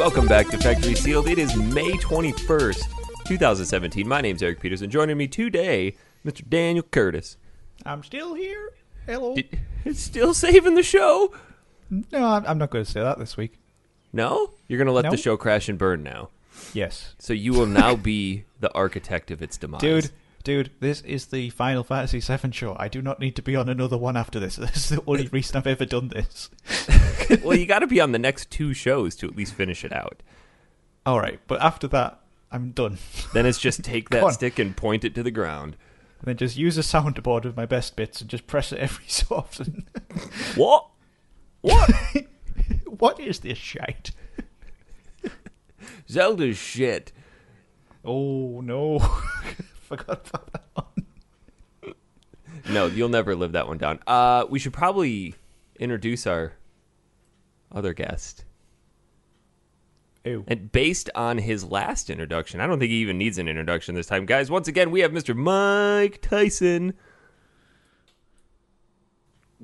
Welcome back to Factory Sealed. It is May 21st, 2017. My name's Eric Peterson. Joining me today, Mr. Daniel Curtis. I'm still here. Hello. It's still saving the show. No, I'm not going to say that this week. No? You're going to let No. the show crash and burn now. Yes. So you will now be the architect of its demise. Dude, this is the Final Fantasy VII show. I do not need to be on another one after this. This is the only reason I've ever done this. Well, you got to be on the next two shows to at least finish it out. All right, but after that, I'm done. Then it's just take Go that on. stick and point it to the ground. And then just use a soundboard with my best bits and just press it every so often. What? What? What is this shite? Zelda's shit. Oh, no. Forgot about that one. No, you'll never live that one down. We should probably introduce our other guest. Ew. And based on his last introduction, I don't think he even needs an introduction this time. Guys, once again, we have Mr. Mike Tyson.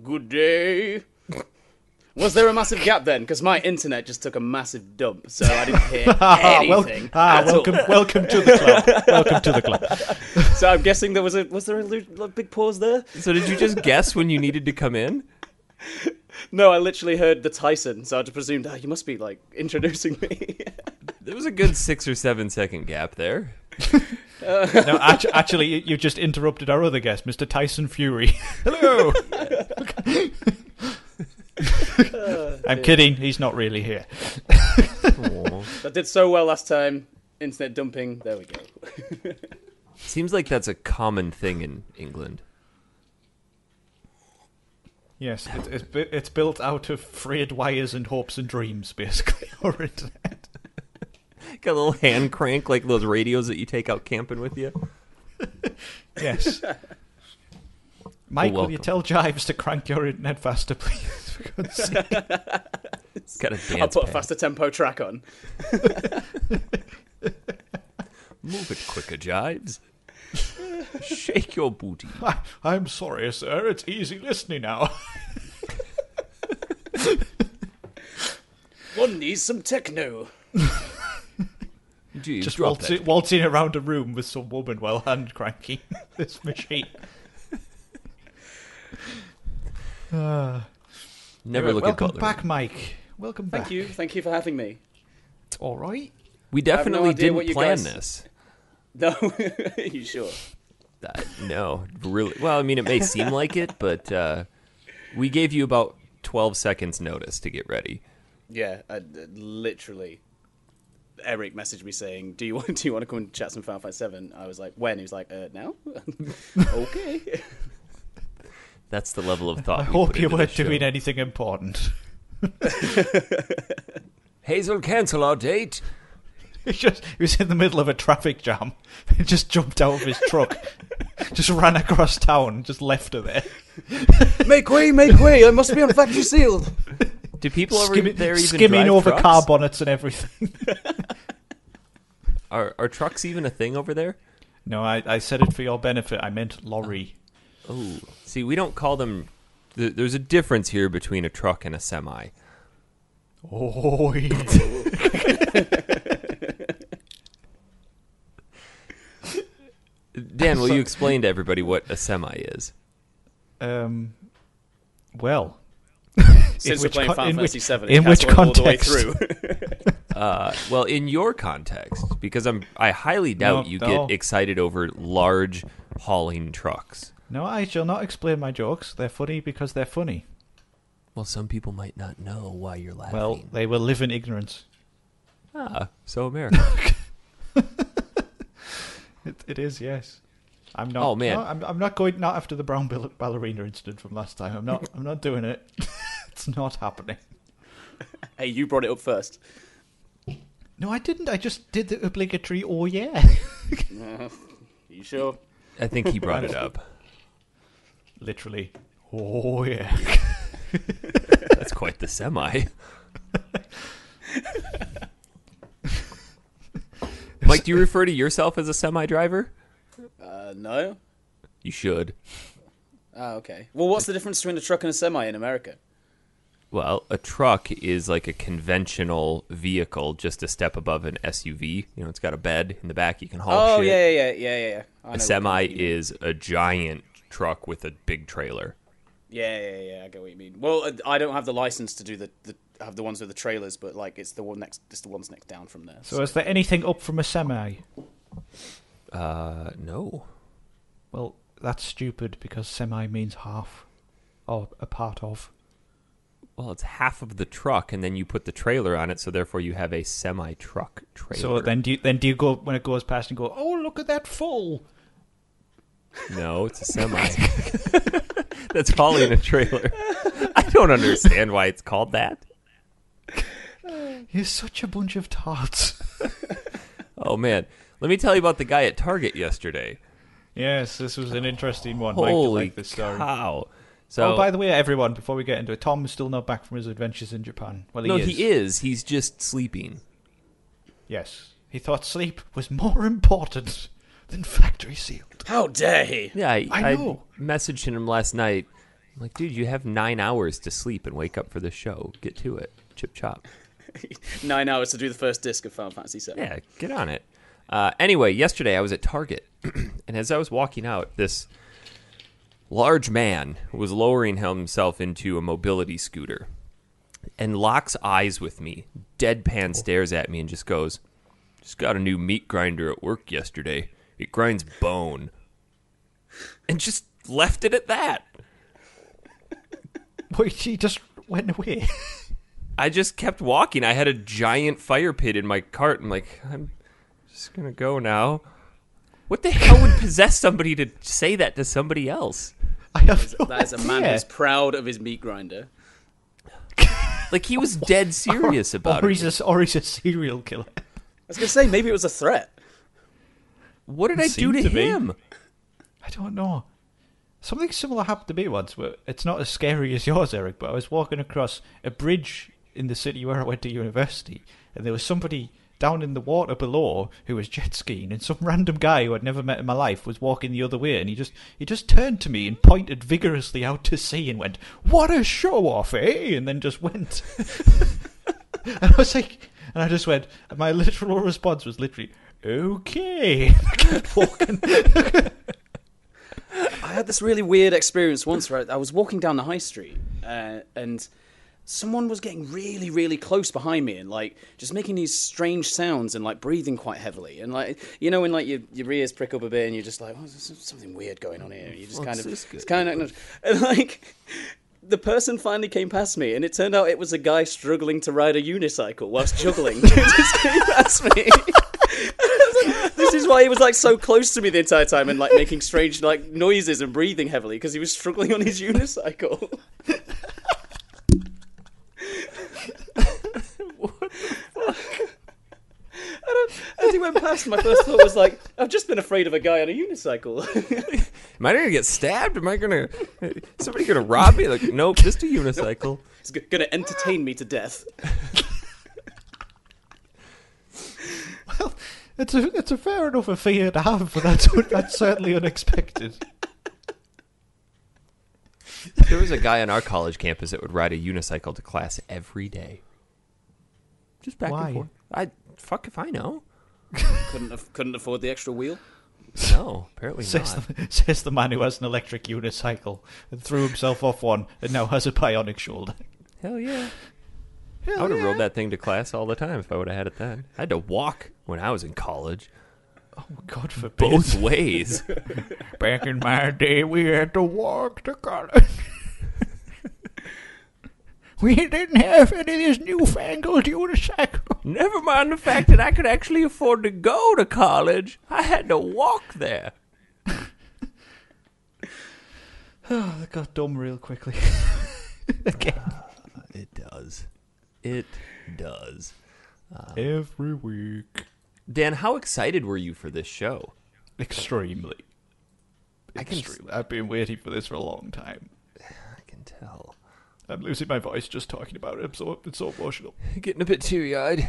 Good day. Was there a massive gap then? Because my internet just took a massive dump, so I didn't hear anything. Welcome to the club. Welcome to the club. So I'm guessing there was there a big pause there? So did you just guess when you needed to come in? No, I literally heard the Tyson, so I just presumed, you must be, introducing me. There was a good 6 or 7 second gap there. No, actually, you just interrupted our other guest, Mr. Tyson Fury. Hello. I'm kidding. He's not really here. Aw. That did so well last time. Internet dumping. There we go. Seems like that's a common thing in England. Yes, it's built out of frayed wires and hopes and dreams, basically, our internet. Got a little hand crank like those radios that you take out camping with you. Yes. Mike, will you welcome. tell Jives to crank your internet faster, please? For God's sake. Got a dance I'll put a pad. faster tempo track on. Move it quicker, Jives. Shake your booty. I'm sorry, sir. It's easy listening now. One needs some techno. Jeez, Just drop that. waltzing around a room with some woman while hand cranking this machine. Never look at Welcome Butler. back, Mike. Welcome back. Thank you. Thank you for having me. All right. We have no definitely idea what didn't you plan guys- this. No, are you sure? No, really. Well, I mean, it may seem like it, but we gave you about 12 seconds notice to get ready. Yeah, literally. Eric messaged me saying, "Do you want to come and chat some Final Fantasy 7?" I was like, "When?" He was like, "Now." Okay. That's the level of thought. I we hope put you into weren't this show. doing anything important. Hazel, cancel our date. He was in the middle of a traffic jam. He just jumped out of his truck, just ran across town, and just left her there. Make way! I must be on Factory Sealed. Do people over there even skimming drive over trucks? car bonnets and everything. Are trucks even a thing over there? No, I said it for your benefit. I meant lorry. Oh, see, we don't call them. There's a difference here between a truck and a semi. Oh, yeah. Dan, will you explain to everybody what a semi is? Well, Since we're playing Final Fantasy 7, in which all the way context? through. Well, in your context, because I highly doubt No, you no. get excited over large hauling trucks. No, I shall not explain my jokes. They're funny because they're funny. Well, some people might not know why you're laughing. Well, they will live in ignorance. So America. It is, yes. I'm not. Oh, man. No, I'm not going. Not after the brown ballerina incident from last time. I'm not doing it. It's not happening. Hey, you brought it up first. No, I didn't. I just did the obligatory. Oh yeah. You sure? I think he brought it up. Literally. Oh yeah. That's quite the semi. Mike, do you refer to yourself as a semi driver? No. You should. Oh, okay. Well, what's the difference between a truck and a semi in America? Well, a truck is like a conventional vehicle, just a step above an SUV. You know, it's got a bed in the back. You can haul shit. Yeah. I know A what semi you mean. is a giant truck with a big trailer. Yeah. I get what you mean. Well, I don't have the license to do have the ones with the trailers, but like it's the ones next down from there. So is there anything up from a semi? No. Well, that's stupid because semi means half. Or a part of. Well, it's half of the truck, and then you put the trailer on it, so therefore you have a semi-truck trailer. So then do you go, when it goes past, and go, oh, look at that full? No, it's a semi. That's hauling a trailer. I don't understand why it's called that. You're such a bunch of tarts. Oh, man. Let me tell you about the guy at Target yesterday. Yes, this was an interesting one. Mike, Holy like this story. cow. So, Oh, by the way, everyone, before we get into it, Tom is still not back from his adventures in Japan. Well, no, he is. He's just sleeping. Yes. He thought sleep was more important than factory sealed. How dare he? Yeah, I know. messaged him last night. I'm like, dude, you have 9 hours to sleep and wake up for the show. Get to it. Chip chop. 9 hours to do the first disc of Final Fantasy VII. Yeah, get on it. Anyway, yesterday I was at Target, and as I was walking out, this large man was lowering himself into a mobility scooter and locks eyes with me, deadpan stares at me, and just goes, just got a new meat grinder at work yesterday. It grinds bone. And just left it at that. Wait, he just went away. I just kept walking. I had a giant fire pit in my cart. I'm like, I'm just going to go now. What the hell would possess somebody to say that to somebody else? I have no That is a man idea. who's proud of his meat grinder. Like, he was dead serious about or it. he's a serial killer. I was going to say, maybe it was a threat. What did I do Seemed to to be. him? I don't know. Something similar happened to me once. Where it's not as scary as yours, Eric, but I was walking across a bridge in the city where I went to university, and there was somebody down in the water below who was jet skiing, and some random guy who I'd never met in my life was walking the other way, and he just turned to me and pointed vigorously out to sea and went, "What a show off, eh?" and then just went. And I was like, and I just went, and my literal response was literally, "Okay." I kept walking. I had this really weird experience once where I was walking down the high street and someone was getting really, really close behind me and like just making these strange sounds and like breathing quite heavily. And like, you know, when like your ears prick up a bit and you're just like, oh, there's something weird going on here. And you just and like the person finally came past me and it turned out it was a guy struggling to ride a unicycle whilst juggling. Just came past me. This is why he was like so close to me the entire time and like making strange like noises and breathing heavily because he was struggling on his unicycle. What the fuck? As he went past, my first thought was like, I've just been afraid of a guy on a unicycle. Am I going to get stabbed? Am I going to... Somebody going to rob me? Like, nope, just a unicycle. He's going to entertain me to death. Well, it's a fair enough a fear to have, but that's certainly unexpected. There was a guy on our college campus that would ride a unicycle to class every day. Just back Why? and forth. Fuck if I know. Couldn't afford the extra wheel. No, apparently Says not. says the man who has an electric unicycle and threw himself off one and now has a bionic shoulder. Hell yeah. I would have rode that thing to class all the time if I would have had it then. I had to walk when I was in college. Oh, God forbid. Both ways. Back in my day, we had to walk to college. We didn't have any of this newfangled unicycle. Never mind the fact that I could actually afford to go to college. I had to walk there. Oh, that got dumb real quickly. Again. It does. It does. Every week. Dan, how excited were you for this show? Extremely. I can- Extremely. I've been waiting for this for a long time. I can tell. I'm losing my voice just talking about it. It's so emotional. Getting a bit teary-eyed.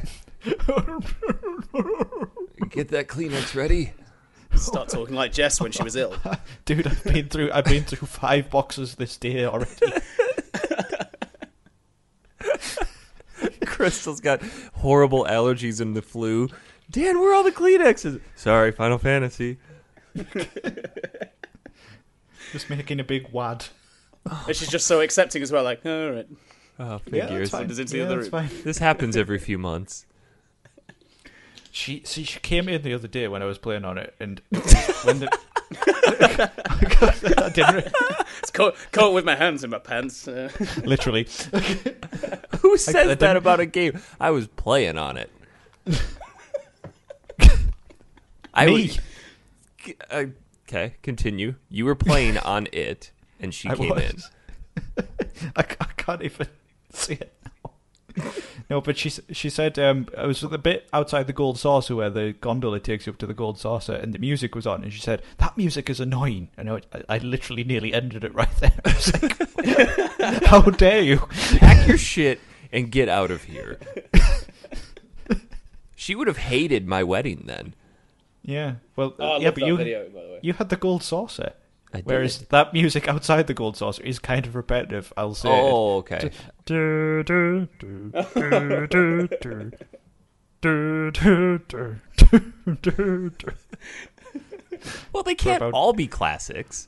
Get that Kleenex ready. Start talking like Jess when she was ill. Dude, I've been through 5 boxes this day already. Crystal's got horrible allergies and the flu. Dan, where are all the Kleenexes? Sorry, Final Fantasy. Just making a big wad. And she's just so accepting as well, like, all right. Oh, Yeah, figures. that's fine. Wanders into the Yeah, other that's room. fine. This happens every few months. She came in the other day when I was playing on it, and when the I didn't It's caught with my hands in my pants. literally. Who says I that didn't- about a game? I was playing on it. Me. Okay, continue. You were playing on it, and she I came in. was. I can't even see it now. No, but she said I was a bit outside the Gold Saucer where the gondola takes you up to the Gold Saucer, and the music was on, and she said that music is annoying. And I literally nearly ended it right there. I was like, how dare you? Pack your shit and get out of here. She would have hated my wedding then. Yeah, well, Oh, I yeah, love but that you video, by the way. you had the Gold Saucer. I did. Whereas that music outside the Gold Saucer is kind of repetitive, I'll say. Oh, okay. Well, they can't about- all be classics.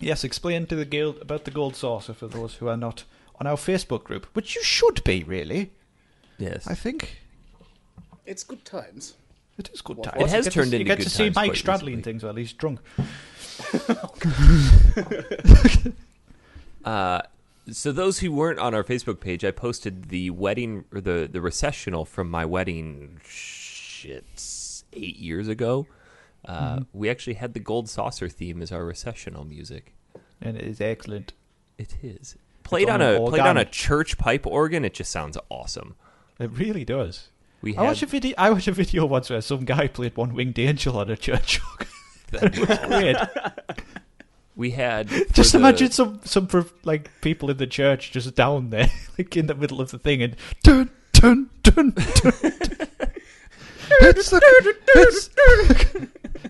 Yes, explain to the guild about the Gold Saucer for those who are not on our Facebook group, which you should be, really. Yes. I think It's good times. it is good It times. has You get turned to, into you get good to see times Mike quite straddling recently. things while he's drunk. So those who weren't on our Facebook page, I posted the wedding or the recessional from my wedding 8 years ago. We actually had the Gold Saucer theme as our recessional music. And it is excellent. It is played on on an a organ. church pipe organ. It just sounds awesome. It really does. We I watched a had video. I watched a video once where some guy played One Winged Angel on a church organ. It was weird. we had Just for the- imagine some like people in the church just down there, like in the middle of the thing, and dun dun dun dun.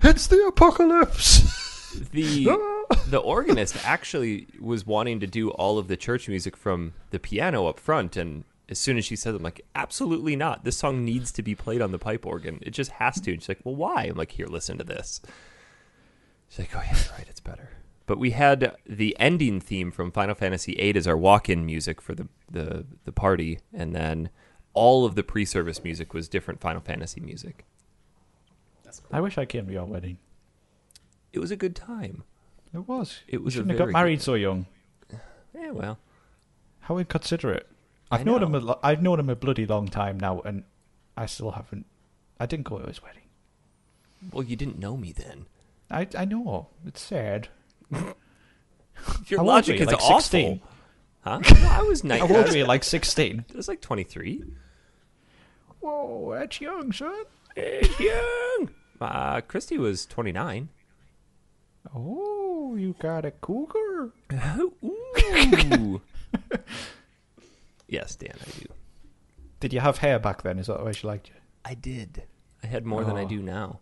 It's the apocalypse. the organist actually was wanting to do all of the church music from the piano up front, and as soon as she said, I'm like, absolutely not. This song needs to be played on the pipe organ. It just has to. And she's like, well, why? I'm like, here, listen to this. She's like, oh yeah, right, it's better. But we had the ending theme from Final Fantasy VIII as our walk-in music for the party, and then all of the pre-service music was different Final Fantasy music. That's cool. I wish I came to your wedding. It was a good time. It was. It was You a shouldn't have got very married good- so young. Yeah, well, How inconsiderate. I I've known know. him. I've known him a bloody long time now, and I still haven't. I didn't go to his wedding. well, you didn't know me then. I know. It's sad. Your How old logic were you, is like awful. 16? Huh? No, I was 9. How old were you? Like 16? I was like 23. Whoa, that's young, son. It's young. Christy was 29. Oh, you got a cougar. Ooh. Yes, Dan, I do. Did you have hair back then? Is that why she liked you? I did. I had more than I Oh. do now.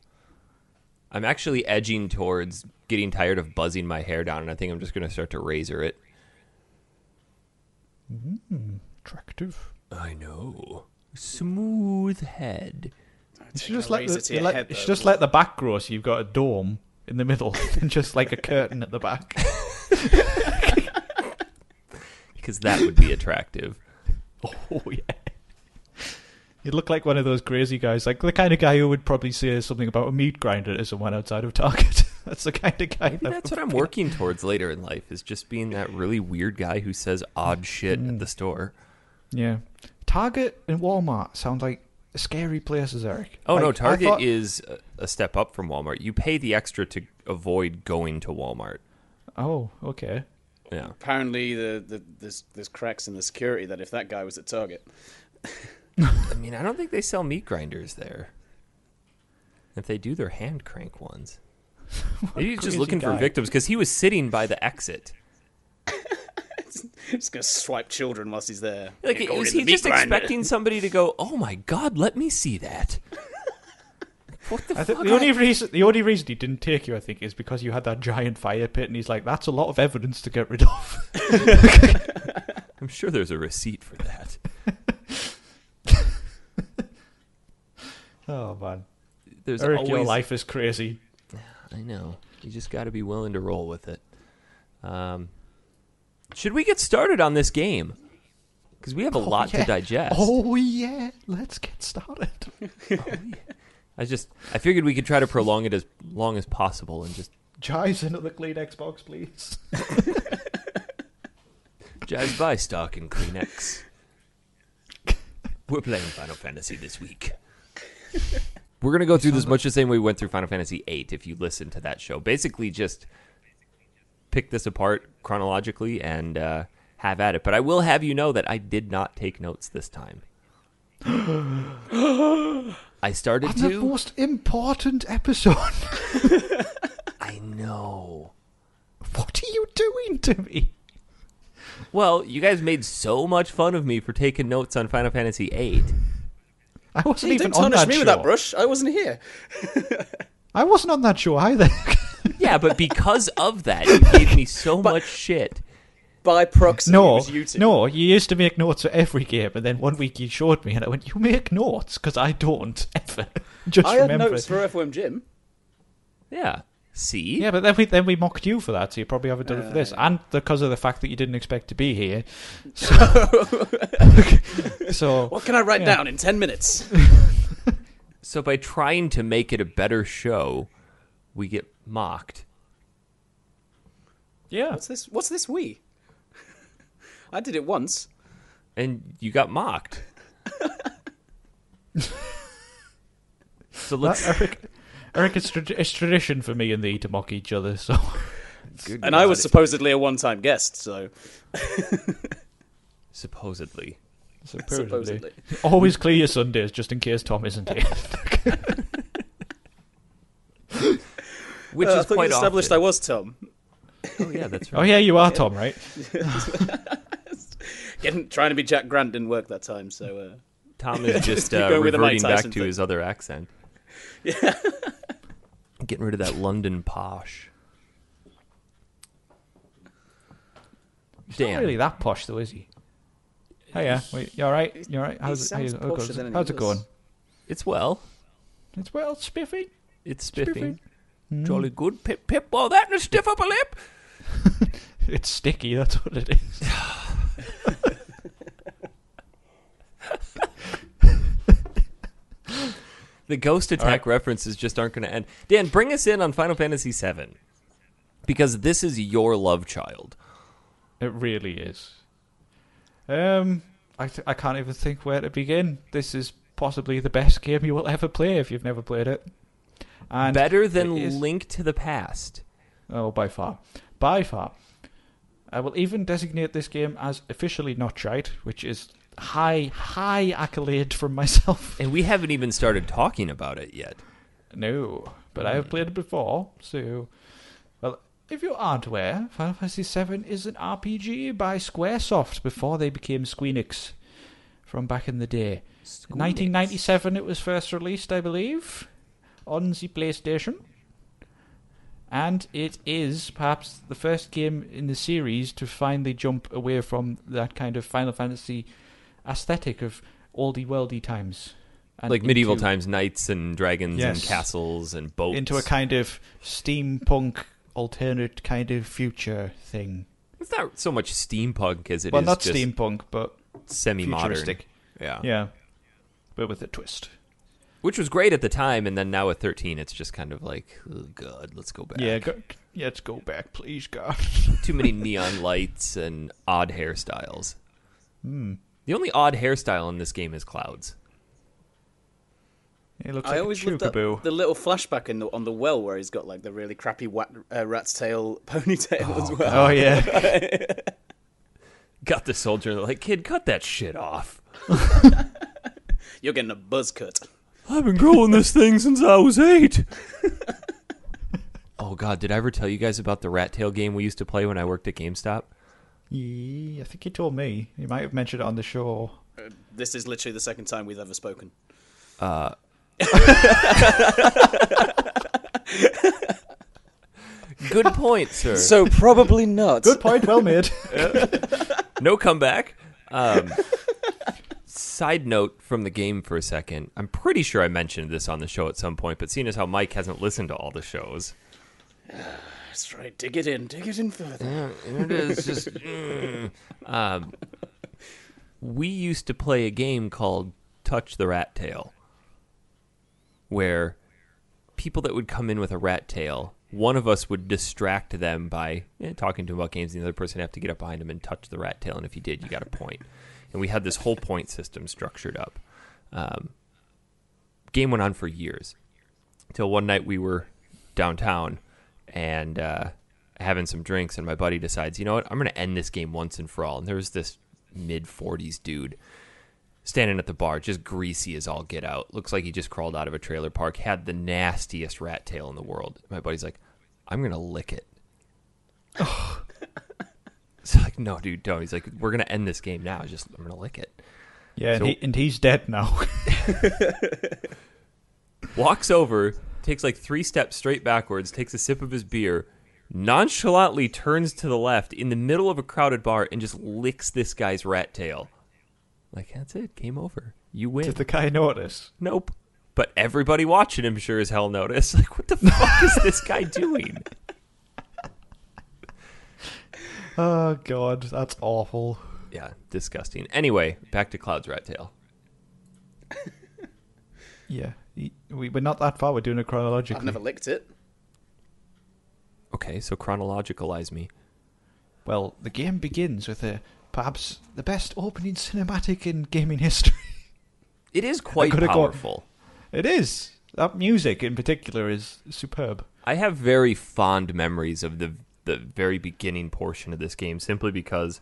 I'm actually edging towards getting tired of buzzing my hair down, and I think I'm just going to start to razor it. Attractive. I know. Smooth head. You should just let the back grow so you've got a dome in the middle and just like a curtain at the back. Because that would be attractive. Oh, yeah. You look like one of those crazy guys, like the kind of guy who would probably say something about a meat grinder to someone outside of Target. That's the kind of guy. Maybe that's what I'm working towards later in life, is just being that really weird guy who says odd shit at the store. Yeah. Target and Walmart sound like scary places, Eric. Oh, no, Like, I Target thought- is a step up from Walmart. You pay the extra to avoid going to Walmart. Oh, okay. Yeah. Apparently, there's cracks in the security that if that guy was at Target. I mean, I don't think they sell meat grinders there. If they do, they're hand crank ones. Maybe he's just crazy looking for guy. victims because he was sitting by the exit. He's gonna swipe children whilst he's there. Like, You're going is in the he meat just grinder. expecting somebody to go, oh my God, let me see that? What the I think fuck? the only reason he didn't take you, I think, is because you had that giant fire pit, and he's like, "That's a lot of evidence to get rid of." I'm sure there's a receipt for that. Oh, man. There's Eric, always... your life is crazy. I know. You just got to be willing to roll with it. Should we get started on this game? Because we have a lot to digest. Oh, yeah. Let's get started. I figured we could try to prolong it as long as possible and just... Jives into the Kleenex box, please. Jives by stock in Kleenex. We're playing Final Fantasy this week. We're going to go through this much the same way we went through Final Fantasy VIII if you listen to that show. Basically just pick this apart chronologically and have at it. But I will have you know that I did not take notes this time. I started on to... the most important episode. I know. What are you doing to me? Well, you guys made so much fun of me for taking notes on Final Fantasy VIII. I wasn't Hey, even don't on tarnish that me show. with that brush. I wasn't here. I wasn't on that show either. Yeah, but because of that, you gave me so much shit. By proxy, it No, was you two. no, you used to make notes for every game, and then one week you showed me, and I went, "You make notes?" Because I don't ever. Just I had remember. notes for FOM Gym. Yeah. See? Yeah, but then we mocked you for that, so you probably haven't done it for this, and because of the fact that you didn't expect to be here. So, What can I write down in 10 minutes? So by trying to make it a better show, we get mocked. yeah, What's this we? I did it once. And you got mocked. So let's... Eric, it's tradition for me and thee to mock each other. So, And I was supposedly a one-time guest, so... Supposedly. Supposedly. Always clear your Sundays, just in case Tom isn't here. Which I is thought quite you established often. I was Tom. Oh, yeah, that's right. Oh yeah, you are Tom, right? Trying to be Jack Grant didn't work that time, so... Tom is just Go with the Mike reverting back Tyson to thing. his other accent. Yeah. Getting rid of that London posh. He's Damn. not really that posh, though, is he? Hiya. Wait, you all right? You all right? How's sounds posher than he it does. going? It's well. It's well spiffy. It's spiffing. Mm. Jolly good. Pip, pip. Oh, that and a stiff upper lip. It's sticky. That's what it is. The ghost attack references just aren't going to end. Dan, bring us in on Final Fantasy VII. Because this is your love child. It really is. I can't even think where to begin. This is possibly the best game you will ever play if you've never played it. And Better it than is- Link to the Past. Oh, by far. By far. I will even designate this game as officially not tried, which is high accolade from myself. And we haven't even started talking about it yet. No, but I have played it before, so... Well, if you aren't aware, Final Fantasy VII is an RPG by Squaresoft before they became Squeenix from back in the day. In 1997 it was first released, I believe, on the PlayStation. And it is perhaps the first game in the series to finally jump away from that kind of Final Fantasy aesthetic of oldie-worldy times. And Like medieval into- times, knights and dragons and Yes. castles and boats. into a kind of steampunk alternate kind of future thing. It's not so much steampunk as it Well, is not just steampunk, but semi-modern. futuristic. Yeah. Yeah, but with a twist. Which was great at the time, and then now at 13, it's just kind of like, oh, God, let's go back. Yeah, let's go back, please, God. Too many neon lights and odd hairstyles. Hmm. The only odd hairstyle in this game is Cloud's. It looks I like always a loved that, chookaboo. the little flashback on the well where he's got like the really crappy rat's tail ponytail as well. Oh, yeah. Got the soldier, and they're like, kid, cut that shit off. You're getting a buzz cut. I've been growing this thing since I was 8. Oh, God, did I ever tell you guys about the rat tail game we used to play when I worked at GameStop? Yeah, I think you told me. You might have mentioned it on the show. This is literally the second time we've ever spoken. Good point, sir. So probably not. Good point, well made. No comeback. Side note from the game for a second. I'm pretty sure I mentioned this on the show at some point, but seeing as how Mike hasn't listened to all the shows. That's right. Dig it in further. It is just. We used to play a game called Touch the Rat Tail, where people that would come in with a rat tail, one of us would distract them by talking to them about games, and the other person would have to get up behind them and touch the rat tail, and if you did, you got a point. And we had this whole point system structured up. Game went on for years, until one night we were downtown and having some drinks, and my buddy decides, you know what, I'm going to end this game once and for all. And there was this mid-40s dude standing at the bar, just greasy as all get out. Looks like he just crawled out of a trailer park, had the nastiest rat tail in the world. My buddy's like, I'm going to lick it. It's like, no, dude, don't. He's like, we're going to end this game now. I'm going to lick it. Yeah, So- and he's dead now. Walks over, takes like 3 steps straight backwards, takes a sip of his beer, nonchalantly turns to the left in the middle of a crowded bar and just licks this guy's rat tail. Like, that's it. Game over. You win. Did the guy notice? Nope. But everybody watching him sure as hell noticed. Like, what the fuck is this guy doing? Oh, God, that's awful. Yeah, disgusting. Anyway, back to Cloud's rat tail. Yeah, we're not that far. We're doing it chronologically. I've never licked it. Okay, so chronologicalize me. Well, the game begins with perhaps the best opening cinematic in gaming history. It is quite gotta go- powerful. It is. That music in particular is superb. I have very fond memories of the very beginning portion of this game, simply because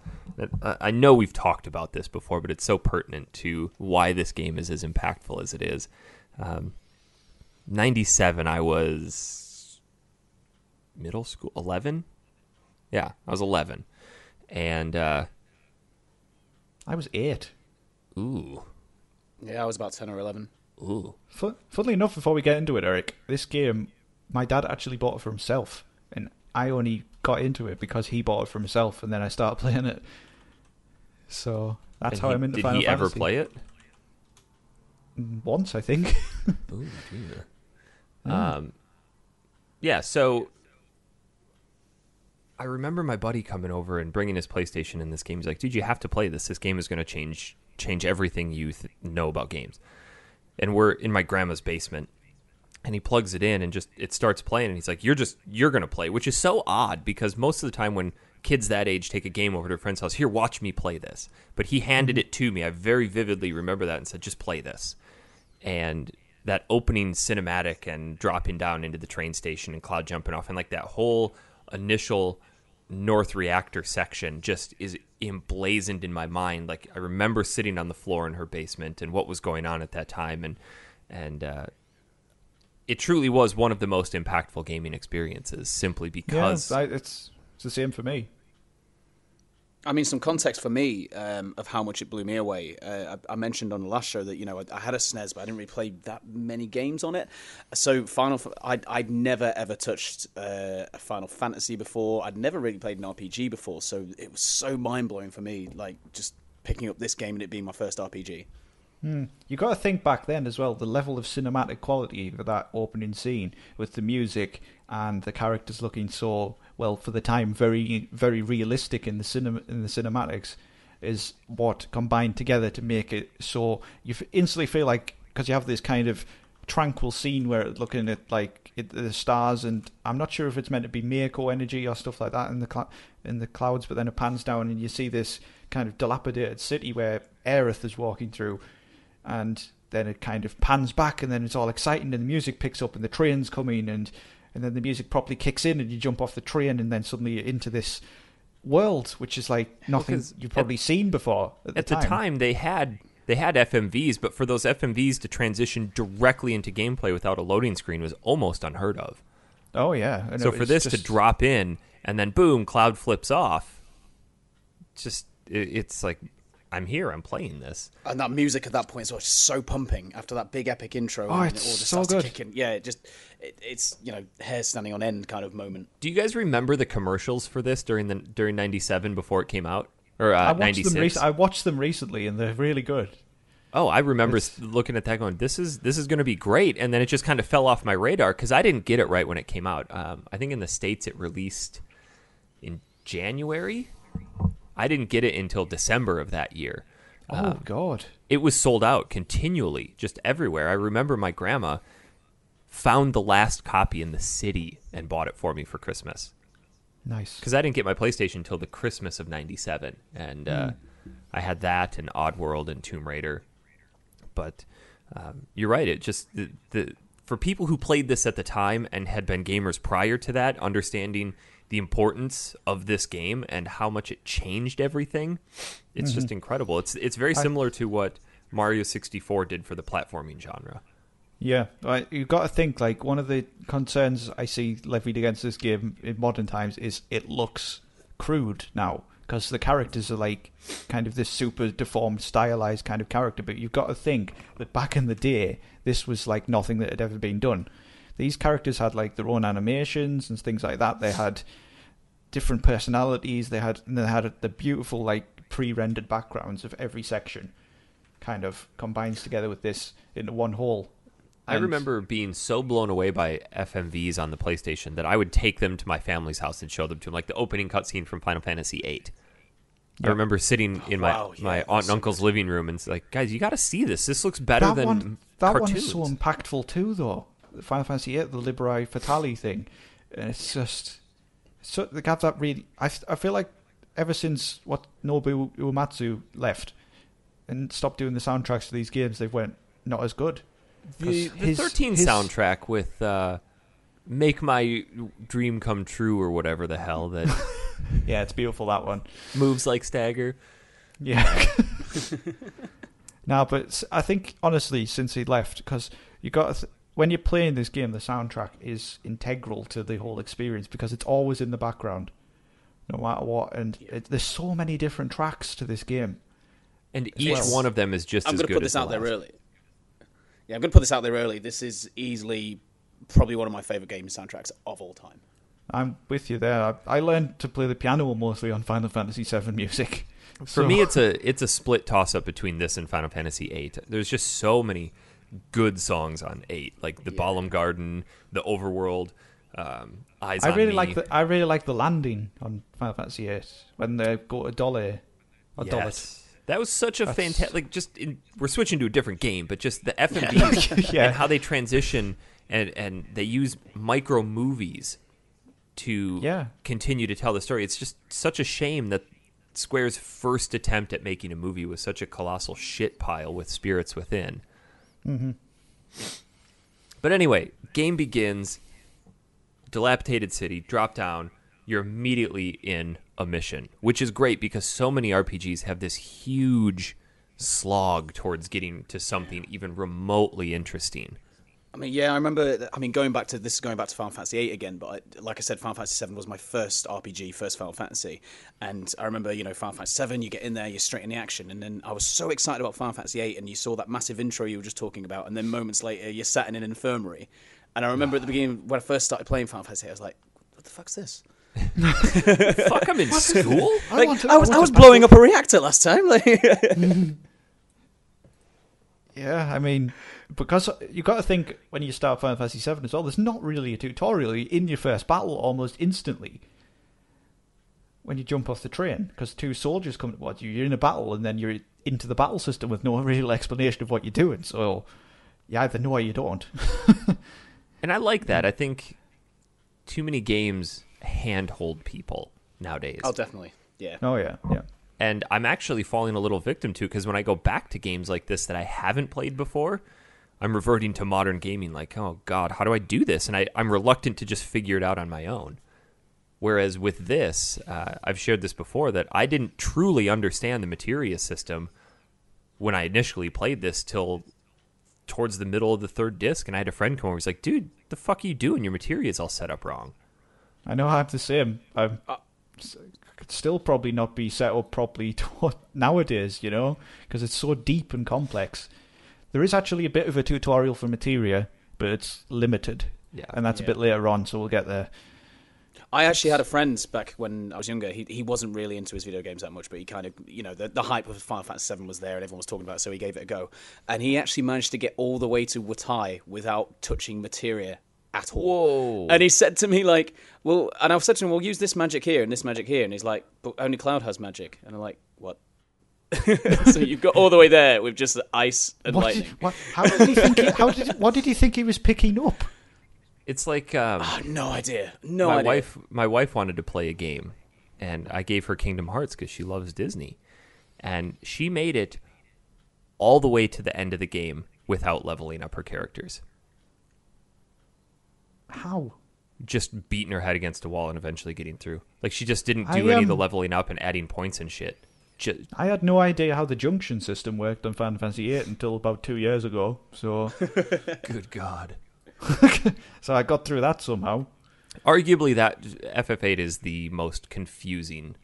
I know we've talked about this before, but it's so pertinent to why this game is as impactful as it is. 97, I was middle school, 11? Yeah, I was 11. And, I was 8. ooh, Yeah, I was about 10 or 11. ooh. Funnily enough, before we get into it, Eric, this game, my dad actually bought it for himself, and I only got into it because he bought it for himself, and then I started playing it. So that's And how I'm into did Final he ever Fantasy. play it? Once, I think. Ooh, dear. Yeah, so I remember my buddy coming over and bringing his PlayStation in this game. He's like, dude, you have to play this. This game is going to change everything you know about games. And we're in my grandma's basement, and he plugs it in and just it starts playing, and he's like, you're going to play, which is so odd because most of the time when kids that age take a game over to a friend's house, here, watch me play this. But he handed it to me. I very vividly remember that and said, just play this. And that opening cinematic and dropping down into the train station and Cloud jumping off, and like that whole initial North Reactor section just is emblazoned in my mind. Like, I remember sitting on the floor in her basement and what was going on at that time, and it truly was one of the most impactful gaming experiences, simply because it's the same for me. I mean, some context for me of how much it blew me away. I mentioned on the last show that, you know, I had a SNES, but I didn't really play that many games on it. So I'd never, ever touched a Final Fantasy before. I'd never really played an RPG before. So it was so mind-blowing for me, like, just picking up this game and it being my first RPG. You got to think back then as well, the level of cinematic quality for that opening scene with the music and the characters looking so, well, for the time, very, very realistic in the cinematics is what combined together to make it so you instantly feel like, because you have this kind of tranquil scene where it's looking at like the stars, and I'm not sure if it's meant to be Mako energy or stuff like that in the clouds, but then it pans down and you see this kind of dilapidated city where Aerith is walking through. And then it kind of pans back, and then it's all exciting, and the music picks up, and the train's coming, and then the music properly kicks in, and you jump off the train, and then suddenly you're into this world, which is like nothing Because you've probably seen before. At the time they had FMVs, but for those FMVs to transition directly into gameplay without a loading screen was almost unheard of. Oh yeah. And So for this to drop in and then boom, Cloud flips off, it's like, I'm here, I'm playing this. And that music at that point is so pumping after that big epic intro. Oh, and it's it all just so starts to good. kick in. Yeah, it's, you know, hair standing on end kind of moment. Do you guys remember the commercials for this during 97 before it came out? or I watched 96. I watched them recently, and they're really good. Oh, I remember looking at that going, this is going to be great. And then it just kind of fell off my radar because I didn't get it right when it came out. I think in the States it released in January. I didn't get it until December of that year. Oh, God. It was sold out continually, just everywhere. I remember my grandma found the last copy in the city and bought it for me for Christmas. Nice. Because I didn't get my PlayStation until the Christmas of 97. And I had that and Oddworld and Tomb Raider. But you're right. It just for people who played this at the time and had been gamers prior to that, understanding the importance of this game and how much it changed everything, it's just incredible. It's very similar to what Mario 64 did for the platforming genre. Yeah, you've got to think, like, one of the concerns I see levied against this game in modern times is it looks crude now. Because the characters are like kind of this super deformed, stylized kind of character. But you've got to think that back in the day, this was like nothing that had ever been done. These characters had like their own animations and things like that. They had different personalities. They had the beautiful like pre-rendered backgrounds of every section, kind of combines together with this into one whole. I remember being so blown away by FMVs on the PlayStation that I would take them to my family's house and show them to them, like the opening cutscene from Final Fantasy VIII. I remember sitting in my aunt and uncle's living room and it's like, guys, you got to see this. This looks better than that cartoons. One is so impactful too, though. The Final Fantasy VIII, the Liberi Fatali thing, and it's just so they got that really. I feel like ever since Nobuo Uematsu left and stopped doing the soundtracks to these games, they've went not as good. The 13 soundtrack with Make My Dream Come True or whatever the hell that yeah, it's beautiful, that one. Moves like Stagger. Yeah. No, but I think, honestly, since he left, because you got when you're playing this game, the soundtrack is integral to the whole experience because it's always in the background, no matter what. And there's so many different tracks to this game. And each one of them is just as good as the I'm going to put this out there early. Yeah, I'm going to put this out there early. This is easily probably one of my favourite game soundtracks of all time. I'm with you there. I learned to play the piano mostly on Final Fantasy VII music. For me, it's a split toss-up between this and Final Fantasy VIII. There's just so many good songs on 8, like the Balamb Garden, the Overworld, Eyes on Me. I really like the landing on Final Fantasy VIII when they go to Dolly. Yes. That was such a fantastic. Like, we're switching to a different game, but just the FMVs and how they transition and they use micro movies to continue to tell the story. It's just such a shame that Square's first attempt at making a movie was such a colossal shit pile with Spirits Within. Mm-hmm. But anyway, game begins. Dilapidated city. Drop down. You're immediately in a mission, which is great because so many RPGs have this huge slog towards getting to something even remotely interesting. I mean, yeah, I remember. I mean, going back to Final Fantasy VIII again, but like I said, Final Fantasy VII was my first RPG, first Final Fantasy, and I remember, Final Fantasy VII, you get in there, you're straight in the action, and then I was so excited about Final Fantasy VIII, and you saw that massive intro you were just talking about, and then moments later, you're sat in an infirmary, and I remember at the beginning when I first started playing Final Fantasy VIII, I was like, "What the fuck's this?" Fuck, I'm in school. I was blowing up a reactor last time. Yeah, I mean, because you got to think when you start Final Fantasy VII as well, there's not really a tutorial. You're in your first battle almost instantly when you jump off the train, because 2 soldiers come towards you. You're in a battle, and then you're into the battle system with no real explanation of what you're doing. So you either know or you don't. And I like that. I think too many games handhold people nowadays. Oh, definitely. Yeah. Oh, yeah. And I'm actually falling a little victim to, because when I go back to games like this that I haven't played before, I'm reverting to modern gaming like, oh, God, how do I do this? And I'm reluctant to just figure it out on my own. Whereas with this, I've shared this before, that I didn't truly understand the materia system when I initially played this till towards the middle of the 3rd disc, and I had a friend come over. He's like, dude, the fuck are you doing? Your materia is all set up wrong. I know I have the same. I could still probably not be set up properly nowadays, because it's so deep and complex. There is actually a bit of a tutorial for materia, but it's limited. Yeah. And that's a bit later on, so we'll get there. I actually had a friend back when I was younger. He wasn't really into his video games that much, but he kind of, the hype of Final Fantasy VII was there and everyone was talking about it, so he gave it a go. And he actually managed to get all the way to Watai without touching materia at all. Whoa. And he said to me, like, well, and I've said to him, well, use this magic here and this magic here. And he's like, but only Cloud has magic. And I'm like, what? So you've got all the way there with just ice and lightning. How did he think? What did he think he was picking up? It's like No idea. My wife wanted to play a game, and I gave her Kingdom Hearts because she loves Disney, and she made it all the way to the end of the game without leveling up her characters. How? Just beating her head against a wall and eventually getting through. Like, she just didn't do any of the leveling up and adding points and shit. I had no idea how the junction system worked on Final Fantasy VIII until about 2 years ago. So, good God. So I got through that somehow. Arguably, that FF8 is the most confusing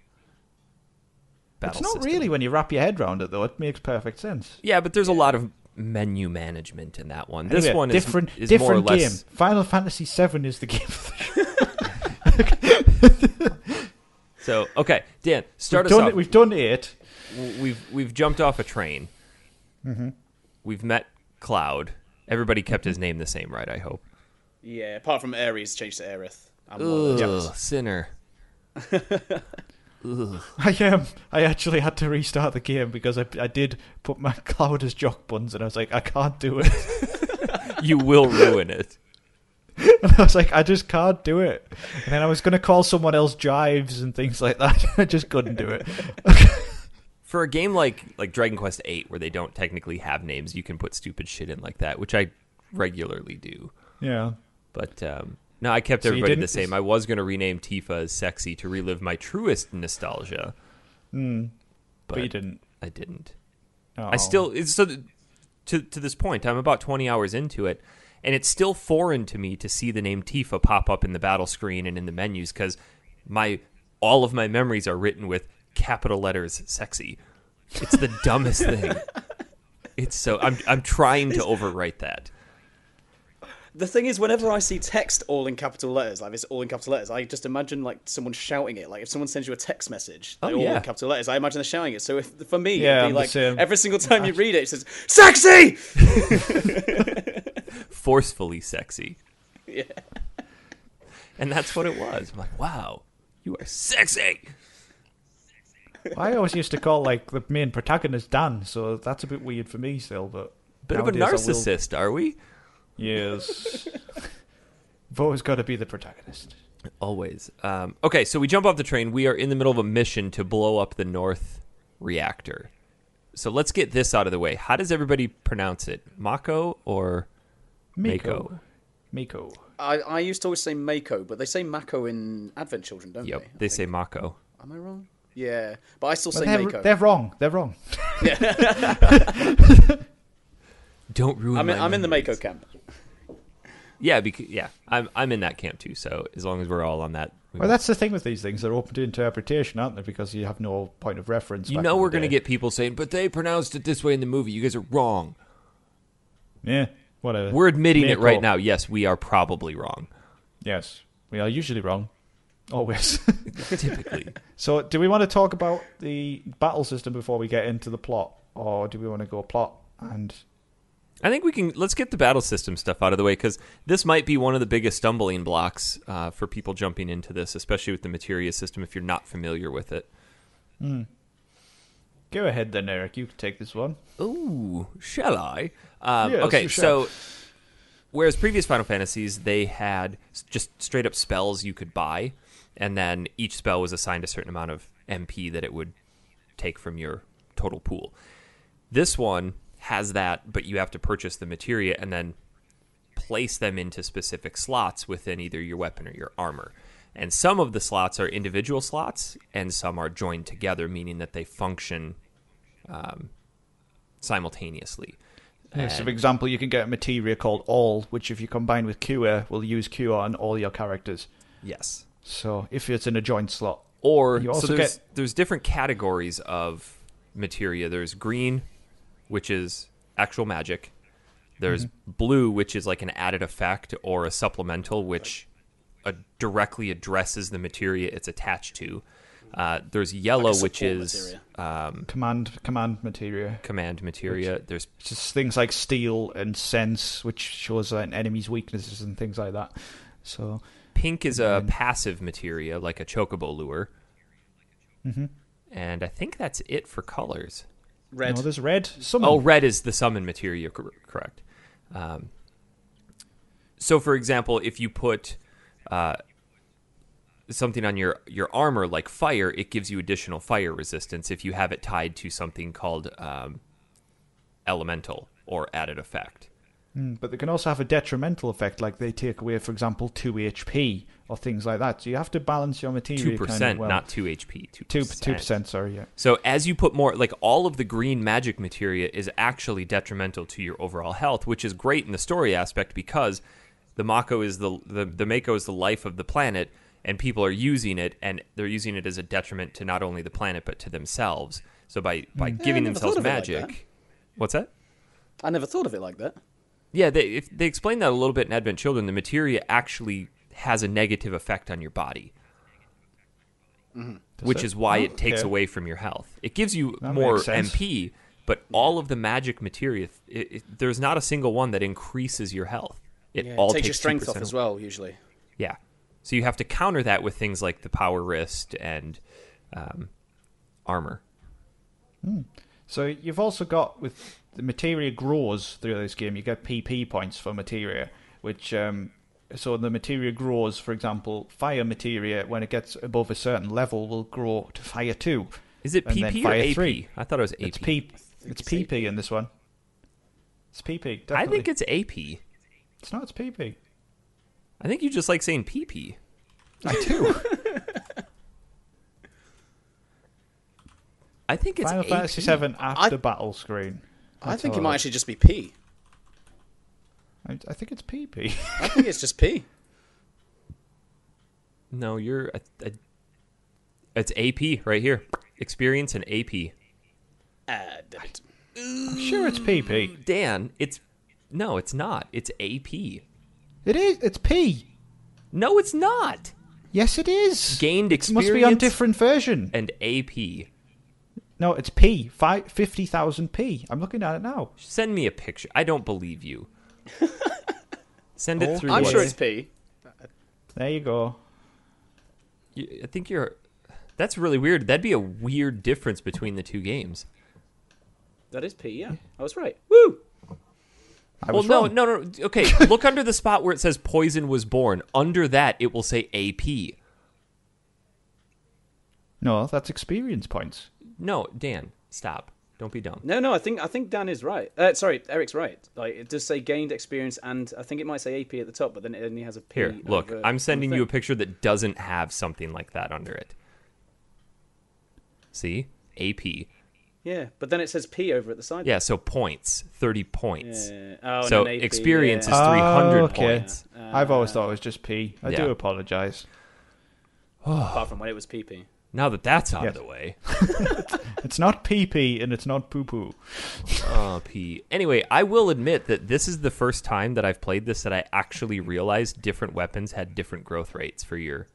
battle It's not system. really when you wrap your head around it, though. It makes perfect sense. Yeah, but there's a lot of menu management in that one. This Anyway, one different is more or game. less... Final Fantasy VII is the game. So, okay, Dan, start us off. We've done 8. We've jumped off a train. Mm-hmm. We've met Cloud. Everybody kept his name the same, right? I hope. Yeah, apart from Ares, changed to Aerith. Ugh, sinner. Ugh. I actually had to restart the game because I did put my Cloud as jock buns, and I was like, I can't do it. You will ruin it. And I was like, I just can't do it. And then I was going to call someone else Jives and things like that. I just couldn't do it. For a game like Dragon Quest VIII, where they don't technically have names, you can put stupid shit in like that, which I regularly do. Yeah. But no, I kept So you everybody the didn't- same. I was going to rename Tifa as Sexy to relive my truest nostalgia. But you didn't. I didn't. Oh. I still... To this point, I'm about 20 hours into it, and it's still foreign to me to see the name Tifa pop up in the battle screen and in the menus, because all of my memories are written with capital letters Sexy. It's the dumbest thing. It's so... I'm trying to overwrite that. The thing is, whenever I see text all in capital letters, like this all in capital letters, I just imagine like someone shouting it. Like if someone sends you a text message, all in capital letters, I imagine they're shouting it. So for me, it'd be like every single time you read it, it says "sexy," forcefully sexy. Yeah, and that's what it was. I'm like, wow, you are sexy. I always used to call like the main protagonist Dan, so that's a bit weird for me still. But bit of a narcissist, are we? Yes. You've always got to be the protagonist. Always. Okay, so we jump off the train. We are in the middle of a mission to blow up the North reactor. So let's get this out of the way. How does everybody pronounce it? Mako or Mako? Mako. I used to always say Mako, but they say Mako in Advent Children, don't Yep, they? they say Mako. Am I wrong? Yeah, but I still say Mako. They're wrong. They're wrong. Don't ruin I'm in the Mako camp. Yeah, I'm in that camp too. So as long as we're all on that, Well, that's the thing with these things. They're open to interpretation, aren't they? Because you have no point of reference. you know, we're going to get people saying, "But they pronounced it this way in the movie. You guys are wrong." Yeah, whatever. We're admitting it Mako. right now. Yes, we are probably wrong. Yes, we are usually wrong. Always. Typically. So, do we want to talk about the battle system before we get into the plot, or do we want to go plot and? I think let's get the battle system stuff out of the way, because this might be one of the biggest stumbling blocks for people jumping into this, especially with the materia system if you're not familiar with it. Go ahead then, Eric. You can take this one. Ooh, shall I? Yes, okay, you shall. so whereas previous Final Fantasies, they had just straight up spells you could buy, and then each spell was assigned a certain amount of MP that it would take from your total pool. This one has that, but you have to purchase the materia and then place them into specific slots within either your weapon or your armor. And some of the slots are individual slots, and some are joined together, meaning that they function simultaneously. So, for example, you can get a materia called All, which if you combine with Cure, will use Cure on all your characters. Yes. So, if it's in a joint slot. Or You also so get- there's different categories of materia. There's green, which is actual magic. There's blue, which is like an added effect or a supplemental, which directly addresses the materia it's attached to. There's yellow, Like a which support is Command materia. command materia. There's It's just things like steel and sense, which shows like enemies' weaknesses and things like that. So pink is a passive materia, like a chocobo lure. Mm-hmm. And I think that's it for colors. Red. No, there's red. Summon. Oh, red is the summon materia, correct. So, for example, if you put something on your armor like fire, it gives you additional fire resistance if you have it tied to something called elemental or added effect. But they can also have a detrimental effect, like they take away, for example, 2 HP or things like that. So you have to balance your materia 2%, kind of well. not 2 HP. 2%, sorry, yeah. So as you put more, like all of the green magic materia is actually detrimental to your overall health, which is great in the story aspect because the Mako is the Mako is the life of the planet, and people are using it, and they're using it as a detriment to not only the planet but to themselves. So by giving themselves magic, what's that? I never thought of it like that. Yeah, they explain that a little bit in Advent Children. The materia actually has a negative effect on your body, which is why it takes away from your health. It gives you more MP, but all of the magic materia, there's not a single one that increases your health. It all takes your strength 2% off as well, usually. Yeah. So you have to counter that with things like the power wrist and armor. So you've also got, with the materia grows through this game, you get PP points for materia, which, so the materia grows, for example, fire materia, when it gets above a certain level, will grow to fire 2. Is it And then PP or fire AP? 3. I thought it was AP. It's PP in this one. It's PP, definitely. I think it's AP. It's not, it's PP. I think you just like saying PP. I do. I think it's Final AP. Fantasy VII after battle screen. I think it might actually just be P. I think it's PP. I think it's just P. No, you're... it's AP right here. Experience and AP. Damn it. I'm sure it's PP. Dan, no, it's not. It's AP. It is. It's P. No, it's not. Yes, it is. Gained It must be on experience different version. and AP. No, it's P. 50,000 P. I'm looking at it now. Send me a picture. I don't believe you. Send it through. I'm what- sure it's P. There you go. I think you're... That's really weird. That'd be a weird difference between the two games. That is P, yeah. I was right. Woo! I Well, was no, wrong. no. Okay, look under the spot where it says Poison was born. Under that, it will say AP. No, that's experience points. No, Dan, stop. Don't be dumb. No, I think Dan is right. Sorry, Eric's right. Like, it does say gained experience, and I think it might say AP at the top, but then it only has a P. Here, look. over I'm sending the you a thing. picture that doesn't have something like that under it. See? AP. Yeah, but then it says P over at the side. Yeah, so points. 30 points. Yeah. Oh, So and then AP, experience yeah. is 300 okay. points. I've always thought it was just P. I Yeah. do apologise. Apart from when it was PP. Now that that's out Yes. of the way. It's not PP and it's not poo-poo. Oh, P. Anyway, I will admit that this is the first time that I've played this that I actually realized different weapons had different growth rates for your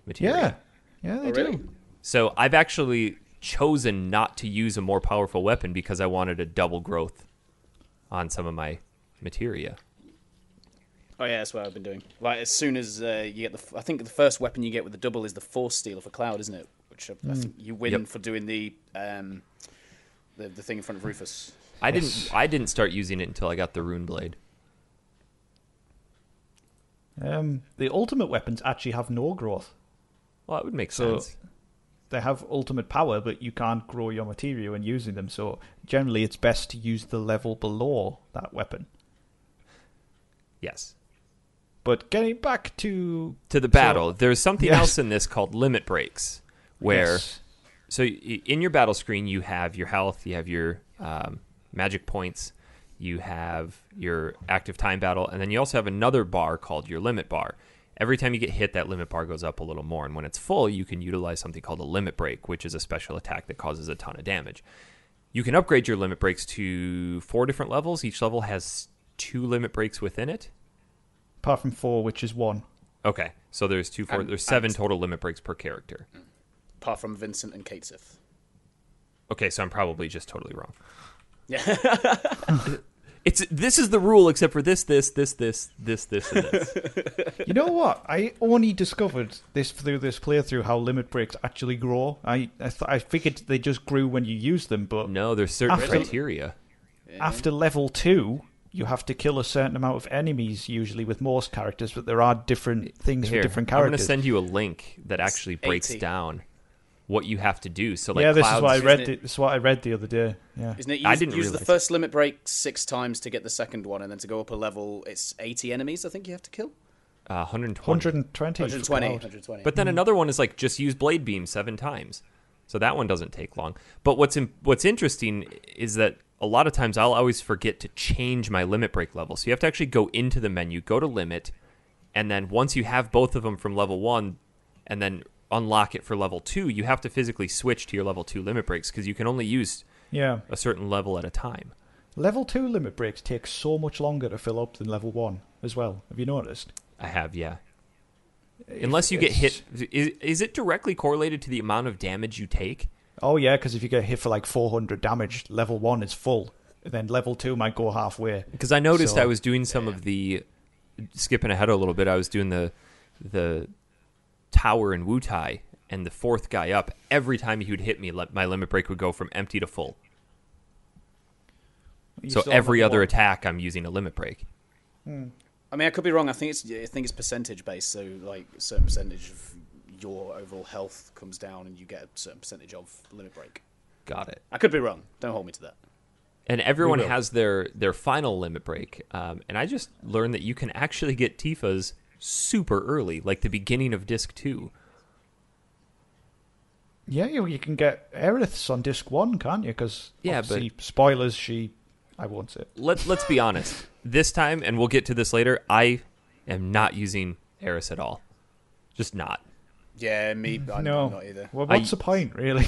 material. Yeah. Yeah, they Oh, really? do. So I've actually chosen not to use a more powerful weapon because I wanted a double growth on some of my materia. Oh yeah, that's what I've been doing. Like as soon as you get I think the first weapon you get with the double is the Force Stealer for Cloud, isn't it? Which I think you win Yep. for doing the thing in front of Rufus. I didn't start using it until I got the Rune Blade. The ultimate weapons actually have no growth. Well, that would make So- sense. They have ultimate power, but you can't grow your materia when using them. So generally, it's best to use the level below that weapon. Yes. But getting back to To the battle, there's something Yes. else in this called limit breaks, where Yes. so in your battle screen you have your health, you have your magic points, you have your active time battle, and then you also have another bar called your limit bar. Every time you get hit, that limit bar goes up a little more, and when it's full, you can utilize something called a limit break, which is a special attack that causes a ton of damage. You can upgrade your limit breaks to 4 different levels. Each level has 2 limit breaks within it. apart from 4, which is 1. Okay, so there's there's 7 total limit breaks per character. Apart from Vincent and Kate Sith. Okay, so I'm probably just totally wrong. Yeah. This is the rule except for this, and this. You know what? I only discovered this through this playthrough how limit breaks actually grow. I figured they just grew when you use them, but No, there's certain criteria. after level 2, you have to kill a certain amount of enemies, usually with most characters, but there are different things for different I'm going characters. to send you a link that actually breaks 80. down what you have to do. So, like, yeah, this Cloud's, is what I Isn't read. it- This is what I read the other day. Yeah, Isn't it? I Use, didn't use the realize first limit break 6 times to get the second one, and then to go up a level, it's 80 enemies. I think you have to kill. 120. 120. 120. Cloud. 120. But then another one is like just use blade beam 7 times. So that one doesn't take long. But what's interesting is that a lot of times I'll always forget to change my limit break level. So you have to actually go into the menu, go to limit, and then once you have both of them from level 1 and then unlock it for level 2, you have to physically switch to your level 2 limit breaks because you can only use Yeah, a certain level at a time. level 2 limit breaks take so much longer to fill up than level 1 as well. Have you noticed? I have, yeah. Unless you get hit. Is it directly correlated to the amount of damage you take? Oh yeah, because if you get hit for like 400 damage, level 1 is full. And then level 2 might go halfway. Because I noticed So- I was doing some of the skipping ahead a little bit. I was doing the tower in Wutai, and the 4th guy up. Every time he would hit me, my limit break would go from empty to full. You So still every have other one. attack, I'm using a limit break. I mean, I could be wrong. I think it's percentage based. So like a certain percentage of your overall health comes down, and you get a certain percentage of limit break. Got it. I could be wrong. Don't hold me to that. And everyone will. has their final limit break. And I just learned that you can actually get Tifa's super early, like the beginning of Disc 2. Yeah, you can get Aerith's on disc 1, can't you? Because Yeah, spoilers, I won't say. Let's be honest. This time, and we'll get to this later, I am not using Eris at all. Just not. Yeah, me. I'm No. not either. Well, what's the point, really?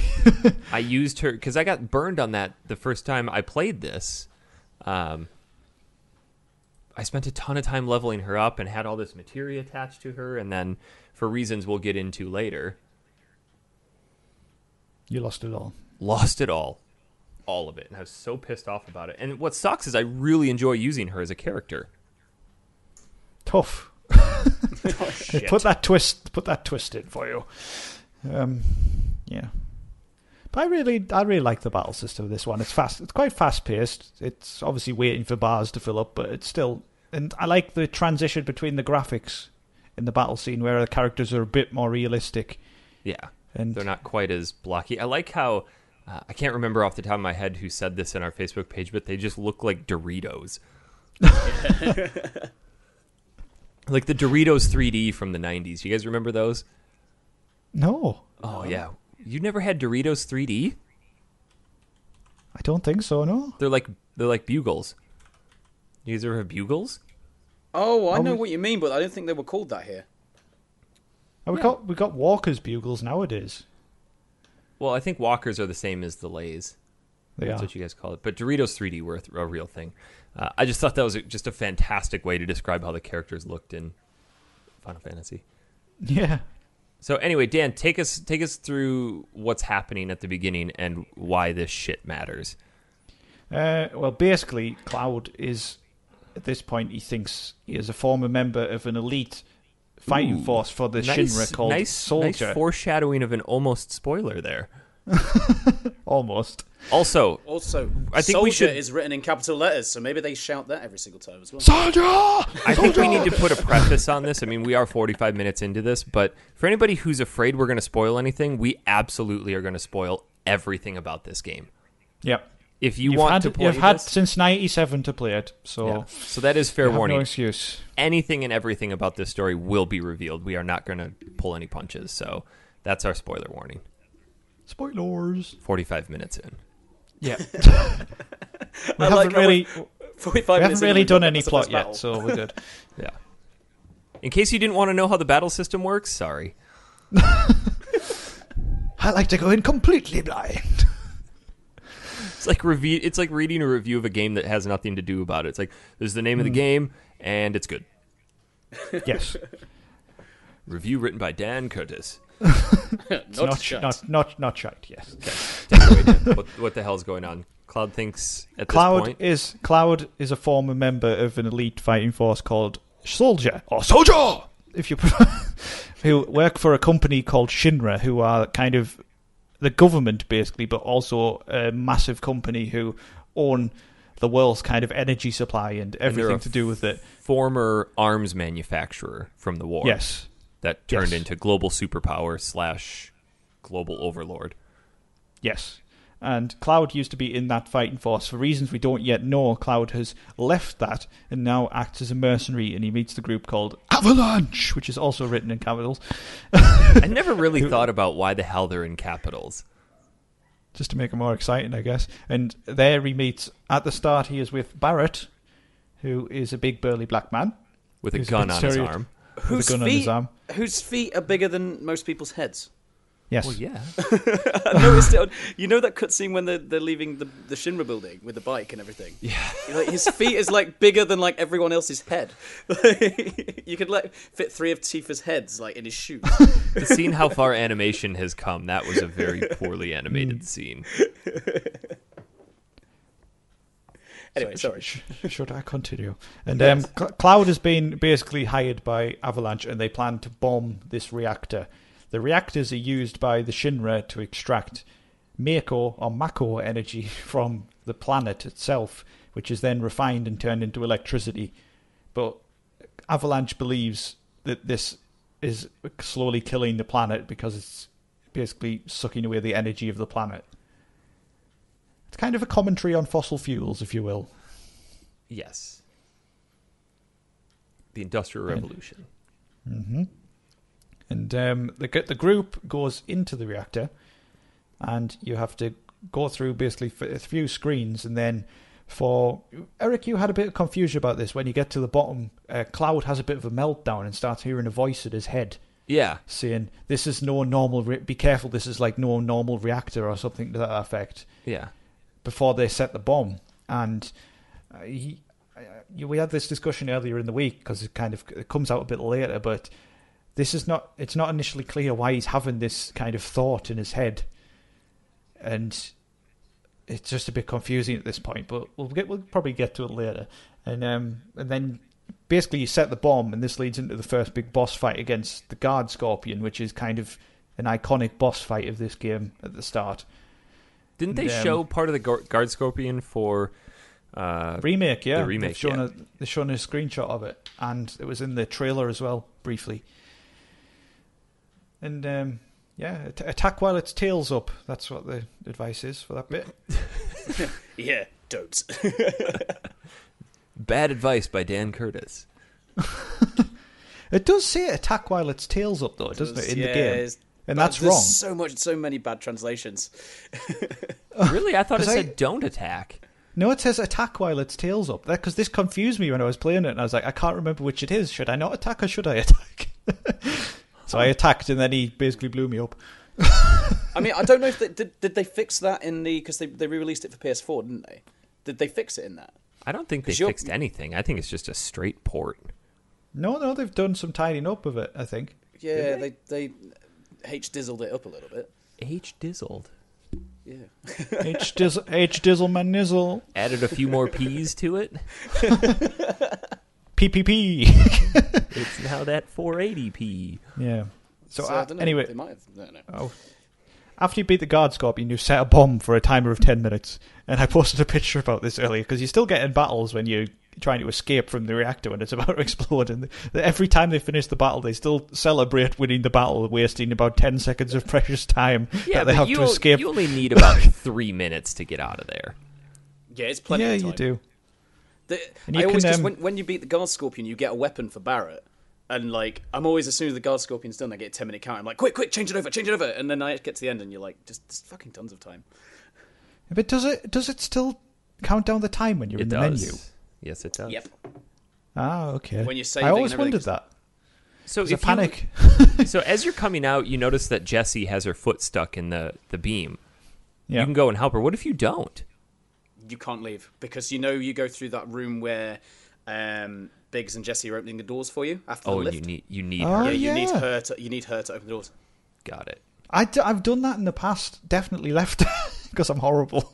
I used her because I got burned on that the first time I played this. I spent a ton of time leveling her up and had all this materia attached to her, and then for reasons we'll get into later, You lost it all. lost it all of it, and I was so pissed off about it. And what sucks is I really enjoy using her as a character. Tough. Oh, shit. Put that twist in for you. Yeah. But I really like the battle system of this one. It's fast. It's quite fast paced. It's obviously waiting for bars to fill up, but it's still. And I like the transition between the graphics in the battle scene, where the characters are a bit more realistic. Yeah, And they're not quite as blocky. I like how I can't remember off the top of my head who said this in our Facebook page, but they just look like Doritos. Like the Doritos 3D from the 90s. You guys remember those? No, Oh, yeah. You never had Doritos 3D? I don't think so. No. They're like Bugles. You guys ever have Bugles? Oh, I know what you mean, but I didn't think they were called that here. Oh, we got Walker's bugles nowadays. Well, I think Walkers are the same as the Lays. They That's are. what you guys call it. But Doritos 3D were a real thing. I just thought that was just a fantastic way to describe how the characters looked in Final Fantasy. Yeah. So anyway, Dan, take us through what's happening at the beginning and why this shit matters. Well, basically, Cloud is, at this point, he thinks he is a former member of an elite fighting force for the Shinra called nice Soldier. foreshadowing of an almost spoiler there. Almost. Also, I think we Soldier should. is written in capital letters, so maybe they shout that every single time as well. Soldier! I think we need to put a preface on this. I mean, we are 45 minutes into this, but for anybody who's afraid we're going to spoil anything, we absolutely are going to spoil everything about this game. Yep. If you want to play You've had this, since 97 to play it, so yeah. So that is fair you have warning. no excuse. Anything and everything about this story will be revealed. We are not going to pull any punches. So that's our spoiler warning. Spoilers. 45 minutes in. Yeah. I like how 45 we minutes haven't in, really we've done got any the plot first yet, battle. so we're good. Yeah. In case you didn't want to know how the battle system works, sorry. I like to go in completely blind. It's like reading a review of a game that has nothing to do about it. It's like, this is the name of the game, and it's good. Yes. Review written by Dan Curtis. Not shite. Not shite. Yes. Anyway, what the hell's going on? Cloud thinks at this point... Cloud is a former member of an elite fighting force called Soldier, or Soldier, if you prefer, who work for a company called Shinra, who are kind of the government, basically, but also a massive company who own the world's kind of energy supply and everything to do with it. Former arms manufacturer from the war. Yes. That turned into global superpower / global overlord. Yes. And Cloud used to be in that fighting force. For reasons we don't yet know, Cloud has left that and now acts as a mercenary, and he meets the group called Avalanche, which is also written in capitals. I never really thought about why the hell they're in capitals. Just to make it more exciting, I guess. And there he meets, at the start, he is with Barrett, who is a big burly black man. With a gun on his arm. Whose feet are bigger than most people's heads? Yes. Well, yeah. I noticed it. You know that cutscene when they're leaving the Shinra building with the bike and everything? Yeah. Like, his feet is like bigger than like everyone else's head. You could like fit 3 of Tifa's heads like in his shoes. To see how far animation has come, that was a very poorly animated scene. Anyway, sorry. Should I continue? And Cloud has been basically hired by Avalanche, and they plan to bomb this reactor. The reactors are used by the Shinra to extract Mako energy from the planet itself, which is then refined and turned into electricity. But Avalanche believes that this is slowly killing the planet because it's basically sucking away the energy of the planet. It's kind of a commentary on fossil fuels, if you will. Yes. The Industrial Revolution. Mm-hmm. And the group goes into the reactor, and you have to go through basically a few screens, and then Eric, you had a bit of confusion about this. When you get to the bottom, Cloud has a bit of a meltdown and starts hearing a voice in his head. Yeah. Saying, this is no normal, be careful, this is like no normal reactor or something to that effect. Yeah. Before they set the bomb. And we had this discussion earlier in the week, because it comes out a bit later, but it's not initially clear why he's having this kind of thought in his head. And it's just a bit confusing at this point, but we'll probably get to it later. And then basically you set the bomb, and this leads into the first big boss fight against the Guard Scorpion, which is kind of an iconic boss fight of this game at the start. Didn't they show part of the Guard Scorpion for remake? Yeah, the remake. They've shown a screenshot of it, and it was in the trailer as well, briefly. And attack while its tail's up. That's what the advice is for that bit. Yeah, don't. Bad advice by Dan Curtis. It does say attack while its tail's up, though, doesn't it, in the game? And that's wrong. So many bad translations. Really? I thought it said don't attack. No, it says attack while its tail's up. Because this confused me when I was playing it, and I was like, I can't remember which it is. Should I not attack or should I attack? So I attacked, and then he basically blew me up. I mean, I don't know if did they fix that in the... Because they re-released it for PS4, didn't they? Did they fix it in that? I don't think they fixed anything. I think it's just a straight port. No, they've done some tidying up of it, I think. Yeah, they H-dizzled it up a little bit. H-dizzled? Yeah. H-dizzle my nizzle. Added a few more P's to it. PPP. It's now that 480p. Yeah. So I don't know. Anyway, They might have. I don't know. Oh. After you beat the Guard Scorpion, you set a bomb for a timer of 10 minutes. And I posted a picture about this earlier, because you still get in battles when you're trying to escape from the reactor when it's about to explode. And every time they finish the battle, they still celebrate winning the battle, wasting about 10 seconds of precious time that they have to escape. You only need about 3 minutes to get out of there. Yeah, it's plenty of time. Yeah, you do. I always just when you beat the Guard Scorpion, you get a weapon for Barrett, and like I'm always, as soon as the Guard Scorpion's done, I get a 10-minute count. I'm like, quick, change it over, and then I get to the end, and you're like, just fucking tons of time. But does it still count down the time when you're in the menu? Yes, it does. Yep. Ah, okay. When you're saving, I always wondered that. So if panic. So as you're coming out, you notice that Jessie has her foot stuck in the beam. Yeah. You can go and help her. What if you don't? You can't leave, because you go through that room where Biggs and Jesse are opening the doors for you after the Oh, lift. and you need Oh, her. You need yeah. her to open the doors. Got it. I've done that in the past. Definitely left because I'm horrible.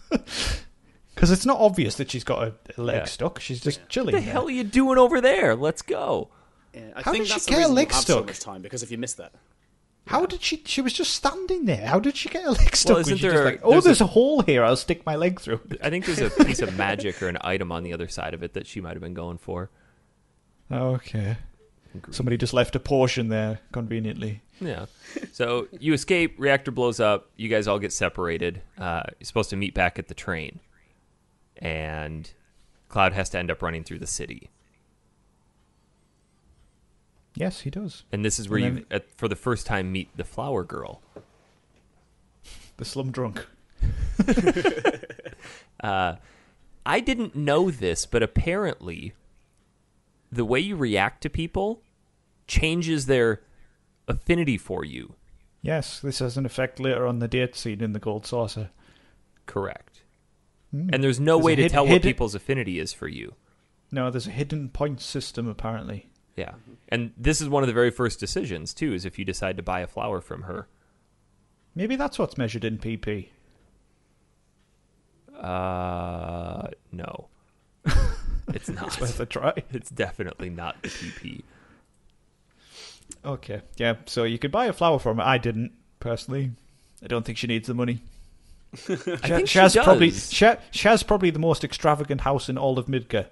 Because it's not obvious that she's got a leg Yeah. stuck. She's just chilling. What the there. hell are you doing over there? Let's go. Yeah, How think did she that's the get her reason leg you have so stuck? much time, because if you miss that. How did she? She was just standing there. How did she get her leg stuck? Well, Was isn't she just there- like, oh, there's there's a hole here. I'll stick my leg through. I think there's a piece of magic or an item on the other side of it that she might have been going for. Okay. Somebody just left a portion there conveniently. Yeah. So you escape, reactor blows up, you guys all get separated. You're supposed to meet back at the train. And Cloud has to end up running through the city. Yes, he does. And this is where And you, then- for the first time, meet the flower girl. The slum drunk. I didn't know this, but apparently the way you react to people changes their affinity for you. Yes, this has an effect later on the date scene in the Gold Saucer. Correct. And there's no There's way a to tell what hidden- people's affinity is for you. No, there's a hidden point system apparently. Yeah. And this is one of the very first decisions, too, is if you decide to buy a flower from her. Maybe that's what's measured in PP. No. It's not. It's worth a try. It's definitely not the PP. Okay, yeah. So you could buy a flower from her. I didn't personally. I don't think she needs the money. I think She has she probably does. she has probably the most extravagant house in all of Midgar.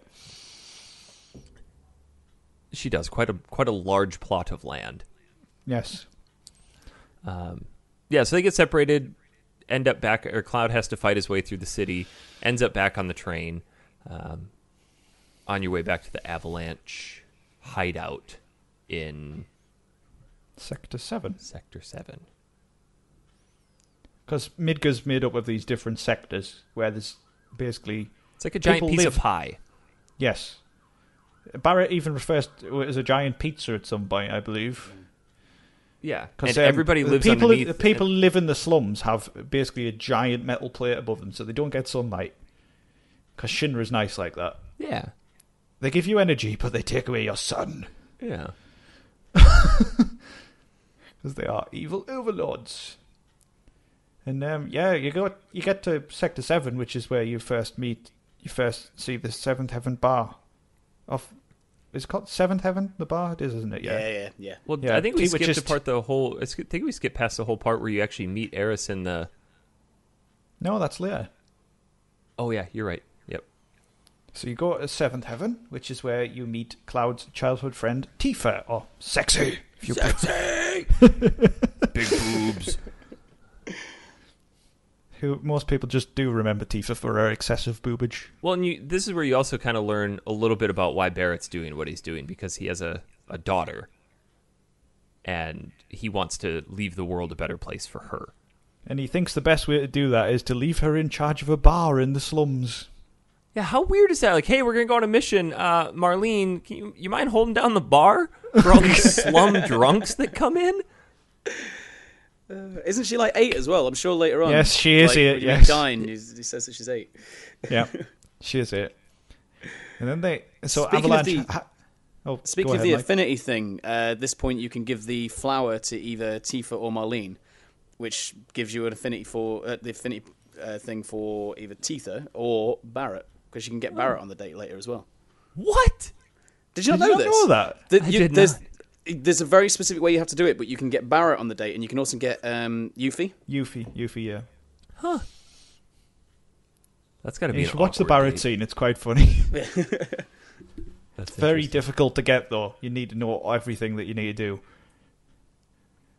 She does. Quite a large plot of land. Yes. Yeah, so they get separated, end up back, or Cloud has to fight his way through the city, ends up back on the train, on your way back to the Avalanche hideout in Sector 7. Sector 7. Because Midgar's made up of these different sectors where there's basically... It's like a giant People piece live- of pie. Yes. Barrett even refers to it as a giant pizza at some point, I believe. Yeah, and Because everybody the lives people, underneath. The people who live in the slums have basically a giant metal plate above them, so they don't get sunlight. Because Shinra's nice like that. Yeah, They give you energy, but they take away your sun. yeah. Because they are evil overlords. And yeah, you get to Sector 7, which is where you first see the Seventh Heaven bar. Is it called Seventh Heaven, the bar? It is, isn't it? Yeah. Well, Yeah, I think we which skipped is- the part I think we skipped past the whole part where you actually meet Eris in the. No, that's later. Oh yeah, you're right. Yep. So you go to Seventh Heaven, which is where you meet Cloud's childhood friend, Tifa, or Sexy. If you Big boobs. Who most people just do remember Tifa for her excessive boobage. Well, and this is where you also kind of learn a little bit about why Barrett's doing what he's doing, because he has a daughter, and he wants to leave the world a better place for her. And he thinks the best way to do that is to leave her in charge of a bar in the slums. Yeah, how weird is that? Like, hey, we're gonna go on a mission. Marlene, can you mind holding down the bar for all these slum drunks that come in? Isn't she like 8 as well? I'm sure later on. Yes, she is like, 8, when you meet yes. Dine, he says that she's 8. Yeah, she is it. And then Speaking of Avalanche. the- Speaking go of ahead, the Mike. affinity thing, at this point you can give the flower to either Tifa or Marlene, which gives you an affinity for the affinity thing for either Tifa or Barrett, because you can get Barrett on the date later as well. What? Did you Did not you know not this? know that? I did not. There's a very specific way you have to do it, but you can get Barrett on the date, and you can also get Yuffie. Yuffie, yeah. Huh? That's got to be. You an should watch the awkward Barrett date. scene. It's quite funny. That's Very interesting. difficult to get, though. You need to know everything that you need to do.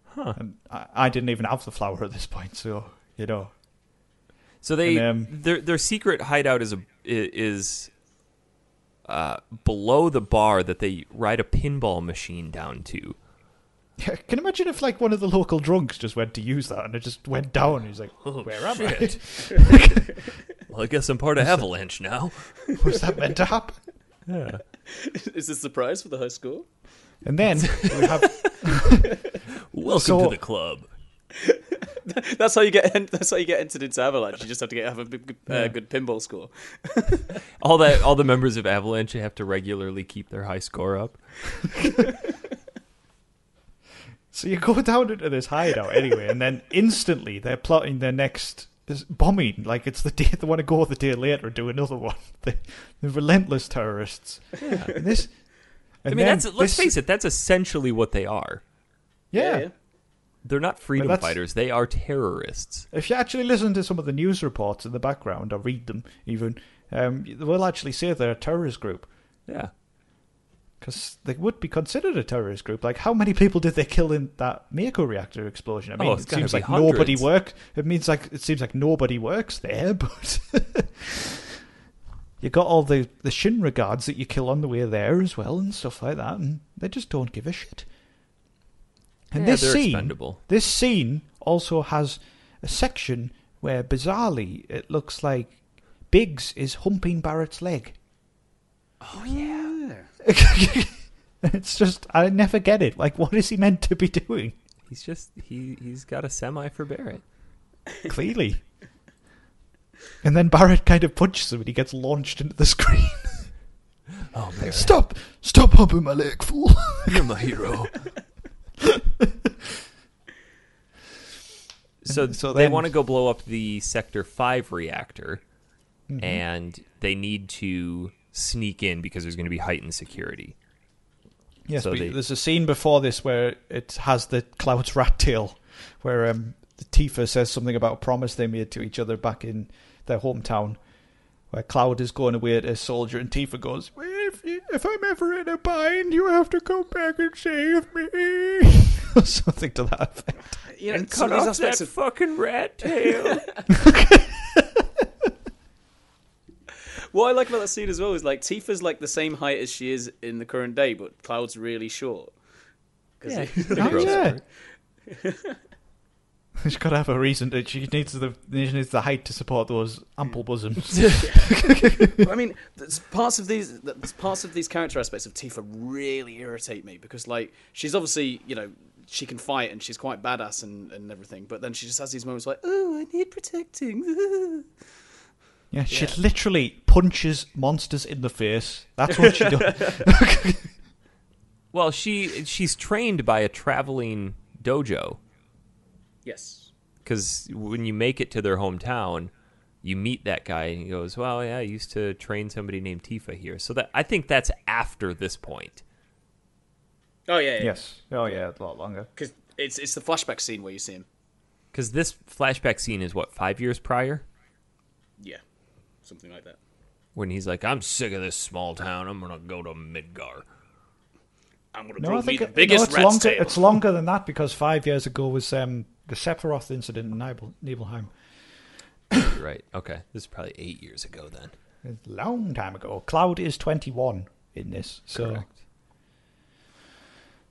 Huh. And I didn't even have the flower at this point, so, you know. So they And, their secret hideout is below the bar that they ride a pinball machine down to. Yeah, can you imagine if, like, one of the local drunks just went to use that and it just went down? He's like, where am I? Well, I guess I'm part of Avalanche now. Was that meant to happen? Yeah. Is this a surprise for the high score? And then we have... Welcome So- to the club. That's how you get. That's how you get entered into Avalanche. You just have to have a good pinball score. All the members of Avalanche have to regularly keep their high score up. So you go down into this hideout anyway, and then instantly they're plotting their next bombing. Like it's the day they want to go the day later and do another one. The relentless terrorists. Yeah. Let's face it, that's essentially what they are. Yeah. They're not freedom fighters. They are terrorists. If you actually listen to some of the news reports in the background, or read them even, they will actually say they're a terrorist group. Yeah. Because they would be considered a terrorist group. Like, how many people did they kill in that Mako reactor explosion? I mean, it seems like hundreds. nobody work. It seems like nobody works there, but you got all the Shinra guards that you kill on the way there as well and stuff like that, and they just don't give a shit. And they're expendable. This scene also has a section where, bizarrely, it looks like Biggs is humping Barrett's leg. Oh, yeah. It's just, I never get it. Like, what is he meant to be doing? He's got a semi for Barrett. Clearly. And then Barrett kind of punches him and he gets launched into the screen. Oh, Barrett. Stop humping my leg, fool. You're my hero. So they want to go blow up the Sector 5 reactor, and they need to sneak in because there's going to be heightened security. Yes, so but there's a scene before this where it has the Cloud's rat tail, where Tifa says something about a promise they made to each other back in their hometown, where Cloud is going away to a soldier, and Tifa goes, well, if I'm ever in a bind, you have to come back and save me. Or something to that effect. You know, and cut off that fucking rat tail. What I like about that scene as well is like Tifa's like the same height as she is in the current day, but Cloud's really short. Yeah, She's got to have a reason. She needs the height to support those ample bosoms. I mean, parts of these character aspects of Tifa really irritate me because, like, she's obviously, you know, she can fight and she's quite badass and everything, but then she just has these moments like, oh, I need protecting. Yeah, she literally punches monsters in the face. That's what she does. Well, she's trained by a traveling dojo. Yes. Because when you make it to their hometown, you meet that guy, and he goes, well, yeah, I used to train somebody named Tifa here. So I think that's after this point. Oh, yeah. Yes. Oh, yeah, a lot longer. Because it's the flashback scene where you see him. Because this flashback scene is, 5 years prior? Yeah. Something like that. When he's like, I'm sick of this small town. I'm going to go to Midgar. I'm going to meet the biggest rat's tail. It's longer than that because 5 years ago was the Sephiroth incident in Nibelheim. You're right. Okay. This is probably 8 years ago then. A long time ago. Cloud is 21 in this. So correct.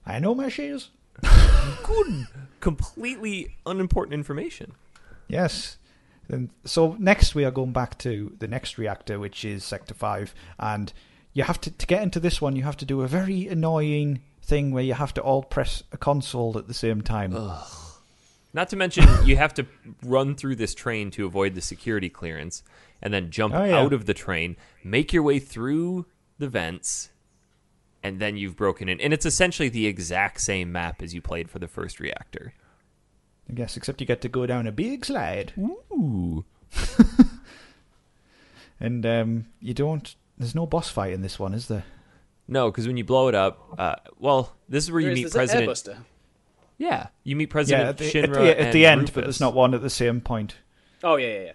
I know my shares. Good. Completely unimportant information. Yes. And so next we are going back to the next reactor, which is Sector 5. And you have to get into this one, you have to do a very annoying thing where you have to all press a console at the same time. Ugh. Not to mention, you have to run through this train to avoid the security clearance, and then jump out of the train, make your way through the vents, and then you've broken in. And it's essentially the exact same map as you played for the first reactor. I guess, except you get to go down a big slide. Ooh. And you don't... There's no boss fight in this one, is there? No, because when you blow it up... this is where you meet President... Airbuster. Yeah, you meet President Shinra at the end, Rufus. but there's not one at the same point. Oh, yeah.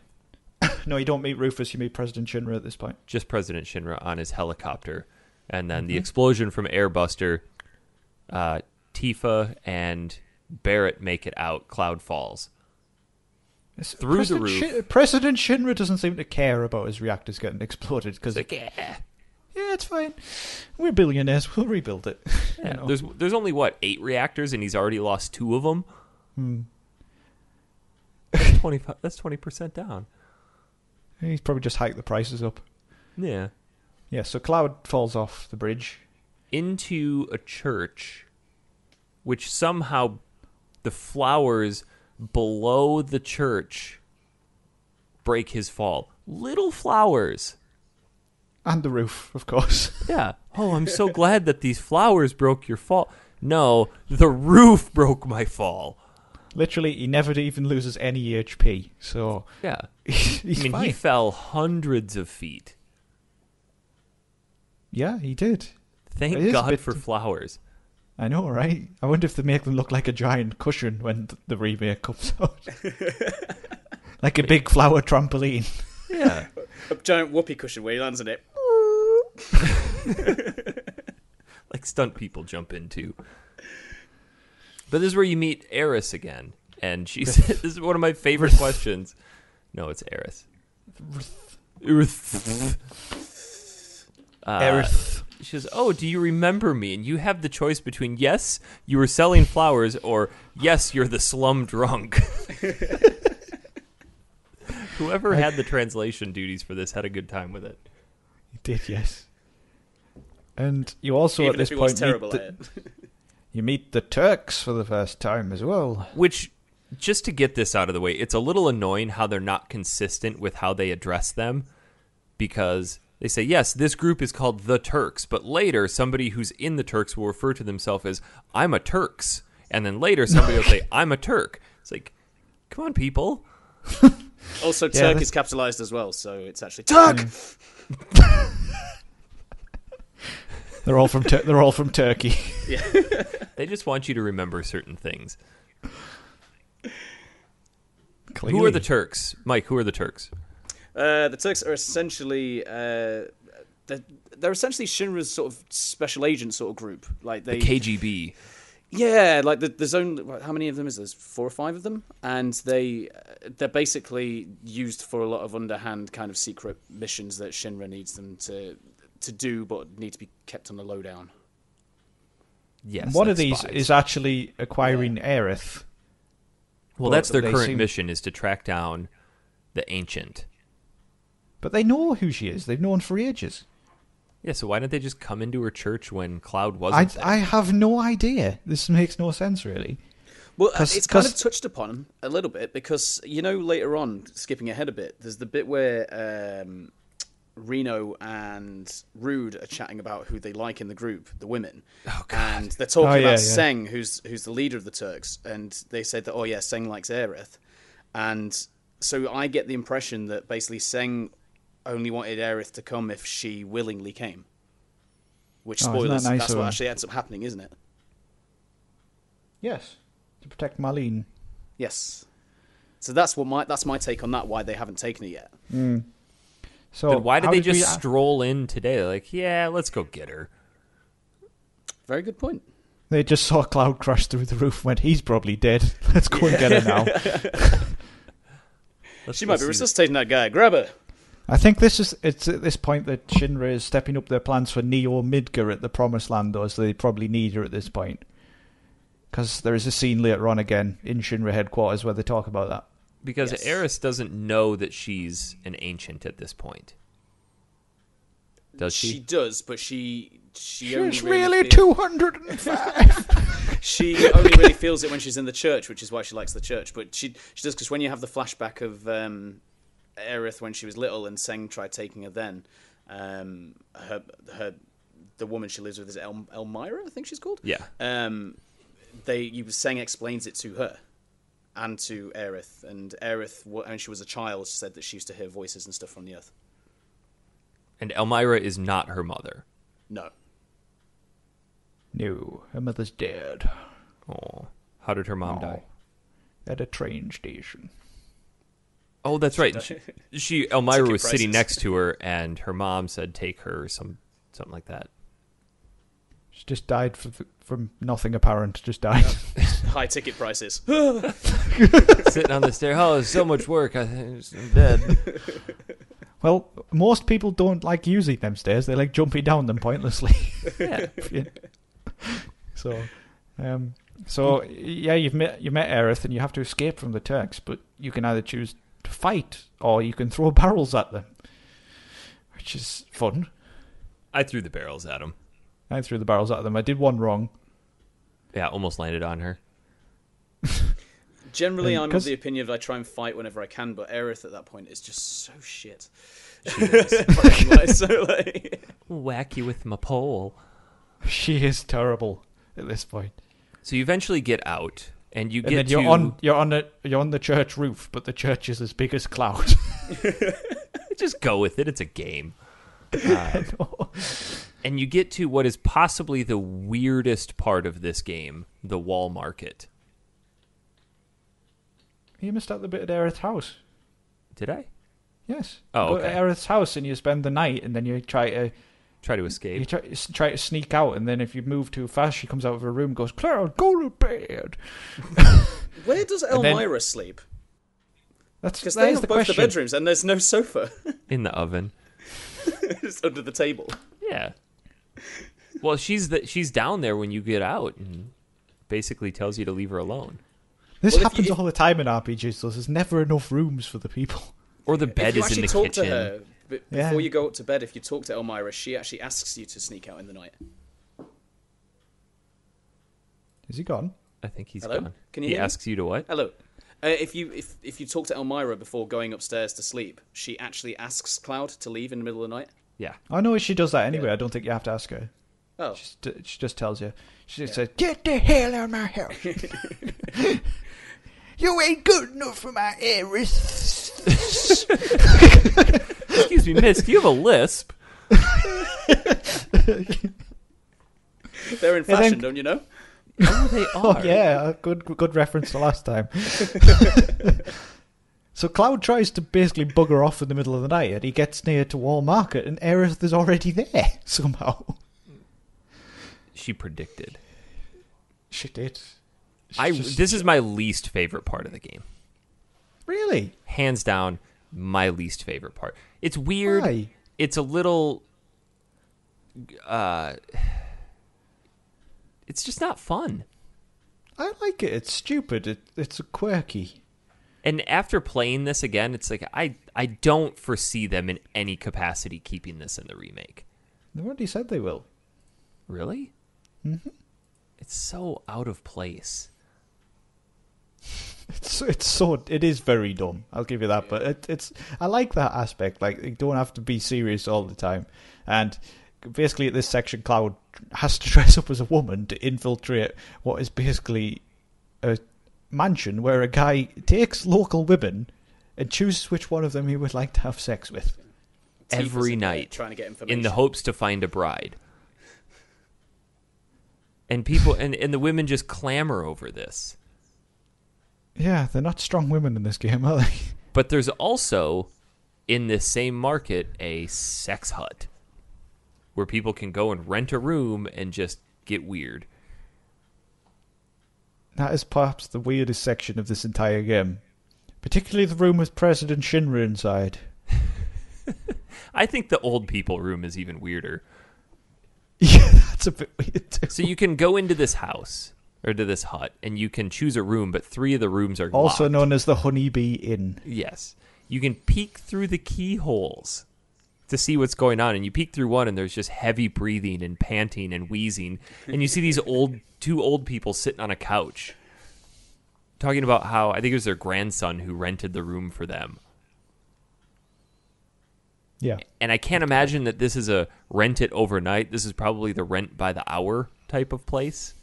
No, you don't meet Rufus, you meet President Shinra at this point. Just President Shinra on his helicopter. And then the explosion from Airbuster, Tifa and Barrett make it out. Cloud falls. Through the roof. President Shinra doesn't seem to care about his reactors getting exploded. Because yeah, it's fine. We're billionaires. We'll rebuild it. Yeah, there's only, 8 reactors, and he's already lost 2 of them? That's 25. That's 20% down. He's probably just hiked the prices up. Yeah. Yeah, so Cloud falls off the bridge. Into a church, which somehow the flowers below the church break his fall? Little flowers. And the roof, of course. Yeah. Oh, I'm so glad that these flowers broke your fall. No, the roof broke my fall. Literally, he never even loses any HP, so Yeah. he's fine. He fell hundreds of feet. Yeah, he did. Thank It is a God bit- for flowers. I know, right? I wonder if they make them look like a giant cushion when the remake comes out. Like a big flower trampoline. Yeah. A giant whoopee cushion where he lands on it. Like stunt people jump into. But this is where you meet Eris again. And she said, this is one of my favorite questions. No, it's Eris. Earth. She says, oh, do you remember me? And you have the choice between, yes, you were selling flowers, or, yes, you're the slum drunk. Whoever had the translation duties for this had a good time with it. He did, yes. And you also, Even at this if he was point, terrible at it. you meet the Turks for the first time as well. Which, just to get this out of the way, it's a little annoying how they're not consistent with how they address them, because they say, yes, this group is called the Turks, but later somebody who's in the Turks will refer to themselves as, I'm a Turks. And then later somebody will say, I'm a Turk. It's like, come on, people. Also, Yeah, Turk that's- is capitalized as well, so it's actually Turk. They're all from they're all from Turkey. Yeah. They just want you to remember certain things. Clearly. Who are the Turks? Mike, who are the Turks? The Turks are essentially they're essentially Shinra's sort of special agent sort of group. Like The they, KGB. yeah, like there's only how many of them is there? There's 4 or 5 of them, and they're basically used for a lot of underhand kind of secret missions that Shinra needs them to do, but need to be kept on the lowdown. Yes. One of like these spies. is actually acquiring Aerith. Well, but that's their they current seem- mission, is to track down the Ancient. But they know who she is. They've known for ages. Yeah, so why didn't they just come into her church when Cloud wasn't there? I have no idea. This makes no sense, really. Well, 'Cause- it's kind of 'cause- touched upon a little bit because, later on, skipping ahead a bit, there's the bit where Reno and Rude are chatting about who they like in the group, the women. Oh, God. And they're talking yeah, about yeah. Seng, who's the leader of the Turks. And they said that, oh, yeah, Seng likes Aerith. And so I get the impression that basically Seng only wanted Aerith to come if she willingly came. Which, Oh, isn't that spoilers, nice that's of what him? actually ends up happening, isn't it? Yes. To protect Marlene. Yes. So that's my take on that, why they haven't taken it yet. So Then why did how they we- just stroll in today? They're like, yeah, let's go get her. Very good point. They just saw Cloud crash through the roof and went, he's probably dead. Let's go and get her now. Let's She go might be see resuscitating that guy. Grab her. I think it's at this point that Shinra is stepping up their plans for Neo Midgar at the Promised Land, though, so they probably need her at this point. Because there is a scene later on again in Shinra headquarters where they talk about that. Because Yes. Eris doesn't know that she's an Ancient at this point. Does She she? does, but she only She's really really feel- 205. She only really feels it when she's in the church, which is why she likes the church. But she does, because when you have the flashback of Aerith when she was little and Seng tried taking her then, the woman she lives with is Elmira, I think she's called. Yeah. Seng explains it to her and to Aerith, and Aerith, when she was a child, said that she used to hear voices and stuff from the earth. And Elmira is not her mother. No. No, her mother's dead. Oh, how did her mom die? At a train station. Oh, that's right. Elmira Ticket was sitting prices. next to her, and her mom said, "Take her," or something like that. She just died from nothing apparent. Just died. High ticket prices. Sitting on the stair. Oh, there's so much work. I'm dead. Well, most people don't like using them stairs. They like jumping down them pointlessly. Yeah. So, yeah, you met Aerith, and you have to escape from the Turks. But you can either choose to fight, or you can throw barrels at them, which is fun. I threw the barrels at him. I threw the barrels at them. I did one wrong. Yeah, almost landed on her. Generally, I'm of 'cause- the opinion that I try and fight whenever I can, but Aerith at that point is just so shit. Whack you with my pole. She is terrible at this point. So you eventually get out, and you And get then to... you're on the church roof, but the church is as big as Cloud. Just go with it. It's a game. I know. And you get to what is possibly the weirdest part of this game, the wall market. You missed out the bit at Aerith's house. Did I? Yes. Oh, Go okay. to Aerith's house and you spend the night, and then you try to escape. try to sneak out, and then if you move too fast, she comes out of her room and goes, Cloud, go to bed. Where does And then- Elmira sleep? Because Because that they is have the both question. the bedrooms and there's no sofa. In the oven. It's under the table. Yeah. Well, she's down there when you get out and basically tells you to leave her alone. This Well, if happens you- all the time in RPGs, though. There's never enough rooms for the people. Or the bed If you is in actually the talk kitchen. to her Yeah. before you go up to bed, if you talk to Elmira, she actually asks you to sneak out in the night. Is he gone? I think he's Hello? gone. Can you he hear me? asks you to what? Hello. If you talk to Elmira before going upstairs to sleep, she actually asks Cloud to leave in the middle of the night. Yeah. I know she does that anyway. I don't think you have to ask her. Oh, She just tells you. She just says, "Get the hell out of my house! You ain't good enough for my Aerith." Excuse me, miss, do you have a lisp? they're in then- fashion, don't you know? Oh, they are. Oh yeah, good reference to last time. So Cloud tries to basically bugger off in the middle of the night, and he gets near to Wall Market, and Aerith is already there somehow. She predicted. She did. This is my least favorite part of the game. Really? Hands down, my least favorite part. It's weird. Why? It's a little... it's just not fun. I like it. It's stupid. It's quirky. And after playing this again, it's like I don't foresee them in any capacity keeping this in the remake. They've already said they will. Really? Mm-hmm. It's so out of place. It is very dumb. I'll give you that. But it's I like that aspect. Like, you don't have to be serious all the time. And basically, at this section, Cloud has to dress up as a woman to infiltrate what is basically a mansion where a guy takes local women and chooses which one of them he would like to have sex with. Every Tifa's in there night, trying to get information. in the hopes to find a bride. And people and the women just clamor over this. Yeah, they're not strong women in this game, are they? But there's also, in this same market, a sex hut where people can go and rent a room and just get weird. That is perhaps the weirdest section of this entire game. Particularly the room with President Shinra inside. I think the old people room is even weirder. Yeah, that's a bit weird too. So you can go into this house, or to this hut, and you can choose a room, but 3 of the rooms are Also locked. known as the Honeybee Inn. Yes. You can peek through the keyholes to see what's going on, and you peek through one, and there's just heavy breathing and panting and wheezing, and you see these two old people sitting on a couch talking about how, I think it was their grandson who rented the room for them. Yeah. And I can't imagine that this is a rent it overnight. This is probably the rent by the hour type of place.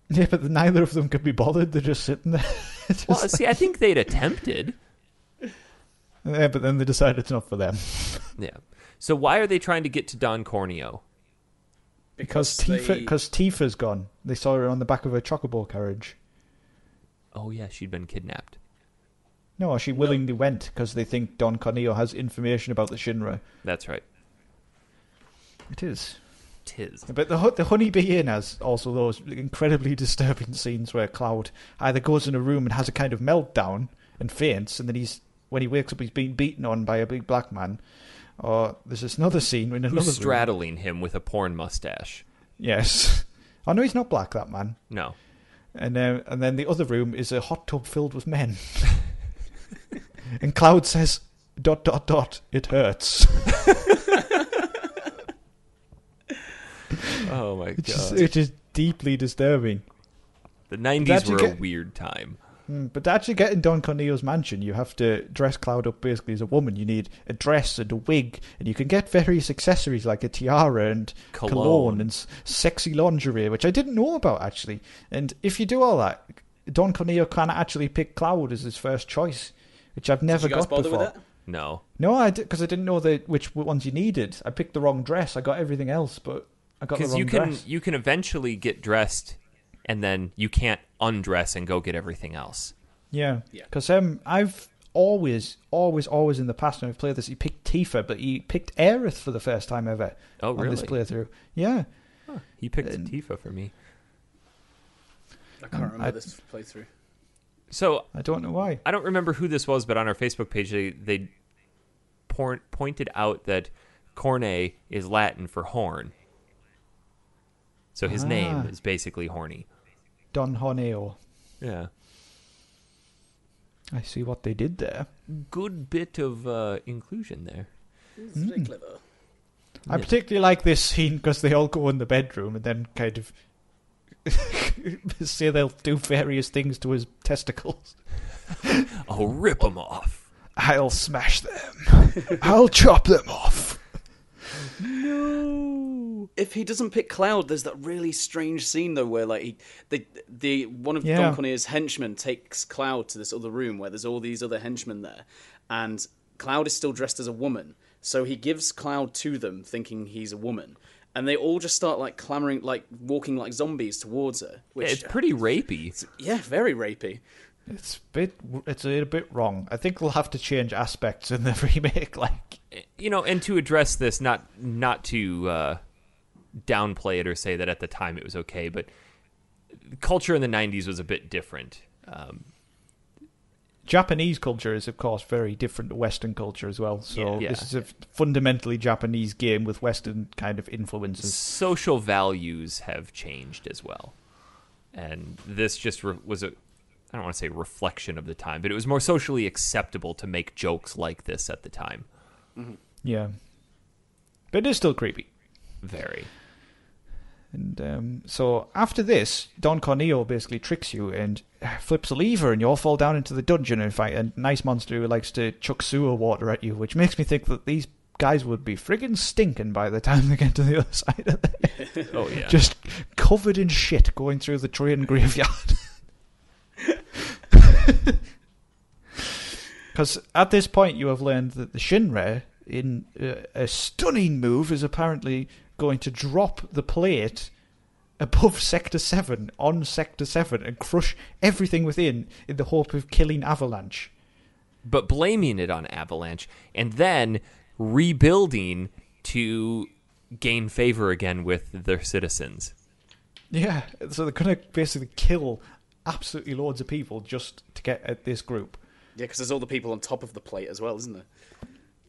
Yeah, but neither of them could be bothered. They're just sitting there. Just Well, see, I think they'd attempted. yeah, but then they decided it's not for them. Yeah. So why are they trying to get to Don Corneo? Because they- Tifa's gone. They saw her on the back of a chocobo carriage. Oh, yeah, she'd been kidnapped. No, she willingly went because they think Don Corneo has information about the Shinra. That's right. It is. Tis. But the Honeybee Inn has also those incredibly disturbing scenes where Cloud either goes in a room and has a kind of meltdown and faints, and then when he wakes up he's being beaten on by a big black man. Or there's this another scene in another Who's room. straddling him with a porn mustache? Yes. Oh no, he's not black, that man. No. And then the other room is a hot tub filled with men. And Cloud says, ... it hurts. Oh, my God. It is deeply disturbing. The 90s were a weird time. But to actually get in Don Corneo's mansion, you have to dress Cloud up basically as a woman. You need a dress and a wig, and you can get various accessories like a tiara and cologne and sexy lingerie, which I didn't know about, actually. And if you do all that, Don Corneo can actually pick Cloud as his first choice, which I've never got before. Did you guys bother with it? No. No, I did, because I didn't know which ones you needed. I picked the wrong dress. I got everything else, but I got the wrong dress. Because you can eventually get dressed, and then you can't undress and go get everything else. Yeah, because I've always in the past when I've played this, he picked Tifa, but he picked Aerith for the first time ever. Oh, really? On this playthrough. Yeah. Huh. He picked Tifa for me. I can't remember this playthrough. So I don't know why. I don't remember who this was, but on our Facebook page, they pointed out that Corne is Latin for horn. So his name is basically horny. Don Horneo. Yeah. I see what they did there. Good bit of inclusion there. It's very clever. I particularly like this scene because they all go in the bedroom and then kind of say they'll do various things to his testicles. I'll rip them off. I'll smash them. I'll chop them off. No. If he doesn't pick Cloud, there's that really strange scene though, where like one of Don Corneo's henchmen takes Cloud to this other room where there's all these other henchmen there, and Cloud is still dressed as a woman. So he gives Cloud to them, thinking he's a woman, and they all just start like clamoring, like walking like zombies towards her. Which, it's pretty rapey. Very rapey. It's a bit wrong. I think we'll have to change aspects in the remake, like and to address this, not to downplay it or say that at the time it was okay, but culture in the 90s was a bit different. Japanese culture is, of course, very different to Western culture as well. So this is a fundamentally Japanese game with Western kind of influences. Social values have changed as well, and this just was a, I don't want to say reflection of the time, but it was more socially acceptable to make jokes like this at the time. Mm-hmm. Yeah. But it is still creepy. Very. And so after this, Don Corneo basically tricks you and flips a lever and you all fall down into the dungeon and fight a nice monster who likes to chuck sewer water at you, which makes me think that these guys would be friggin' stinking by the time they get to the other side of it. Oh, yeah. Just covered in shit going through the train graveyard. Because at this point you have learned that the Shinra, in a stunning move, is apparently going to drop the plate above Sector 7 on Sector 7 and crush everything within in the hope of killing Avalanche. But blaming it on Avalanche and then rebuilding to gain favor again with their citizens. Yeah, so they're going to basically kill absolutely loads of people just to get at this group. Yeah, because there's all the people on top of the plate as well, isn't there?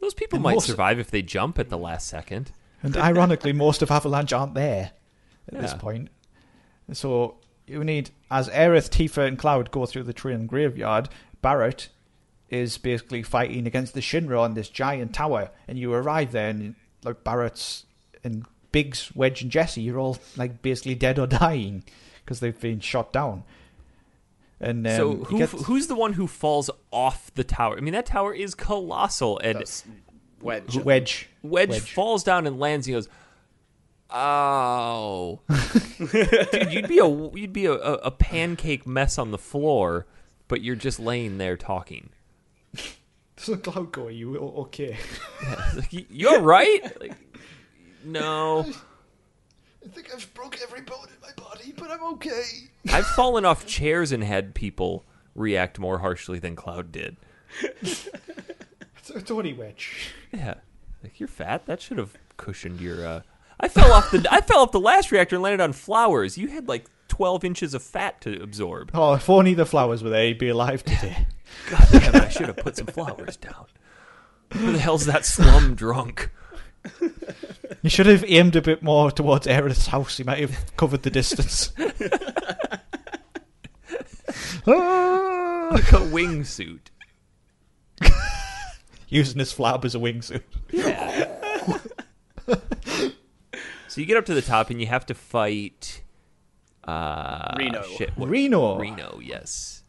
Those people might survive if they jump at the last second. And ironically, most of Avalanche aren't there at this point. So you need, as Aerith, Tifa, and Cloud go through the train graveyard, Barrett is basically fighting against the Shinra on this giant tower, and you arrive there, and like Barrett's and Biggs, Wedge, and Jesse, you're all like basically dead or dying because they've been shot down. And so who's the one who falls off the tower? I mean, that tower is colossal, and that's Wedge. Wedge falls down and lands. And he goes, "Oh, dude, you'd be a pancake mess on the floor, but you're just laying there talking." So Cloud go, are you okay? Yeah, like, you all right? Like, no. I think I've broke every bone in my body, but I'm okay. I've fallen off chairs and had people react more harshly than Cloud did. It's only Wedge. Yeah, like, you're fat. That should have cushioned your. I fell off the last reactor and landed on flowers. You had like 12 inches of fat to absorb. Oh, if only the flowers were there, he'd be alive today. God damn it! I should have put some flowers down. Where the hell's that slum drunk? You should have aimed a bit more towards Aerith's house. He might have covered the distance. Like a wingsuit. Using his flab as a wingsuit. Yeah. So you get up to the top and you have to fight Reno. Reno, yes.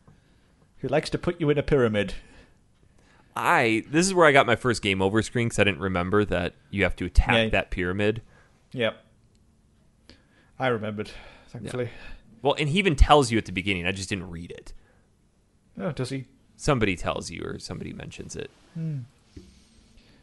Who likes to put you in a pyramid. This is where I got my first game over screen because I didn't remember that you have to attack that pyramid. Yep. I remembered, thankfully. Yeah. Well, and he even tells you at the beginning. I just didn't read it. Oh, does he? Somebody tells you or somebody mentions it.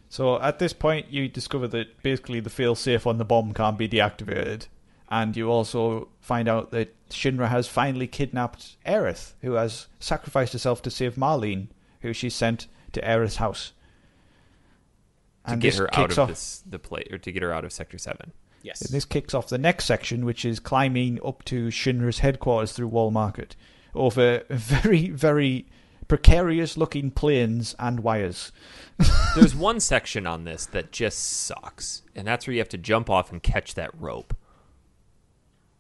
So at this point, you discover that basically the failsafe on the bomb can't be deactivated. And you also find out that Shinra has finally kidnapped Aerith, who has sacrificed herself to save Marlene, who she sent to Aerith's house. To get her out of to get her out of Sector 7. Yes. And this kicks off the next section, which is climbing up to Shinra's headquarters through Wall Market over very, very precarious-looking planes and wires. There's one section on this that just sucks, and that's where you have to jump off and catch that rope.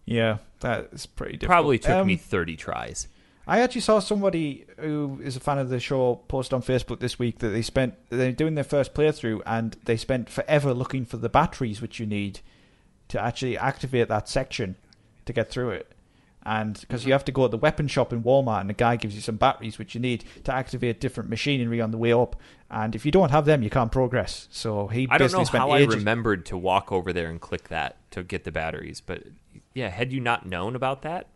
Yeah, that is pretty difficult. Probably took me 30 tries. I actually saw somebody who is a fan of the show post on Facebook this week that they're doing their first playthrough and they spent forever looking for the batteries which you need to actually activate that section to get through it. And because you have to go to the weapon shop in Walmart and the guy gives you some batteries which you need to activate different machinery on the way up. And if you don't have them, you can't progress. So I don't know how I remembered to walk over there and click that to get the batteries. But yeah, had you not known about that?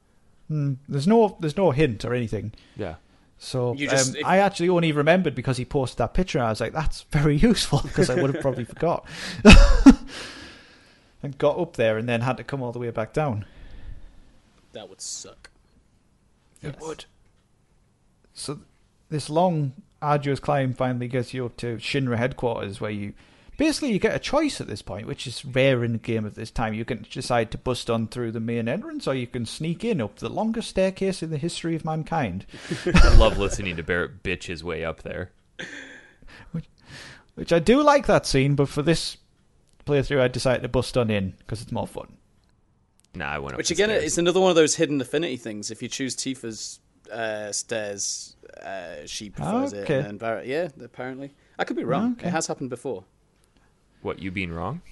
There's no hint or anything. Yeah. So I actually only remembered because he posted that picture. And I was like, that's very useful because I would have probably forgot. And got up there and then had to come all the way back down. That would suck. It would. So this long, arduous climb finally gets you up to Shinra headquarters, where you get a choice at this point, which is rare in a game of this time. You can decide to bust on through the main entrance, or you can sneak in up the longest staircase in the history of mankind. I love listening to Barrett bitch his way up there. Which I do like that scene, but for this playthrough, I decided to bust on in because it's more fun. Nah, I went up. Which again, it's another one of those hidden affinity things. If you choose Tifa's stairs, she prefers it, and then Barrett, yeah, apparently. I could be wrong. Okay. It has happened before. What, you being wrong?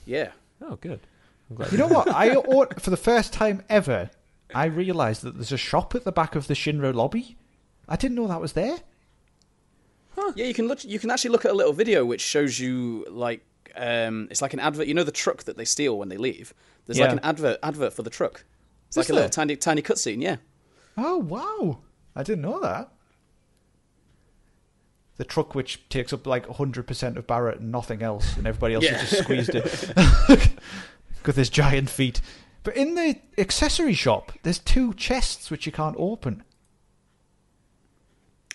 Yeah. Oh, good. I'm glad. You know what? For the first time ever, I realised that there's a shop at the back of the Shinra lobby. I didn't know that was there. Huh. Yeah, you can actually look at a little video which shows you like it's like an advert. You know the truck that they steal when they leave. There's like an advert for the truck. It's like a little tiny cutscene. Yeah. Oh wow! I didn't know that. The truck which takes up like 100% of Barrett and nothing else, and everybody else has just squeezed it with his giant feet. But in the accessory shop, there's 2 chests which you can't open.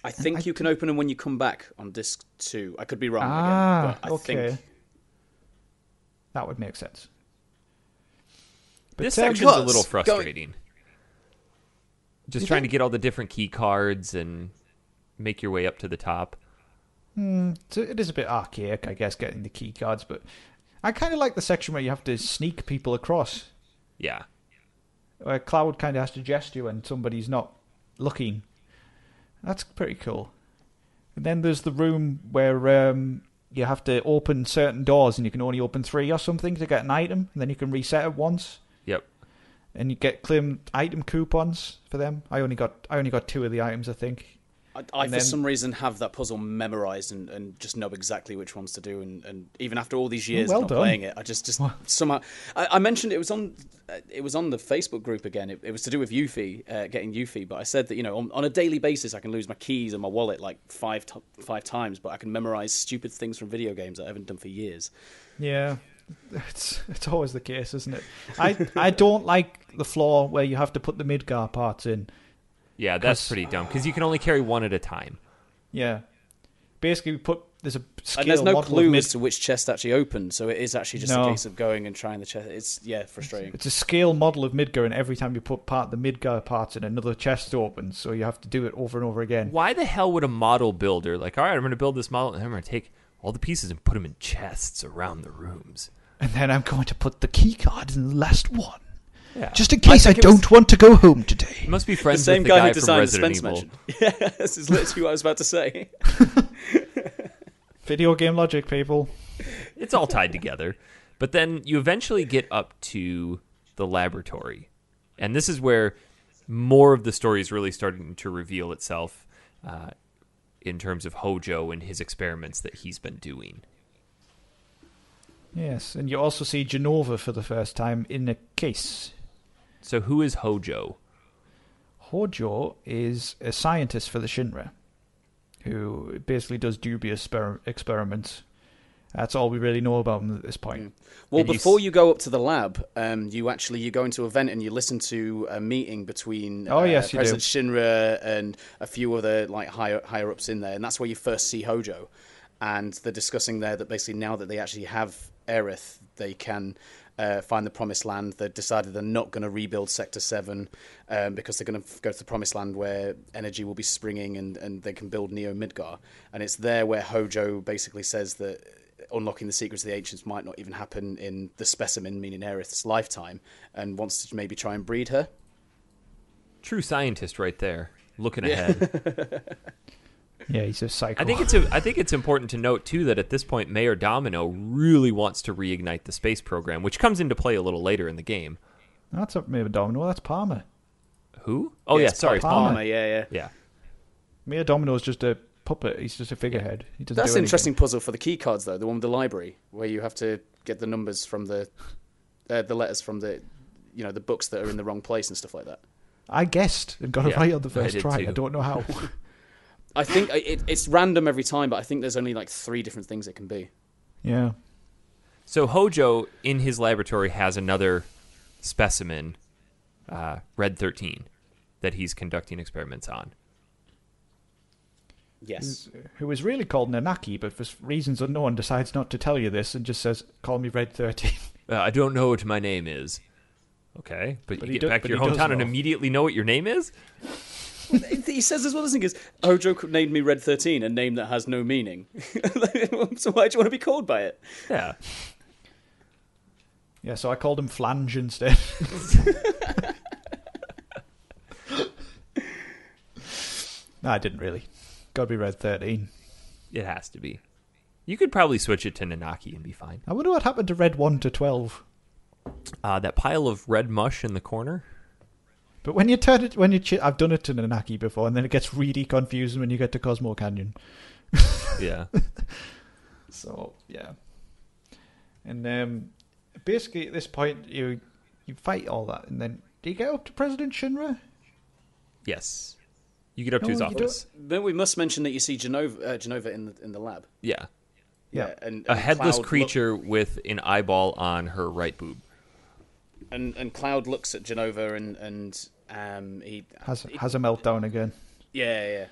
I think you can open them when you come back on disc 2. I could be wrong again, but I think that would make sense. But this section's a little frustrating. Just trying to get all the different key cards and make your way up to the top. So it is a bit archaic, I guess, getting the key cards, but I kind of like the section where you have to sneak people across. Yeah. Where Cloud kind of has to gesture when somebody's not looking. That's pretty cool. And then there's the room where you have to open certain doors, and you can only open 3 or something to get an item, and then you can reset it once. Yep. And you get claim item coupons for them. I only got 2 of the items, I think. I for some reason have that puzzle memorized and just know exactly which ones to do, and even after all these years of not playing it, I just somehow I mentioned it was on the Facebook group again. It was to do with Yuffie, getting Yuffie, but I said that on a daily basis I can lose my keys and my wallet like five times, but I can memorize stupid things from video games that I haven't done for years. Yeah. It's always the case, isn't it? I don't like the flaw where you have to put the Midgar parts in. Yeah, that's pretty dumb, because you can only carry 1 at a time. Yeah. Basically, there's a scale and there's no model clue as to which chest actually opened, so it is actually just a case of going and trying the chest. It's, frustrating. It's a scale model of Midgar, and every time you put the Midgar parts in, another chest opens, so you have to do it over and over again. Why the hell would a model builder, like, all right, I'm going to build this model, and I'm going to take all the pieces and put them in chests around the rooms. And then I'm going to put the key card in the last one. Yeah. Just in case I don't want to go home today. You must be friends the same with guy the guy who designed from Resident Evil. Yeah, this is literally what I was about to say. Video game logic, people. It's all tied together. But then you eventually get up to the laboratory. And this is where more of the story is really starting to reveal itself in terms of Hojo and his experiments that he's been doing. Yes, and you also see Genova for the first time in a case. So who is Hojo? Hojo is a scientist for the Shinra, who basically does dubious experiments. That's all we really know about him at this point. Well, And before you go up to the lab, you go into a vent and you listen to a meeting between President Shinra and a few other like higher ups in there, and that's where you first see Hojo. And they're discussing there that basically now that they actually have Aerith, they can find the Promised Land. They've decided they're not going to rebuild Sector 7 because they're going to go to the Promised Land where energy will be springing and they can build Neo Midgar. And it's there where Hojo basically says that unlocking the secrets of the ancients might not even happen in the specimen, meaning Aerith's lifetime, and wants to maybe try and breed her. True scientist right there, looking ahead. Yeah, he's a psycho. I think it's important to note too that at this point Mayor Domino really wants to reignite the space program, which comes into play a little later in the game. That's not Mayor Domino, that's Palmer. Who? Oh yeah, sorry, Palmer. Yeah. Mayor Domino's just a puppet. He's just a figurehead. He doesn't. That's do an interesting anything. puzzle for the key cards, though. The one with the library, where you have to get the numbers from the letters from the books that are in the wrong place and stuff like that. I guessed and got it right on the first try. too. I don't know how. I think it's random every time, but I think there's only like 3 different things it can be. Yeah. So Hojo in his laboratory has another specimen, Red 13, that he's conducting experiments on. Yes. Who is really called Nanaki, but for reasons unknown decides not to tell you this and just says, "Call me Red 13." I don't know what my name is. Okay, but you get back to your he does hometown and know. immediately know what your name is? He says as well, doesn't he? Because Hojo named me Red 13, a name that has no meaning. So why do you want to be called by it? Yeah. Yeah, so I called him Flange instead. No, I didn't really. Gotta be Red 13. It has to be. You could probably switch it to Nanaki and be fine. I wonder what happened to Red 1 to 12. That pile of red mush in the corner. But when you turn it, I've done it to Nanaki before, and then it gets really confusing when you get to Cosmo Canyon. Yeah. So yeah, and basically at this point you fight all that, and then do you get up to President Shinra? Yes. You get up to his you office. Then we must mention that you see Genova in the lab. Yeah. Yeah. And A headless Cloud creature with an eyeball on her right boob. And Cloud looks at Genova and he Has a meltdown again. Yeah.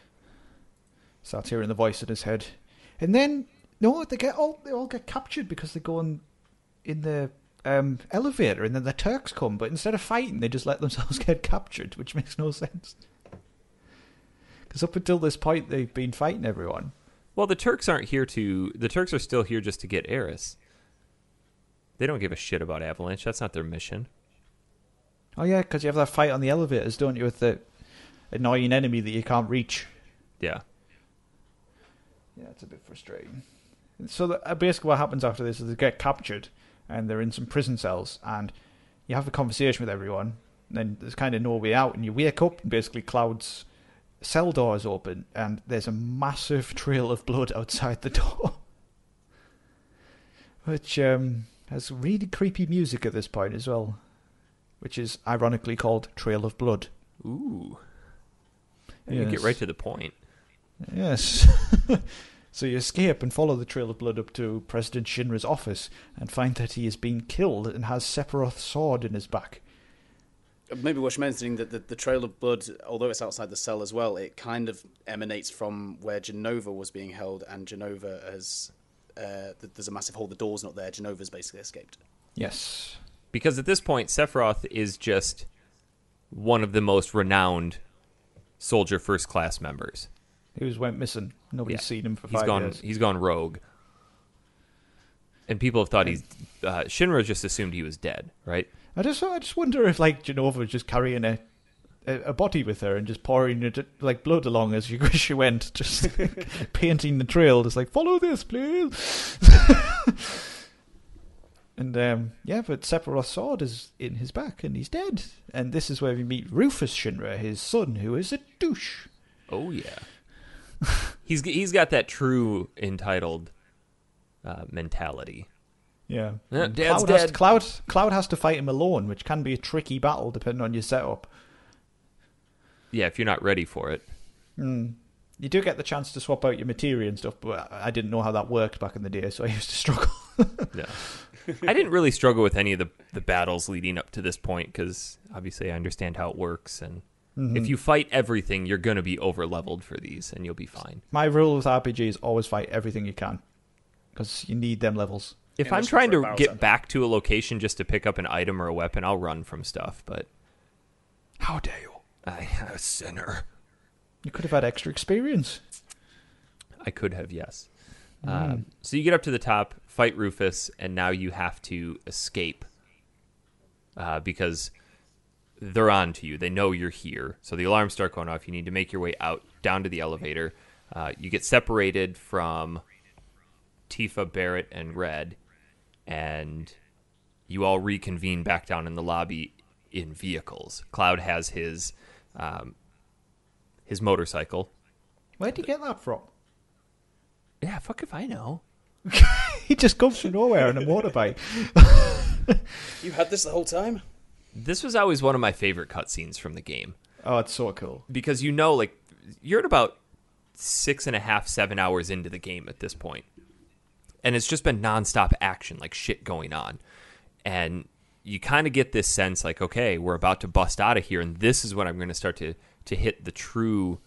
Starts hearing the voice in his head, and then they all get captured because they go in the elevator, and then the Turks come, but instead of fighting, they just let themselves get captured, which makes no sense. Because up until this point, they've been fighting everyone. Well, the Turks aren't here to... The Turks are still here just to get Eris. They don't give a shit about Avalanche. That's not their mission. Oh yeah, because you have that fight on the elevators, don't you, with the annoying enemy that you can't reach. Yeah. Yeah, it's a bit frustrating. So basically what happens after this is they get captured, and they're in some prison cells, and you have a conversation with everyone, and then there's kind of no way out, and you wake up, and basically Cloud's cell door is open, and there's a massive trail of blood outside the door. Which has really creepy music at this point as well, which is ironically called Trail of Blood. Ooh. You get right to the point. Yes. So you escape and follow the trail of blood up to President Shinra's office and find that he has been killed and has Sephiroth's sword in his back. Maybe worth mentioning that the trail of blood, although it's outside the cell as well, it kind of emanates from where Genova was being held, and Genova has... there's a massive hole, the door's not there, Genova's basically escaped. Yes. Because at this point, Sephiroth is just one of the most renowned soldier first class members. He went missing. Nobody's seen him for 5 years. He's gone rogue. And people have thought he's... Shinra just assumed he was dead, right? I just wonder if, like, Genova was just carrying a body with her and just pouring it, like, blood along as she went, just painting the trail, just like, follow this, please. And but Sephiroth's sword is in his back, and he's dead. And this is where we meet Rufus Shinra, his son, who is a douche. Oh yeah, he's got that true entitled mentality. Yeah, Dad's dead. Cloud has to fight him alone, which can be a tricky battle depending on your setup. Yeah, if you're not ready for it. You do get the chance to swap out your materia and stuff, but I didn't know how that worked back in the day, so I used to struggle. Yeah. I didn't really struggle with any of the battles leading up to this point because obviously I understand how it works, and if you fight everything, you're going to be over-leveled for these, and you'll be fine. My rule with RPG is always fight everything you can because you need them levels. If I'm trying to get back to a location just to pick up an item or a weapon, I'll run from stuff, but how dare you? I am a sinner. You could have had extra experience. I could have, yes. So you get up to the top, fight Rufus, and now you have to escape because they're on to you. They know you're here. So the alarms start going off. You need to make your way out, down to the elevator. You get separated from Tifa, Barrett, and Red, and you all reconvene back down in the lobby in vehicles. Cloud has his motorcycle. Where'd you get that from? Yeah, fuck if I know. He just comes from nowhere on a motorbike. You had this the whole time? This was always one of my favorite cutscenes from the game. Oh, it's so cool. Because like, you're at about 6.5, 7 hours into the game at this point. And it's just been nonstop action, like shit going on. And you kind of get this sense like, okay, we're about to bust out of here, and this is when I'm going to start to hit the true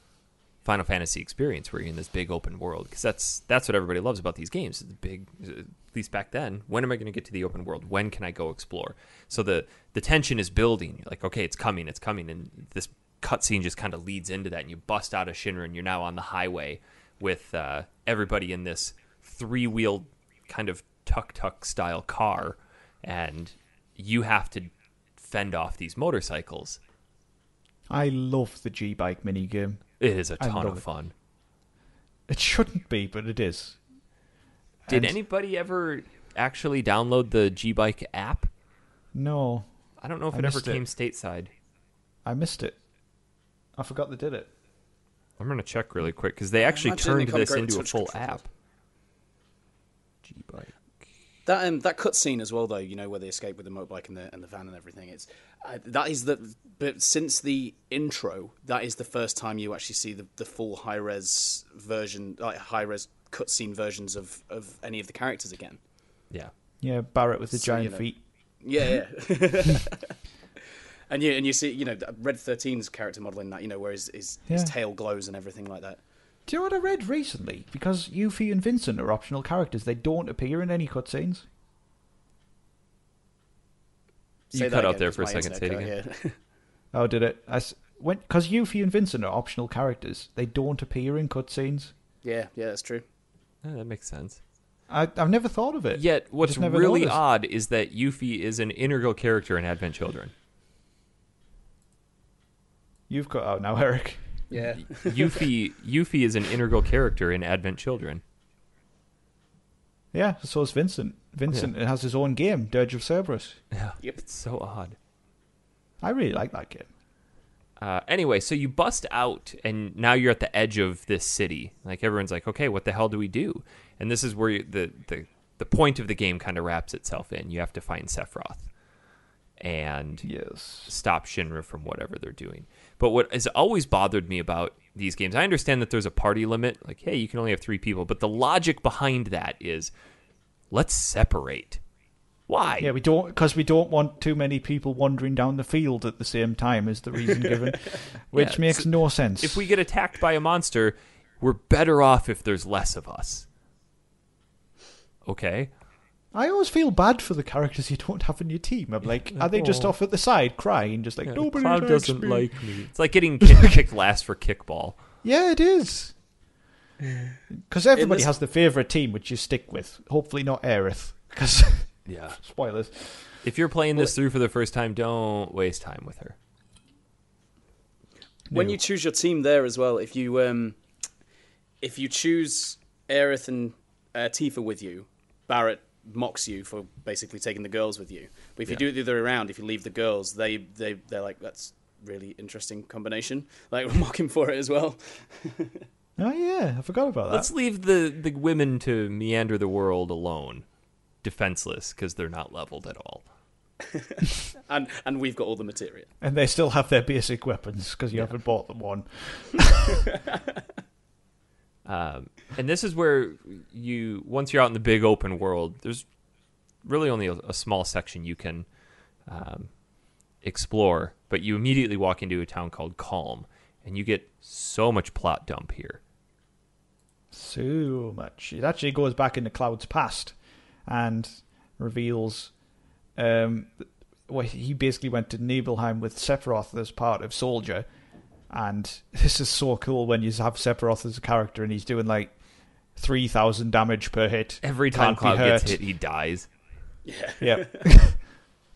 Final Fantasy experience where you're in this big open world. Because that's what everybody loves about these games. The big, at least back then, when am I going to get to the open world? When can I go explore? So the tension is building. You're like, okay, it's coming. And this cutscene just kind of leads into that, and you bust out of Shinra, and you're now on the highway with everybody in this three-wheeled kind of tuk-tuk style car, and you have to fend off these motorcycles. I love the G-Bike minigame. It is a ton of fun. It shouldn't be, but it is. Did anybody ever actually download the G-Bike app? No. I don't know if it ever came stateside. I missed it. I forgot they did it. I'm going to check really quick, because they actually turned this into a full app. G-Bike. That cutscene as well, though, you know, where they escape with the motorbike and the van and everything. It's but since the intro, that is the first time you actually see the full high res version, like high res cutscene versions of any of the characters again. Yeah, Barrett with the giant feet. Yeah. and you see, you know, Red 13's character modeling that, you know, where his tail glows and everything like that. Do you know what I read recently? Because Yuffie and Vincent are optional characters, they don't appear in any cutscenes. You cut out there for a second. Say it again. Yeah. Oh, did it? Because Yuffie and Vincent are optional characters, they don't appear in cutscenes. Yeah, that's true. That makes sense. I've never thought of it. Yet, what's really odd is that Yuffie is an integral character in Advent Children. You've cut out now, Eric. Yeah. Yuffie is an integral character in Advent Children. Yeah, so is Vincent. Vincent has his own game, Dirge of Cerberus. Yeah, It's so odd. I really like that game. Anyway, so you bust out, and now you're at the edge of this city. Like, everyone's like, okay, what the hell do we do? And this is where the point of the game kind of wraps itself in. You have to find Sephiroth and stop Shinra from whatever they're doing. But what has always bothered me about these games, I understand that there's a party limit. Like, hey, you can only have 3 people. But the logic behind that is, let's separate. Why? Yeah, we don't want too many people wandering down the field at the same time is the reason given, which makes no sense. If we get attacked by a monster, we're better off if there's less of us. Okay? I always feel bad for the characters you don't have in your team. I'm like, are they just off at the side crying, just like, nobody Cloud doesn't like me. It's like getting kicked last for kickball. Yeah, it is. Because everybody has the favourite team which you stick with. Hopefully not Aerith. Because spoilers. If you're playing this through for the first time, don't waste time with her. When you choose your team there as well, if you choose Aerith and Tifa with you, Barrett mocks you for basically taking the girls with you. But if you do it the other way around, if you leave the girls, they're like, that's really interesting combination. Like, we're mocking for it as well. Oh yeah, I forgot about that. Let's leave the women to meander the world alone, defenseless, because they're not leveled at all. and we've got all the materia. And they still have their basic weapons because you haven't bought them one. And this is where once you're out in the big open world, there's really only a small section you can explore, but you immediately walk into a town called Calm, and you get so much plot dump here. So much. It actually goes back into Cloud's past and reveals he basically went to Nibelheim with Sephiroth as part of Soldier, and this is so cool when you have Sephiroth as a character and he's doing like 3,000 damage per hit. Every time Cloud gets hit, he dies. Yeah.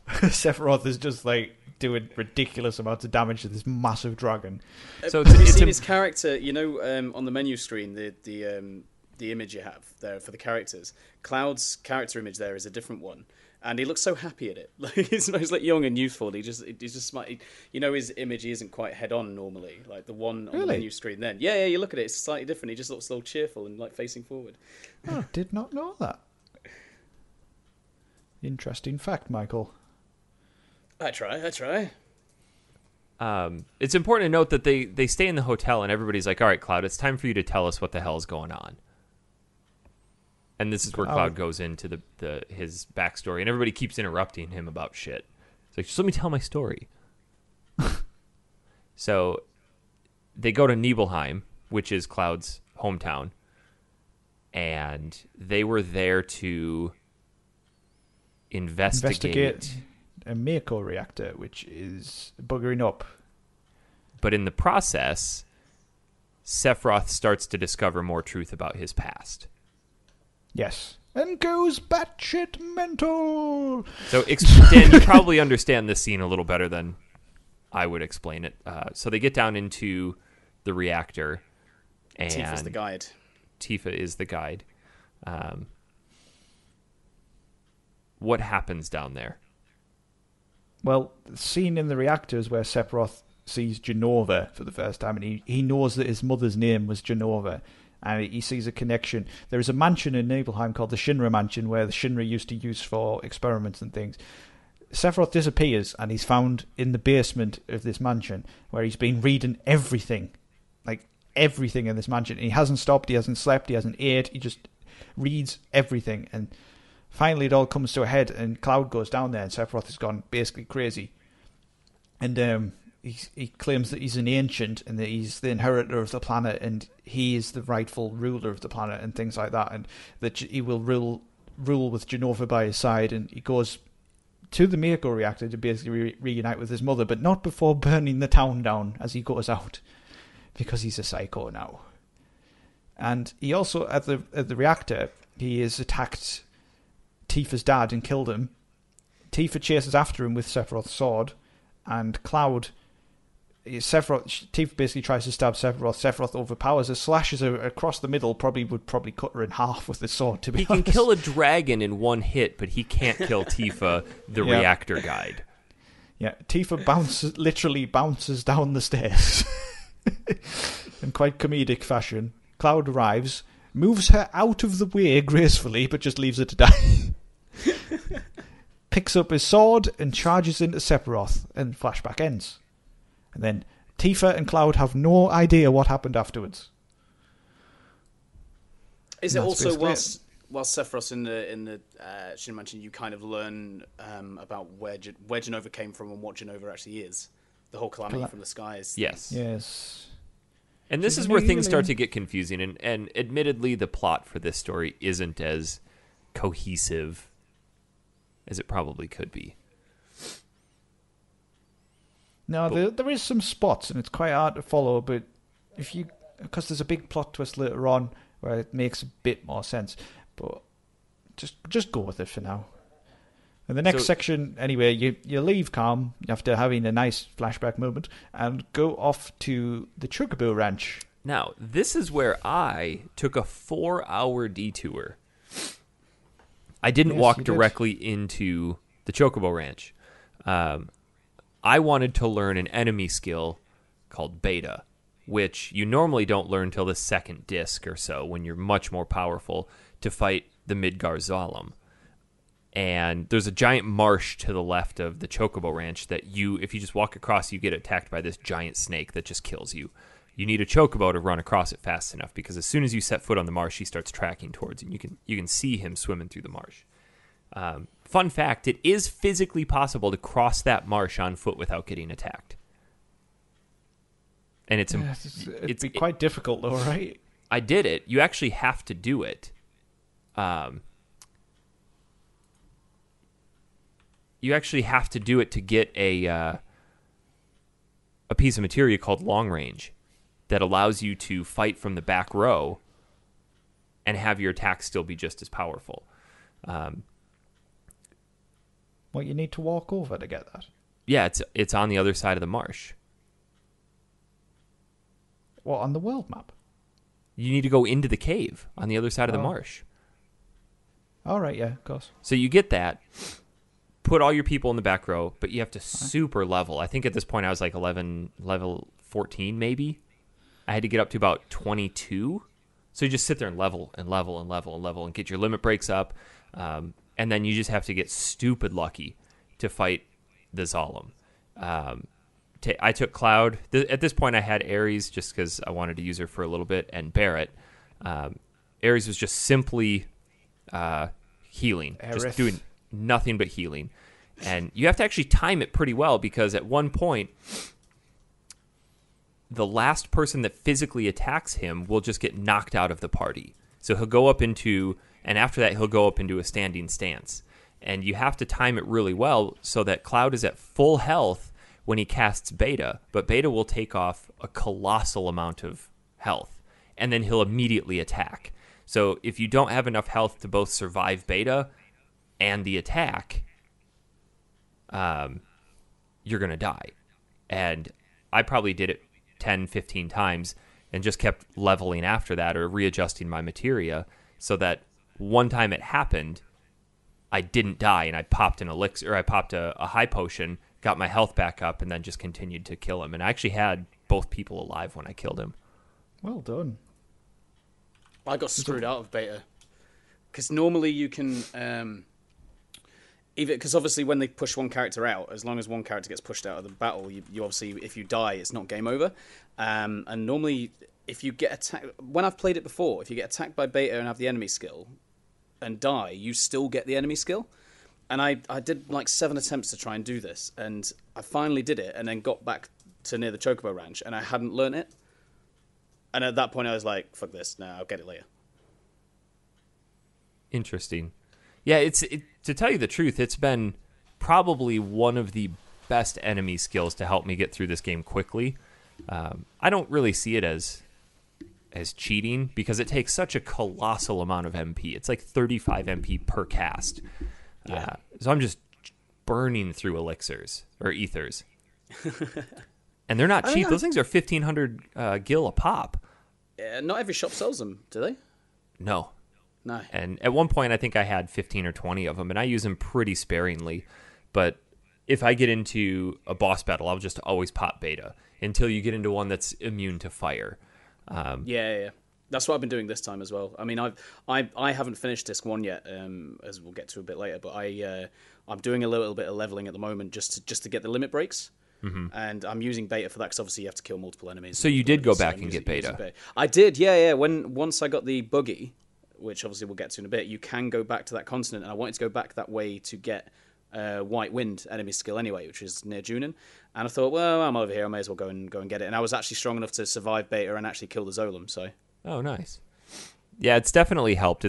Sephiroth is just like doing ridiculous amounts of damage to this massive dragon. So have you seen his character? You know, on the menu screen, the image you have there for the characters. Cloud's character image there is a different one, and he looks so happy at it. Like he's like young and youthful. He's just smart. You know, his image isn't quite head on normally. Like the one on the menu screen. Then, yeah. You look at it; it's slightly different. He just looks a little cheerful and like facing forward. Oh, did not know that. Interesting fact, Michael. I try. It's important to note that they stay in the hotel and everybody's like, all right, Cloud, it's time for you to tell us what the hell is going on. And this is where Cloud goes into his backstory, and everybody keeps interrupting him about shit. It's like, just let me tell my story. So they go to Nibelheim, which is Cloud's hometown, and they were there to investigate a Mako reactor, which is buggering up. But in the process, Sephiroth starts to discover more truth about his past. Yes. And goes batshit mental! So, Dan, you probably understand this scene a little better than I would explain it. So they get down into the reactor, and Tifa's the guide. Tifa is the guide. What happens down there? Well, the scene in the reactor is where Sephiroth sees Genova for the first time, and he knows that his mother's name was Genova, and he sees a connection. There is a mansion in Nibelheim called the Shinra Mansion, where the Shinra used to use for experiments and things. Sephiroth disappears, and he's found in the basement of this mansion, where he's been reading everything, like everything in this mansion. And he hasn't stopped, he hasn't slept, he hasn't ate, he just reads everything, and finally, it all comes to a head, and Cloud goes down there, and Sephiroth has gone basically crazy. And he claims that he's an ancient, and that he's the inheritor of the planet, and he is the rightful ruler of the planet, and things like that, and that he will rule with Genova by his side. And he goes to the Mako reactor to basically reunite with his mother, but not before burning the town down as he goes out, because he's a psycho now. And he also, at the reactor, he is attacked Tifa's dad and killed him. Tifa chases after him with Sephiroth's sword, and Tifa basically tries to stab Sephiroth. Sephiroth overpowers her, slashes her across the middle, would cut her in half with his sword, to be honest. He can kill a dragon in one hit, but he can't kill Tifa, the reactor guide. Yeah, Tifa literally bounces down the stairs in quite comedic fashion. Cloud arrives, moves her out of the way gracefully, but just leaves her to die. Picks up his sword and charges into Sephiroth, and flashback ends. And then Tifa and Cloud have no idea what happened afterwards. Is it also whilst Sephiroth's in the Shin Mansion, you kind of learn about where Genova came from and what Genova actually is? The whole calamity from the skies. Yes. And this is where things start to get confusing, and admittedly, the plot for this story isn't as cohesive as it probably could be. No, there is some spots, and it's quite hard to follow, but because there's a big plot twist later on where it makes a bit more sense, but just go with it for now. In the next section, anyway, you leave Calm after having a nice flashback moment and go off to the Chocobo Ranch. Now, this is where I took a 4-hour detour I didn't Yes, walk you did. directly into the Chocobo Ranch. I wanted to learn an enemy skill called Beta, which you normally don't learn till the second disc or so, when you're much more powerful to fight the Midgar Zalem. And there's a giant marsh to the left of the Chocobo Ranch that if you just walk across, you get attacked by this giant snake that just kills you. You need a Chocobo to run across it fast enough, because as soon as you set foot on the marsh, he starts tracking towards you. You can see him swimming through the marsh. Fun fact, it is physically possible to cross that marsh on foot without getting attacked. And It'd be quite difficult, though, right? I did it. You actually have to do it. You actually have to do it to get a piece of materia called long range that allows you to fight from the back row and have your attacks still be just as powerful. What, you need to walk over to get that? Yeah, it's on the other side of the marsh. What, on the world map? You need to go into the cave on the other side of the Oh. marsh. All right, yeah, of course. So you get that, put all your people in the back row, but you have to super level. I think at this point I was like level 14 maybe. I had to get up to about 22. So you just sit there and level and level and level and level and get your limit breaks up. And then you just have to get stupid lucky to fight the Zalem. I took Cloud. At this point I had Ares just because I wanted to use her for a little bit, and Barrett. Ares was just simply healing. Aerith. Just doing nothing but healing. And you have to actually time it pretty well, because at one point the last person that physically attacks him will just get knocked out of the party. So he'll go up into, and after that he'll go up into a standing stance. And you have to time it really well so that Cloud is at full health when he casts Beta, but Beta will take off a colossal amount of health, and then he'll immediately attack. So if you don't have enough health to both survive Beta and the attack, you're going to die. And I probably did it 10, 15 times and just kept leveling after that, or readjusting my materia, so that one time it happened, I didn't die, and I popped an elixir, or I popped a high potion, got my health back up, and then just continued to kill him. And I actually had both people alive when I killed him. Well done. I got screwed out of Beta. Because normally you can... because obviously when they push one character out, as long as one character gets pushed out of the battle, you obviously, if you die, it's not game over. And normally, if you get attacked... When I've played it before, if you get attacked by Beta and have the enemy skill and die, you still get the enemy skill. And I did like 7 attempts to try and do this, and I finally did it, and then got back to near the Chocobo Ranch, and I hadn't learnt it. And at that point I was like, fuck this, no, I'll get it later. Interesting. Yeah, to tell you the truth, it's been probably one of the best enemy skills to help me get through this game quickly. I don't really see it as cheating, because it takes such a colossal amount of MP. It's like 35 MP per cast. Yeah. So I'm just burning through elixirs or ethers. And they're not cheap. Those things are 1,500 gil a pop. Not every shop sells them, do they? No. No. And at one point, I think I had 15 or 20 of them, and I use them pretty sparingly. But if I get into a boss battle, I'll just always pop Beta until you get into one that's immune to fire. Yeah. That's what I've been doing this time as well. I mean, I haven't finished Disc 1 yet, as we'll get to a bit later, but I'm doing a little bit of leveling at the moment just to get the limit breaks. Mm-hmm. And I'm using Beta for that, because obviously you have to kill multiple enemies. So you did go back and get Beta? I did, yeah. Once I got the buggy, which obviously we'll get to in a bit, you can go back to that continent, and I wanted to go back that way to get White Wind enemy skill anyway, which is near Junin. And I thought, well, I'm over here, I may as well go and get it. And I was actually strong enough to survive Beta and actually kill the Zolom, so... Oh, nice. Yeah, it's definitely helped.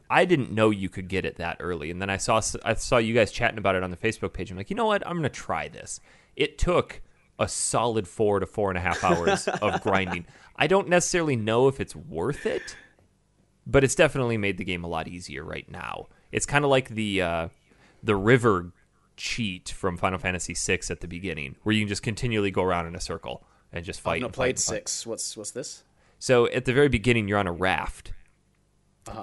I didn't know you could get it that early, and then I saw you guys chatting about it on the Facebook page. I'm like, you know what? I'm going to try this. It took a solid 4 to 4.5 hours of grinding. I don't necessarily know if it's worth it, but it's definitely made the game a lot easier right now. It's kind of like the river cheat from Final Fantasy VI at the beginning, where you can just continually go around in a circle and just fight. I've not and played fight and fight. 6. What's this? So at the very beginning, you're on a raft,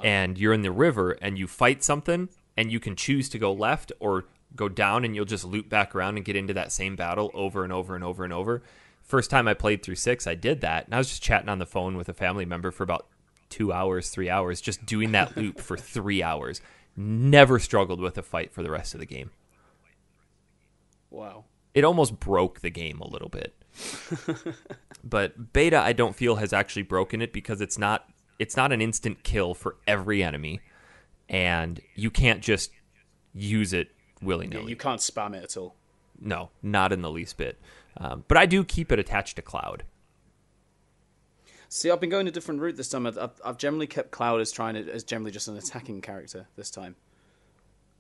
and you're in the river, and you fight something, and you can choose to go left or go down, and you'll just loop back around and get into that same battle over and over and over and over. First time I played through 6, I did that, and I was just chatting on the phone with a family member for about 2 hours, 3 hours, just doing that loop for 3 hours. Never struggled with a fight for the rest of the game. Wow. It almost broke the game a little bit. But beta, I don't feel, has actually broken it, because it's not an instant kill for every enemy, and you can't just use it willy-nilly. Yeah, you can't spam it at all. No, not in the least bit. But I do keep it attached to Cloud. See, I've been going a different route this time. I've generally kept Cloud as generally just an attacking character this time.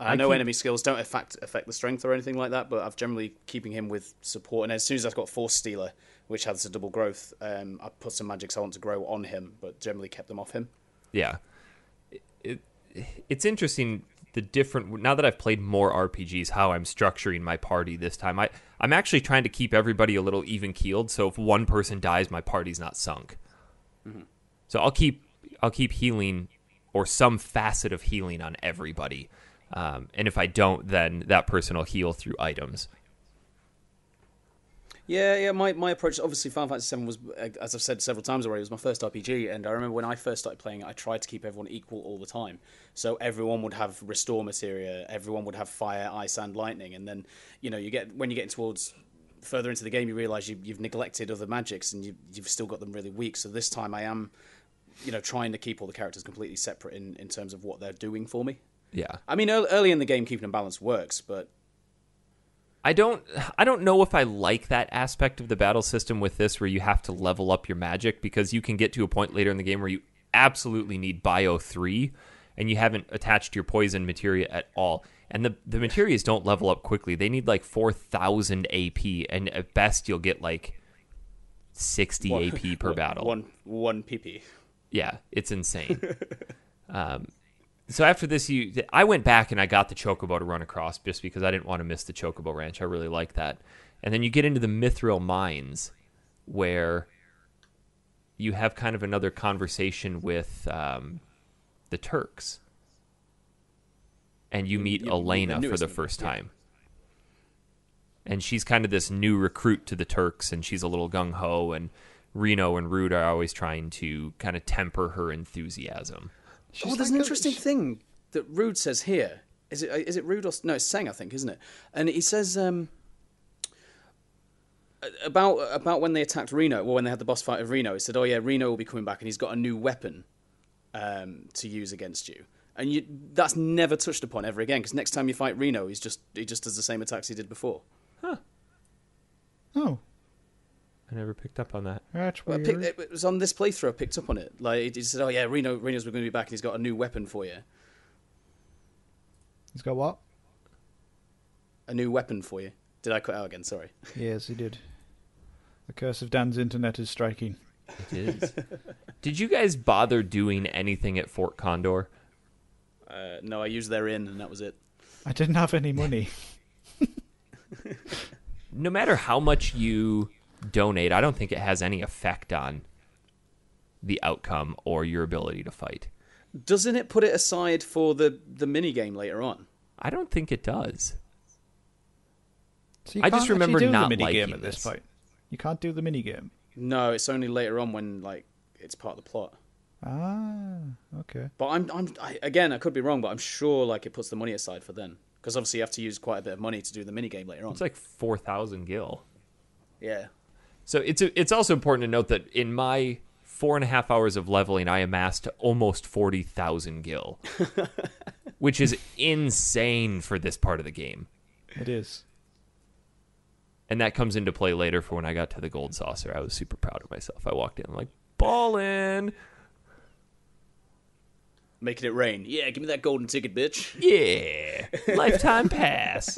I know enemy skills don't affect the strength or anything like that, but I've generally keeping him with support. And as soon as I've got Force Stealer, which has a double growth, I put some magics I want to grow on him, but generally kept them off him. Yeah. It's interesting, now that I've played more RPGs, how I'm structuring my party this time. I'm actually trying to keep everybody a little even-keeled, so if one person dies, my party's not sunk. Mm-hmm. So I'll keep healing, or some facet of healing, on everybody. And if I don't, then that person will heal through items. Yeah. My approach, obviously, Final Fantasy VII was, as I've said several times already, it was my first RPG, and I remember when I first started playing it, I tried to keep everyone equal all the time. So everyone would have restore materia, everyone would have fire, ice, and lightning, and then when you get towards further into the game, you realise you've neglected other magics, and you've still got them really weak. So this time I am, trying to keep all the characters completely separate in terms of what they're doing for me. Yeah. I mean, early in the game, keeping them balanced works, but I don't know if I like that aspect of the battle system with this, where you have to level up your magic, because you can get to a point later in the game where you absolutely need Bio 3, and you haven't attached your poison materia at all. And the materias don't level up quickly. They need like 4,000 AP, and at best you'll get like 60 AP per battle. One PP. Yeah, it's insane. So after this, I went back and I got the Chocobo to run across, just because I didn't want to miss the Chocobo Ranch. I really like that. And then you get into the Mithril Mines, where you have kind of another conversation with the Turks. And you meet Elena for the first time. And she's kind of this new recruit to the Turks, and she's a little gung-ho, and Reno and Rude are always trying to kind of temper her enthusiasm. There's an interesting thing that Rude says here. Is it Rude or... No, it's Seng, I think, isn't it? And he says about when they attacked Reno, well, when they had the boss fight of Reno, he said, oh yeah, Reno will be coming back, and he's got a new weapon to use against you. And that's never touched upon ever again, because next time you fight Reno, he just does the same attacks he did before. Huh. Oh. I never picked up on that. That's Well, weird. it was on this playthrough I picked up on it. Like, he said, oh yeah, Reno's going to be back, and he's got a new weapon for you. He's got what? A new weapon for you. Did I cut out again? Sorry. Yes, he did. The curse of Dan's internet is striking. It is. Did you guys bother doing anything at Fort Condor? No, I used their inn, and that was it. I didn't have any money. No matter how much you donate, I don't think it has any effect on the outcome or your ability to fight. Doesn't it put it aside for the mini game later on? I don't think it does. So I just remember not the liking game at this point. You can't do the mini game. No, it's only later on when it's part of the plot. Ah, okay. But I could be wrong, but I'm sure it puts the money aside for then, because obviously you have to use quite a bit of money to do the mini game later on. It's like 4,000 gil. Yeah. So it's also important to note that in my 4.5 hours of leveling, I amassed almost 40,000 gil, which is insane for this part of the game. It is. And that comes into play later for when I got to the gold saucer. I was super proud of myself. I walked in, I'm like, ballin'. Making it rain. Yeah, give me that golden ticket, bitch. Yeah. Lifetime pass.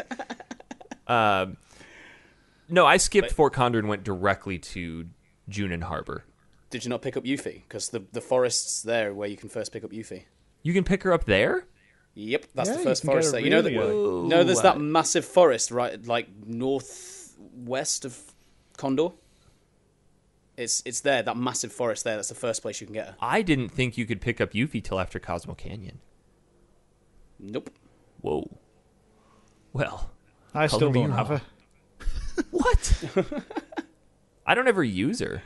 No, I skipped Fort Condor and went directly to Junin Harbor. Did you not pick up Yuffie? Because the forest's there where you can first pick up Yuffie. You can pick her up there? Yep, that's Yeah, the you first can get forest her there. really There's that massive forest right, northwest of Condor. It's there, that massive forest there. That's the first place you can get her. I didn't think you could pick up Yuffie till after Cosmo Canyon. Nope. Whoa. Well, I color still me don't have wrong. her. What? I don't ever use her.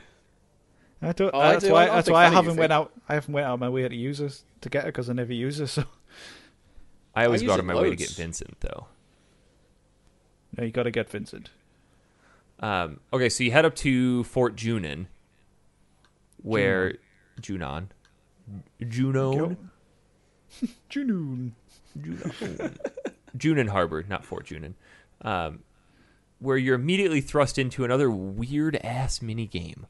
I don't. Oh, I that's do. why. I'm That's big why I fan of you, haven't went Vic. out. I haven't went out of my way to use her to get her because I never use her. So I always use go out it of my way to loads. get Vincent, though. no, you got to get Vincent. Okay, so you head up to Fort Junon, where Junon, Junoon. Junon Harbor, not Fort Junon, where you're immediately thrust into another weird ass mini game.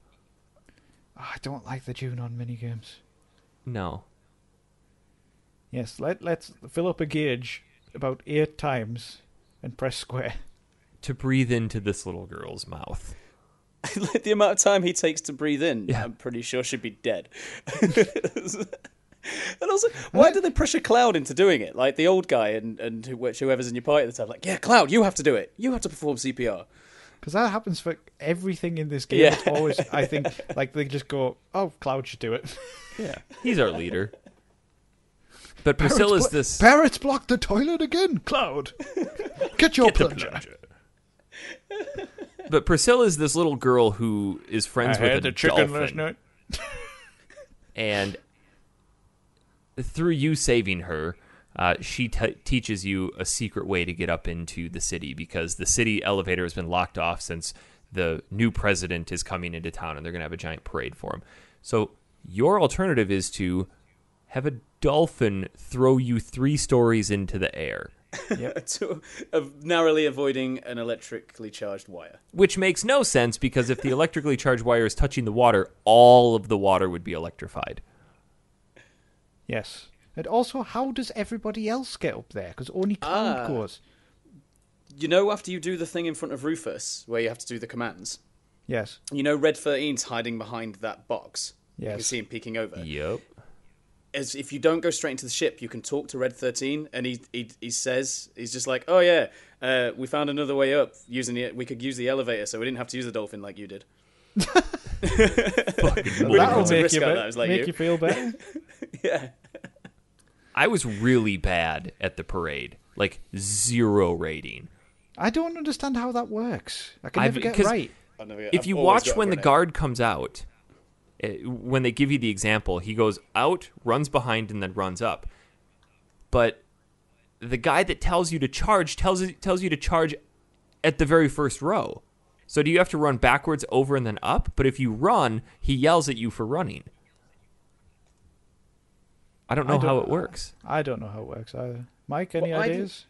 Oh, I don't like the Junon minigames. No, Yes, let's fill up a gauge about 8 times and press square. to breathe into this little girl's mouth. Like the amount of time he takes to breathe in, Yeah. I'm pretty sure should be dead. And also, why do they pressure Cloud into doing it? Like the old guy and whoever's in your party at the time, like, yeah, Cloud, you have to do it. You have to perform CPR. Because that happens for everything in this game. Yeah. It's always, I think, like they just go, "Oh, Cloud should do it." Yeah, he's our leader. But Priscilla's this. Parrots blocked the toilet again. Cloud, get your Get the plunger. plunger. But Priscilla's this little girl who is friends with a dolphin, and through you saving her, she teaches you a secret way to get up into the city, because the city elevator has been locked off since the new president is coming into town, and they're going to have a giant parade for him. So your alternative is to have a dolphin throw you 3 stories into the air, Of narrowly avoiding an electrically charged wire. which makes no sense, because if the electrically charged wire is touching the water, all of the water would be electrified. Yes, and also, how does everybody else get up there? Because only Cloud goes. You know, after you do the thing in front of Rufus, where you have to do the commands, Yes, you know Red 13's hiding behind that box. You can Yes. see him peeking over. Yep. As if you don't go straight into the ship, you can talk to Red 13, and he says, he's just like, oh yeah, we found another way up. We could use the elevator, so we didn't have to use the dolphin like you did. that'll It's a make risk you, on that, it was like make you. you feel better. Yeah. I was really bad at the parade, like 0 rating. I don't understand how that works. I can never get 'cause right. If you watch when the guard comes out, when they give you the example, he goes out, runs behind, and then runs up. But the guy that tells you to charge tells you to charge at the very first row. So do you have to run backwards, over, and then up? But if you run, he yells at you for running. I don't know how it works. I don't know how it works either. Mike, any Well, ideas?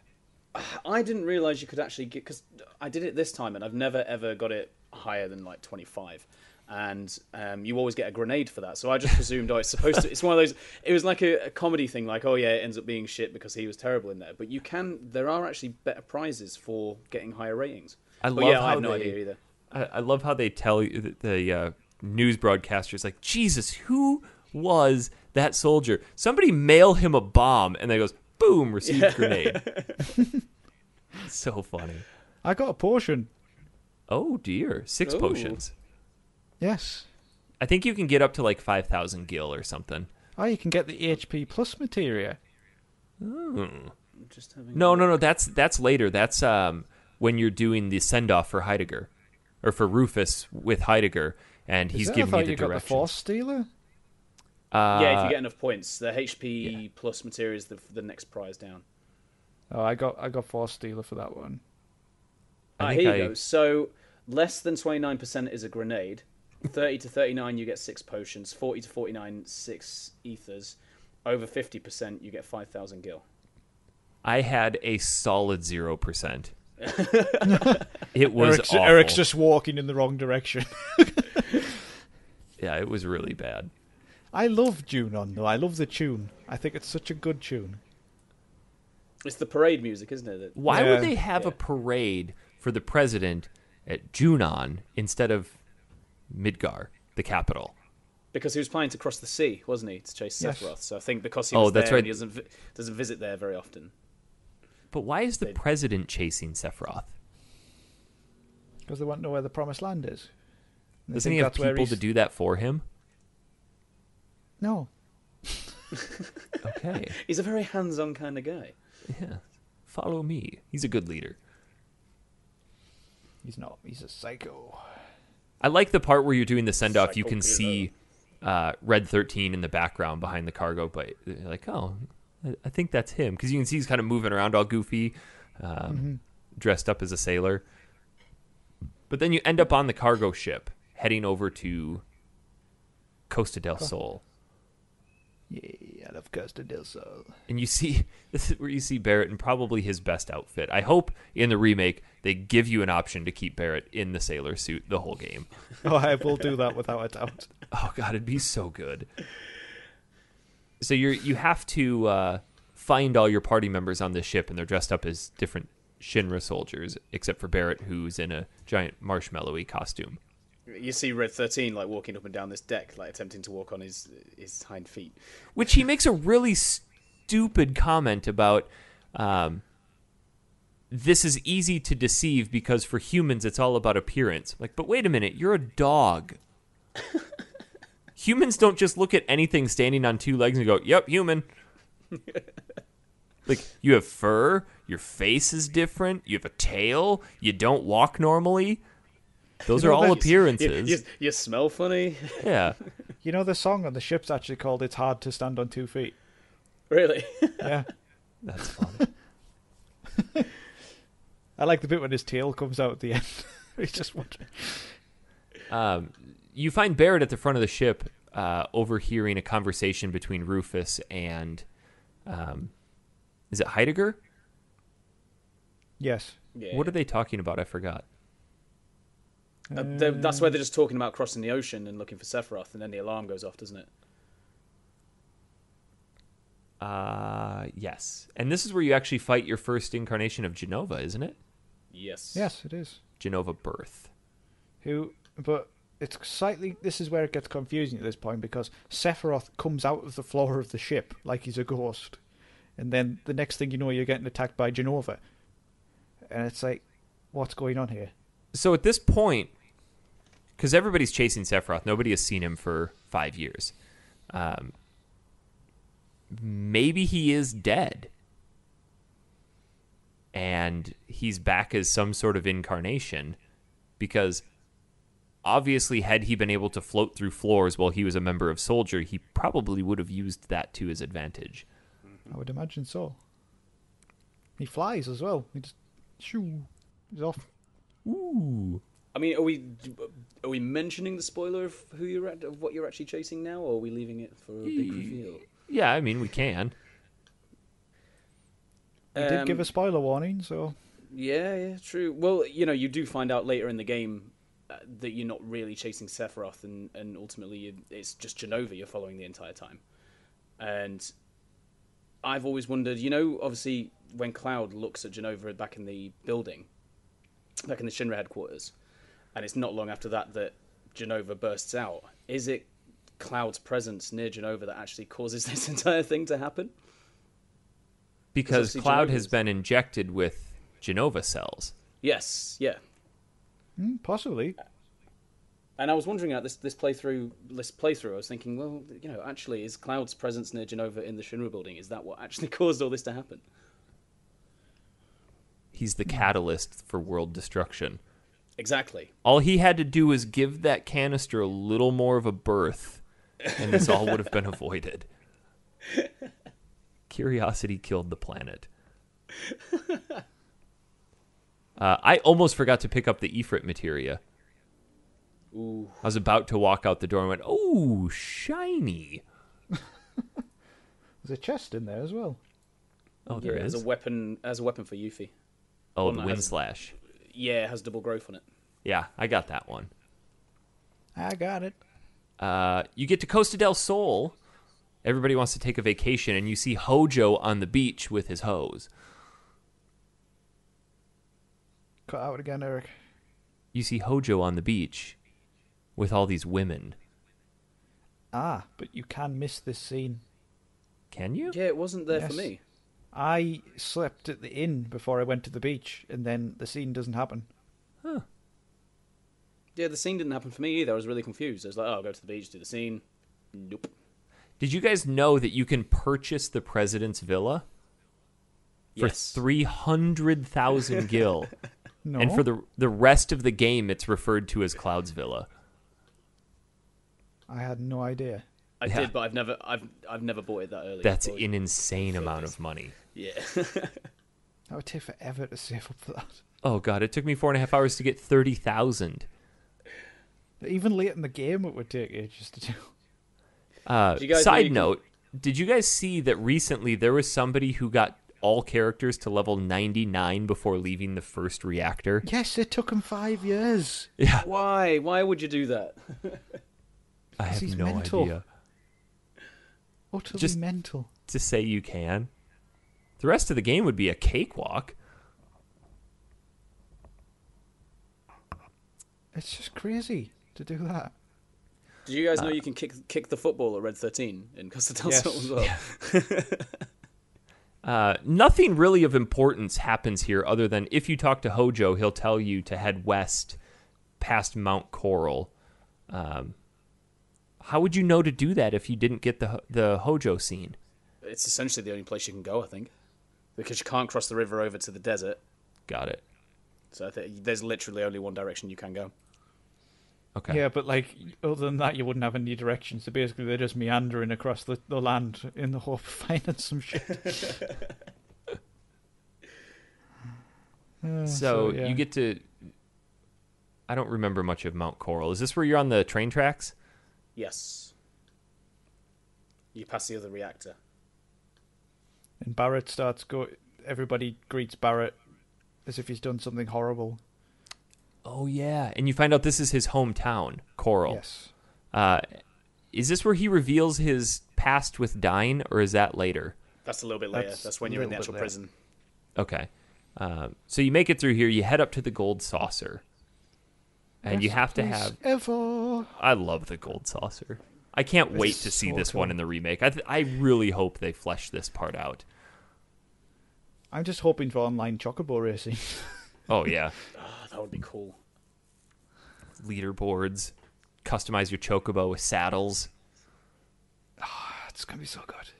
I didn't realize you could actually get, because I did it this time and I've never ever got it higher than like 25, and you always get a grenade for that. So I just presumed it's supposed to. It's one of those. It was like a comedy thing, like, oh yeah, it ends up being shit because he was terrible in there. But there are actually better prizes for getting higher ratings. I But love yeah, I how have no they- idea either. I love how they tell you the news broadcasters, like, Jesus, who was that soldier? Somebody mail him a bomb, and they goes, boom, received grenade. So funny. I got a potion. Oh dear, 6 Ooh. potions. Yes. I think you can get up to like 5,000 gil or something. Oh, you can get the HP plus materia. Just having No. That's later. That's when you're doing the send off for Heidegger, or for Rufus with Heidegger, and he's I giving thought you the got the directions. Force Stealer. Yeah, if you get enough points, the HP plus materia is the next prize down. Oh, I got Force Stealer for that one. think Here you go. So less than 29% is a grenade. 30 to 39, you get 6 potions. 40 to 49, 6 ethers. Over 50%, you get 5,000 gil. I had a solid 0%. It was awful. Eric's just walking in the wrong direction. Yeah, it was really bad. I love Junon, though. I love the tune. I think it's such a good tune. It's the parade music, isn't it? Why Yeah. would they have a parade for the president at Junon instead of Midgar, the capital? Because he was planning to cross the sea, wasn't he, to chase Yes. Sephiroth? So I think because he was that's there right. and he doesn't visit there very often. But why is the president chasing Sephiroth? Because they want to know where the Promised Land is. And they Doesn't think he have that's where people to do that for him? No. Okay. He's a very hands-on kind of guy. Yeah. follow me. He's a good leader. He's not. He's a psycho. I like the part where you're doing the send-off. You can Psycho see Red 13 in the background behind the cargo, but you're like, oh, I think that's him. Because you can see he's kind of moving around all goofy, dressed up as a sailor. But then you end up on the cargo ship, heading over to Costa del Sol. Yeah, I love Costa del Sol. And you see, this is where you see Barrett in probably his best outfit. I hope in the remake they give you an option to keep Barrett in the sailor suit the whole game. Oh, I will do that without a doubt. Oh god, it'd be so good. So you have to find all your party members on this ship, and they're dressed up as different Shinra soldiers, except for Barrett, who's in a giant marshmallowy costume. You see Red 13 like walking up and down this deck, like attempting to walk on his hind feet. Which he makes a really stupid comment about. This is easy to deceive because for humans it's all about appearance. Like, but wait a minute, you're a dog. Humans don't just look at anything standing on two legs and go, "Yep, human." Like, you have fur, your face is different, you have a tail, you don't walk normally. Those are all appearances. You smell funny. Yeah. You know, the song on the ship's actually called "It's Hard to Stand on 2 Feet." Really? Yeah. That's funny. I like the bit when his tail comes out at the end. He's just wondering. You find Barrett at the front of the ship, overhearing a conversation between Rufus and, is it Heidegger? Yes. Yeah. What are they talking about? I forgot. That's where they're just talking about crossing the ocean and looking for Sephiroth, and then the alarm goes off, doesn't it? Yes. And this is where you actually fight your first incarnation of Genova, isn't it? Yes. Yes, it is. Genova Birth. But it's slightly. This is where it gets confusing at this point, because Sephiroth comes out of the floor of the ship like he's a ghost, and then the next thing you know, you're getting attacked by Genova, and it's like, what's going on here? So at this point, because everybody's chasing Sephiroth, nobody has seen him for 5 years. Maybe he is dead. And he's back as some sort of incarnation, because obviously had he been able to float through floors while he was a member of Soldier, he probably would have used that to his advantage. I would imagine so. He flies as well. He just shoo, he's off. Ooh. I mean, are we mentioning the spoiler of of what you're actually chasing now, or are we leaving it for a big reveal? Yeah, I mean, we can. He did give a spoiler warning, so... Yeah, true. Well, you do find out later in the game that you're not really chasing Sephiroth, and ultimately it's just Genova you're following the entire time. And I've always wondered, obviously when Cloud looks at Genova back in the building, back in the Shinra headquarters, and it's not long after that Genova bursts out, is it Cloud's presence near Genova that actually causes this entire thing to happen? Because Cloud has been injected with Genova cells. Yes, yeah. Possibly. And I was wondering at this playthrough, I was thinking, well, actually, is Cloud's presence near Genova in the Shinra building, is that what actually caused all this to happen? He's the catalyst for world destruction. Exactly. All he had to do was give that canister a little more of a berth, and this all would have been avoided. Curiosity killed the planet. I almost forgot to pick up the Ifrit materia. Ooh. I was about to walk out the door and went, "Oh, shiny!" There's a chest in there as well. Oh, there is As a weapon for Yuffie. Oh, One the that wind has- slash. Yeah, it has double growth on it. Yeah, I got that one. I got it. You get to Costa del Sol. Everybody wants to take a vacation, and you see Hojo on the beach with his hose. Cut out again, Eric. You see Hojo on the beach with all these women. But you can miss this scene. Can you? Yeah, it wasn't there Yes. for me. I slept at the inn before I went to the beach, and then the scene doesn't happen. Huh. Yeah, the scene didn't happen for me either. I was really confused. I was like, I'll go to the beach, do the scene. Nope. Did you guys know that you can purchase the president's villa? for Yes. 300,000 gil. No. And for the rest of the game, it's referred to as Cloud's Villa. I had no idea. I Yeah. did, but I've never bought it that early. That's Or- an insane amount of money. Yeah. That would take forever to save up for that. Oh, God, it took me 4.5 hours to get 30,000. Even late in the game, it would take ages to do. you guys know Side you can- note, did you guys see that recently there was somebody who got all characters to level 99 before leaving the first reactor? Yes, it took him 5 years. Yeah. Why? Why would you do that? I have he's no mental. idea. Utterly Just- mental. To say you can. The rest of the game would be a cakewalk. It's just crazy to do that. Did you guys know you can kick the football at Red 13 in Costa del Yes. Sol as well? Nothing really of importance happens here other than if you talk to Hojo, he'll tell you to head west past Mount Coral. How would you know to do that if you didn't get the Hojo scene? It's essentially the only place you can go, I think, because you can't cross the river over to the desert. Got it. So I think there's literally only one direction you can go. Okay. Yeah, but like other than that, you wouldn't have any directions. So basically, they're just meandering across the land in the hope of finding some shit. So yeah. you get to... I don't remember much of Mount Coral. Is this where you're on the train tracks? Yes. You pass the other reactor. And Barrett starts go. Everybody greets Barrett as if he's done something horrible. Oh, yeah. And you find out this is his hometown, Coral. Yes. Is this where he reveals his past with Dine, or is that later? That's a little bit later. That's That's when a you're in the little actual bit prison. Okay. So you make it through here. You head up to the Gold Saucer. And you Best have to place have... ever. I love the Gold Saucer. I can't wait to see so this cool. one in the remake. I really hope they flesh this part out. I'm just hoping for online chocobo racing. Oh, yeah. Oh, that would be cool. Leaderboards. Customize your chocobo with saddles. It's gonna be so good.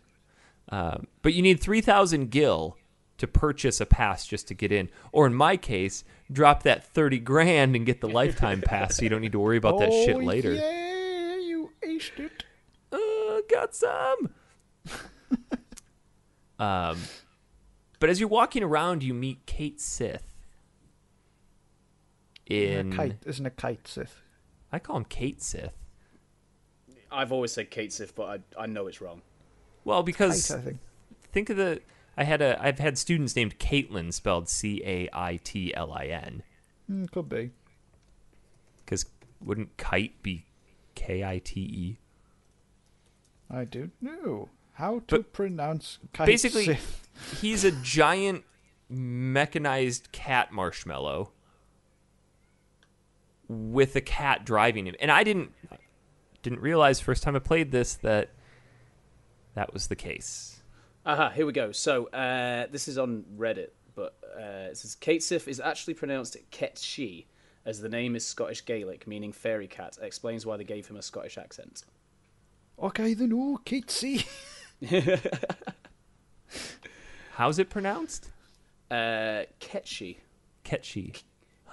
But you need 3,000 gil to purchase a pass just to get in. Or in my case, drop that 30 grand and get the lifetime pass so you don't need to worry about that shit later. Yeah, you aced it. Got some. But as you're walking around, you meet Kate Sith. Isn't a kite Sith? I call him Kate Sith. I've always said Kate Sith, but I know it's wrong. Well, because Kite, I think. think of the I've had students named Caitlin spelled Caitlin. Could be. Because wouldn't kite be Kite? I don't know how to But pronounce kite basically, Sith. he's a giant mechanized cat marshmallow with a cat driving him. And I didn't realize first time I played this that was the case. Aha, here we go. So this is on Reddit, but it says Kate Sith is actually pronounced Ketshi, as the name is Scottish Gaelic, meaning fairy cat. Explains why they gave him a Scottish accent. Okay, then, oh, Kate C. How's it pronounced? Ketshi. Ketchi.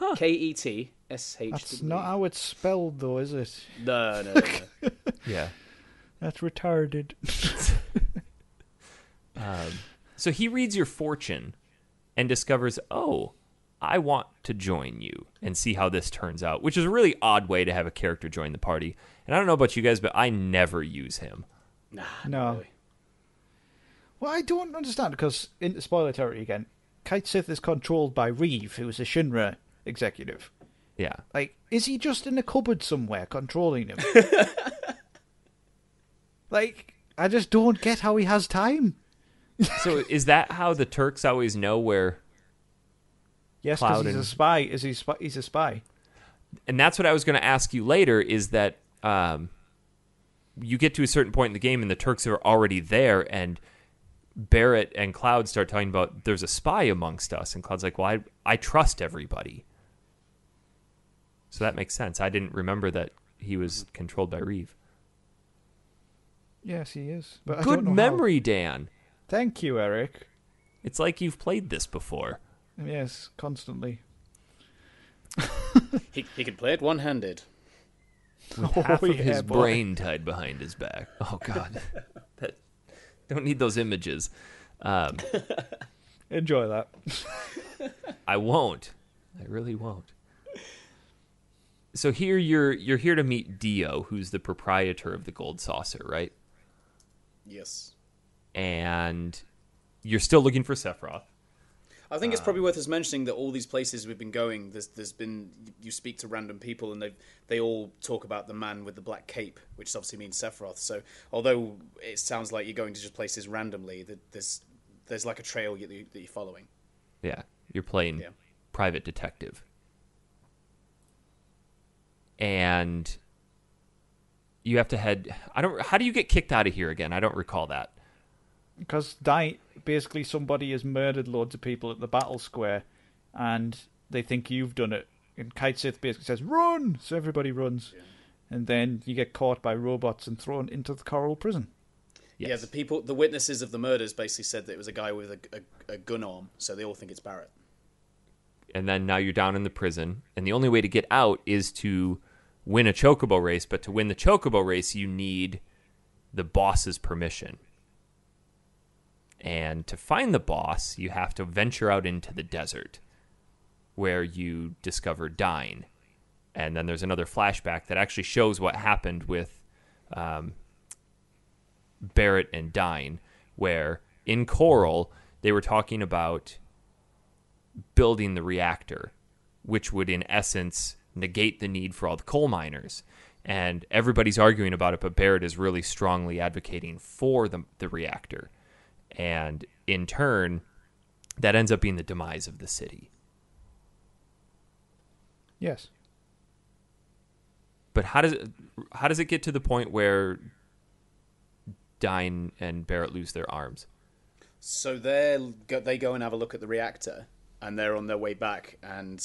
Ketshh. That's not how it's spelled, though, is it? No. Yeah. That's retarded. So he reads your fortune and discovers, oh, I want to join you and see how this turns out, which is a really odd way to have a character join the party. And I don't know about you guys, but I never use him. Nah, No. not really. Well, I don't understand, because, into spoiler territory again, Kite Sith is controlled by Reeve, who is a Shinra executive. Yeah. Like, is he just in a cupboard somewhere controlling him? Like, I just don't get how he has time. So is that how the Turks always know where... Yes, Cloud because he's and- a spy. He's a spy. And that's what I was going to ask you later, is that you get to a certain point in the game and the Turks are already there, and Barrett and Cloud start talking about there's a spy amongst us. And Cloud's like, well, I trust everybody. So that makes sense. I didn't remember that he was controlled by Reeve. Yes, he is. But I Good don't know memory, Dan. Thank you, Eric. It's like you've played this before. Yes, constantly. He could play it one-handed. With half of his boy. brain tied behind his back. Oh, God. Don't need those images. Enjoy that. I won't. I really won't. So here you're here to meet Dio, who's the proprietor of the Gold Saucer, right? Yes. And you're still looking for Sephiroth. I think it's probably worth us mentioning that all these places we've been going, there's been, you speak to random people and they all talk about the man with the black cape, which obviously means Sephiroth. So although it sounds like you're going to just places randomly, there's like a trail that you're following. Yeah, you're playing private detective. And you have to head... How do you get kicked out of here again? I don't recall that. Because basically somebody has murdered loads of people at the battle square, and they think you've done it. And Kite Sith basically says, "Run!" So everybody runs. Yeah. And then you get caught by robots and thrown into the coral prison. Yes. Yeah, the witnesses of the murders basically said that it was a guy with a gun arm, so they all think it's Barrett. And then now you're down in the prison, and the only way to get out is to win a chocobo race, but to win the chocobo race, you need the boss's permission. And to find the boss, you have to venture out into the desert, where you discover Dine. And then there's another flashback that actually shows what happened with Barrett and Dine, where in Coral, they were talking about building the reactor, which would in essence negate the need for all the coal miners. And everybody's arguing about it, but Barrett is really strongly advocating for the reactor. And in turn, that ends up being the demise of the city. Yes. But how does it get to the point where Dine and Barrett lose their arms? So they go and have a look at the reactor, and they're on their way back, and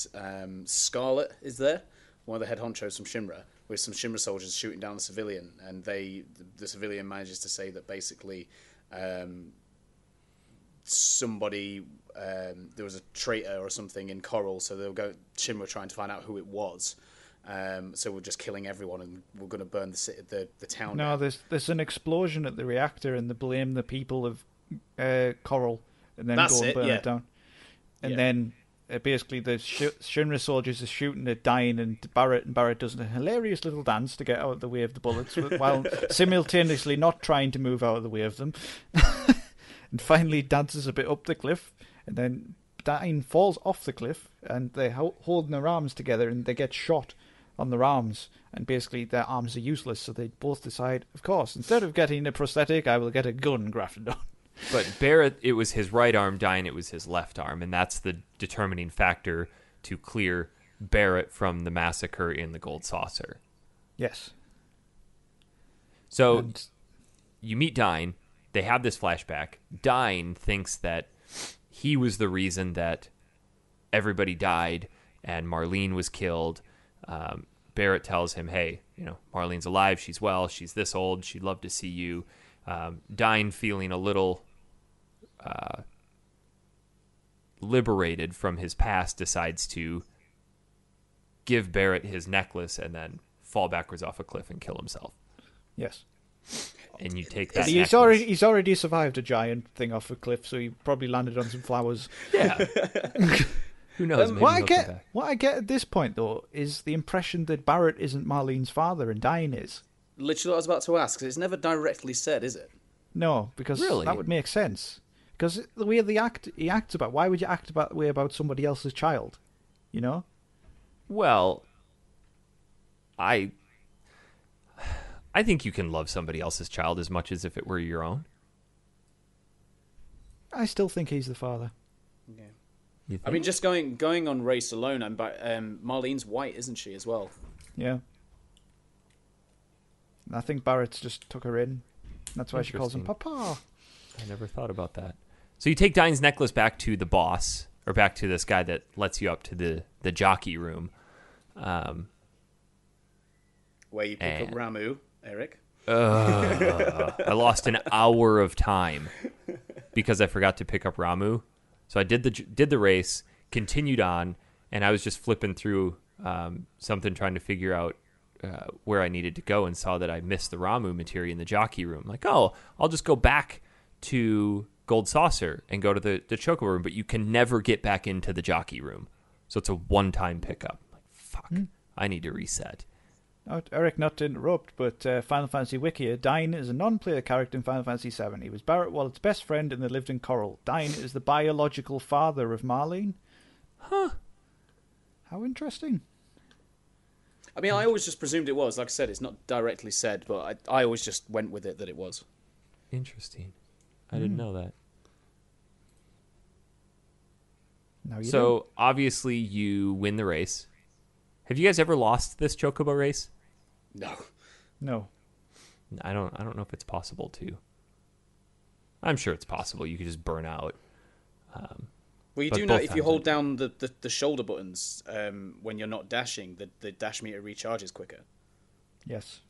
Scarlet is there, one of the head honchos from Shinra, with some Shinra soldiers shooting down a civilian, and the civilian manages to say that basically somebody, there was a traitor or something in Coral, so they'll go Shinra trying to find out who it was. So we're just killing everyone, and we're going to burn the city, the town. No, down. there's an explosion at the reactor, and they blame the people of Coral, and then That's go and it, burn yeah. it down. And Yeah. then basically the Shinra soldiers are shooting at Dine and Barrett does a hilarious little dance to get out of the way of the bullets, while simultaneously not trying to move out of the way of them. And finally dances a bit up the cliff, and then Dine falls off the cliff, and they're holding their arms together, and they get shot on their arms, and basically their arms are useless, so they both decide, of course, instead of getting a prosthetic, I will get a gun grafted on. But Barrett, it was his right arm, Dine, it was his left arm, and that's the determining factor to clear Barrett from the massacre in the Gold Saucer. Yes. So you meet Dine, they have this flashback. Dine thinks that he was the reason that everybody died and Marlene was killed. Barrett tells him, hey, Marlene's alive, she's well, she's this old, she'd love to see you. Dine, feeling a little liberated from his past, decides to give Barrett his necklace and then fall backwards off a cliff and kill himself. Yes. And you take that He's already survived a giant thing off a cliff, so he probably landed on some flowers. Yeah. Who knows? Maybe What I get at this point, though, is the impression that Barrett isn't Marlene's father and Dine is. Literally, what I was about to ask, because it's never directly said, is it? No, because Really? that would make sense. Because the way he acts about, why would you act that way about somebody else's child? You know? Well, I think you can love somebody else's child as much as if it were your own. I still think he's the father. Yeah. I mean, just going on race alone, Marlene's white, isn't she, as well? Yeah. And I think Barrett's just took her in. That's why she calls him Papa. I never thought about that. So you take Dine's necklace back to the boss, or back to this guy that lets you up to the jockey room. Where you pick up Ramu, Eric. I lost an hour of time. because I forgot to pick up Ramu. So I did the race, continued on, and I was just flipping through something trying to figure out where I needed to go, and saw that I missed the Ramu materia in the jockey room. Like, oh, I'll just go back to Gold Saucer and go to the chocobo room, but you can never get back into the jockey room. So it's a one-time pickup. Like, fuck, I need to reset. Oh, Eric, not to interrupt, but Final Fantasy Wiki, Dine is a non-player character in Final Fantasy VII. He was Barrett Wallet's best friend and they lived in Coral. Dine is the biological father of Marlene. Huh. How interesting. I mean, I always just presumed it was. Like I said, it's not directly said, but I always just went with it that it was. Interesting. I didn't know that. Now you So, obviously, you win the race. Have you guys ever lost this chocobo race? No. No. I don't know if it's possible to. I'm sure it's possible. You could just burn out. Well, you But do know both if you times hold down the shoulder buttons when you're not dashing, the dash meter recharges quicker. Yes.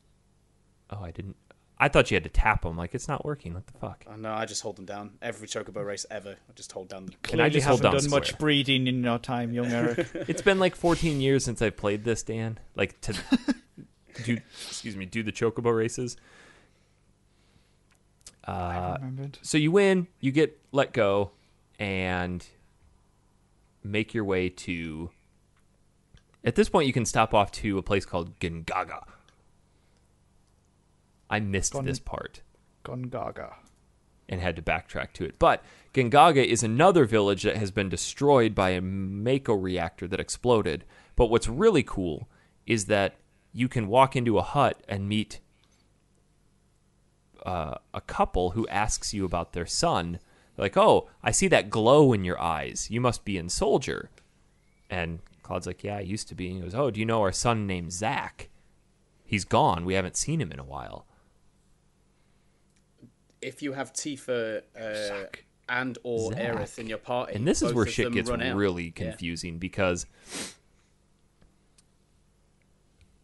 Oh, I didn't. I thought you had to tap them. Like, it's not working. What the fuck? Oh, no, I just hold them down. Every chocobo race ever, I just hold down. Can I Clearly just hold haven't down done square? much breeding in your time, young Eric. It's been like 14 years since I played this, Dan. Like, to do the chocobo races. I remembered. So you win, you get let go, and make your way to... At this point, you can stop off to a place called Gingaga. I missed this part Gongaga. and had to backtrack to it. But Gingaga is another village that has been destroyed by a Mako reactor that exploded. But what's really cool is that you can walk into a hut and meet a couple who asks you about their son. They're like, oh, I see that glow in your eyes. You must be in Soldier. And Cloud's like, yeah, I used to be. And he goes, oh, do you know our son named Zach? He's gone. We haven't seen him in a while. If you have Tifa and or Zach. Aerith in your party, And this is both where of shit them gets run out. really confusing because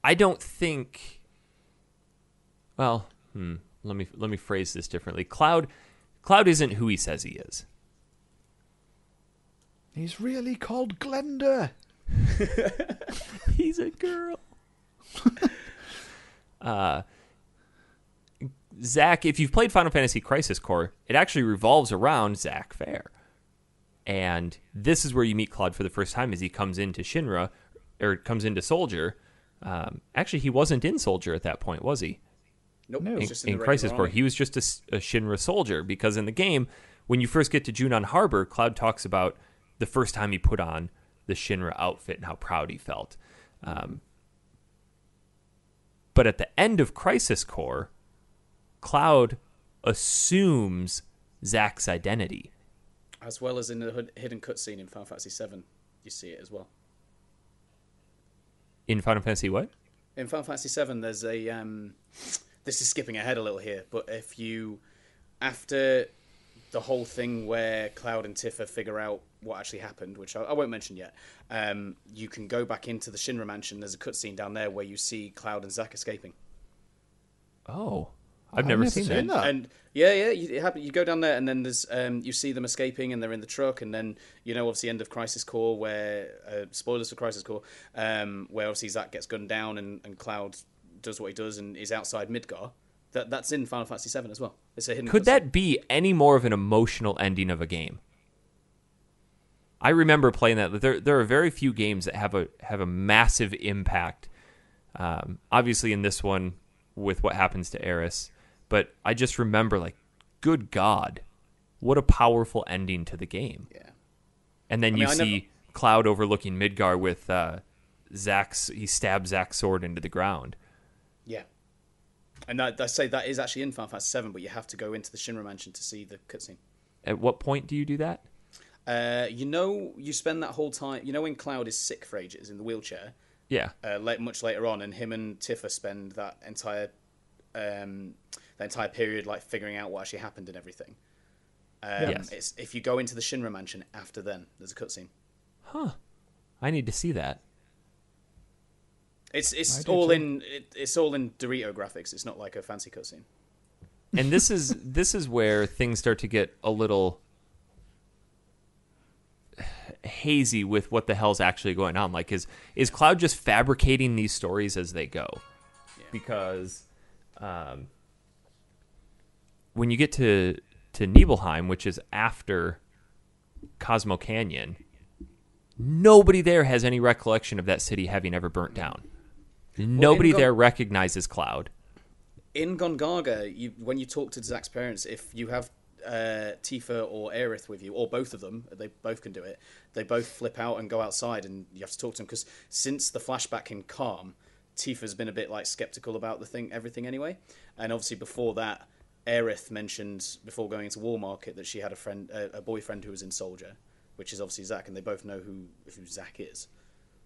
I don't think. Well, let me phrase this differently. Cloud isn't who he says he is. He's really called Glenda. He's a girl. Zach, if you've played Final Fantasy Crisis Core, it actually revolves around Zach Fair. And this is where you meet Cloud for the first time as he comes into Shinra, or comes into Soldier. Actually, he wasn't in Soldier at that point, was he? Nope. No. It's just In the Crisis regular Core, army. he was just a Shinra soldier, because in the game, when you first get to Junon Harbor, Cloud talks about the first time he put on the Shinra outfit and how proud he felt. But at the end of Crisis Core, Cloud assumes Zack's identity. As well as in the hidden cutscene in Final Fantasy VII, you see it as well. In Final Fantasy what? In Final Fantasy VII, there's a... this is skipping ahead a little here, but if you... After the whole thing where Cloud and Tifa figure out what actually happened, which I won't mention yet, you can go back into the Shinra mansion. There's a cutscene down there where you see Cloud and Zack escaping. Oh, I've never seen that. that. And yeah, you go down there, and then there's you see them escaping, and they're in the truck, and then obviously end of Crisis Core, where spoilers for Crisis Core, where obviously Zack gets gunned down, and Cloud does what he does, and is outside Midgar. That's in Final Fantasy VII as well. It's a hidden. Could cutscene. that be any more of an emotional ending of a game? I remember playing that. There are very few games that have a massive impact. Obviously, in this one, with what happens to Aerith, but I just remember, like, good God, what a powerful ending to the game. Yeah. And then you see Cloud overlooking Midgar with he stabs Zack's sword into the ground. Yeah. And I say that is actually in Final Fantasy VII, but you have to go into the Shinra mansion to see the cutscene. At what point do you do that? You spend that whole time. When Cloud is sick for ages in the wheelchair. Yeah. Much later on, and him and Tifa spend that entire period like figuring out what actually happened and everything. Yes. It's if you go into the Shinra mansion after then, there's a cutscene. Huh. I need to see that. It's all in Dorito graphics. It's not like a fancy cutscene. And this is where things start to get a little hazy with what the hell's actually going on. Like, is Cloud just fabricating these stories as they go? Yeah. Because when you get to Nibelheim, which is after Cosmo Canyon, nobody there has any recollection of that city having ever burnt down. Nobody there recognizes Cloud. In Gongaga, when you talk to Zack's parents, if you have Tifa or Aerith with you, or both of them, they both can do it. They both flip out and go outside, and you have to talk to them because since the flashback in Calm, Tifa's been a bit like skeptical about everything anyway. And obviously before that, Aerith mentioned before going into War Market that she had a boyfriend who was in Soldier, which is obviously Zack, and they both know who Zack is.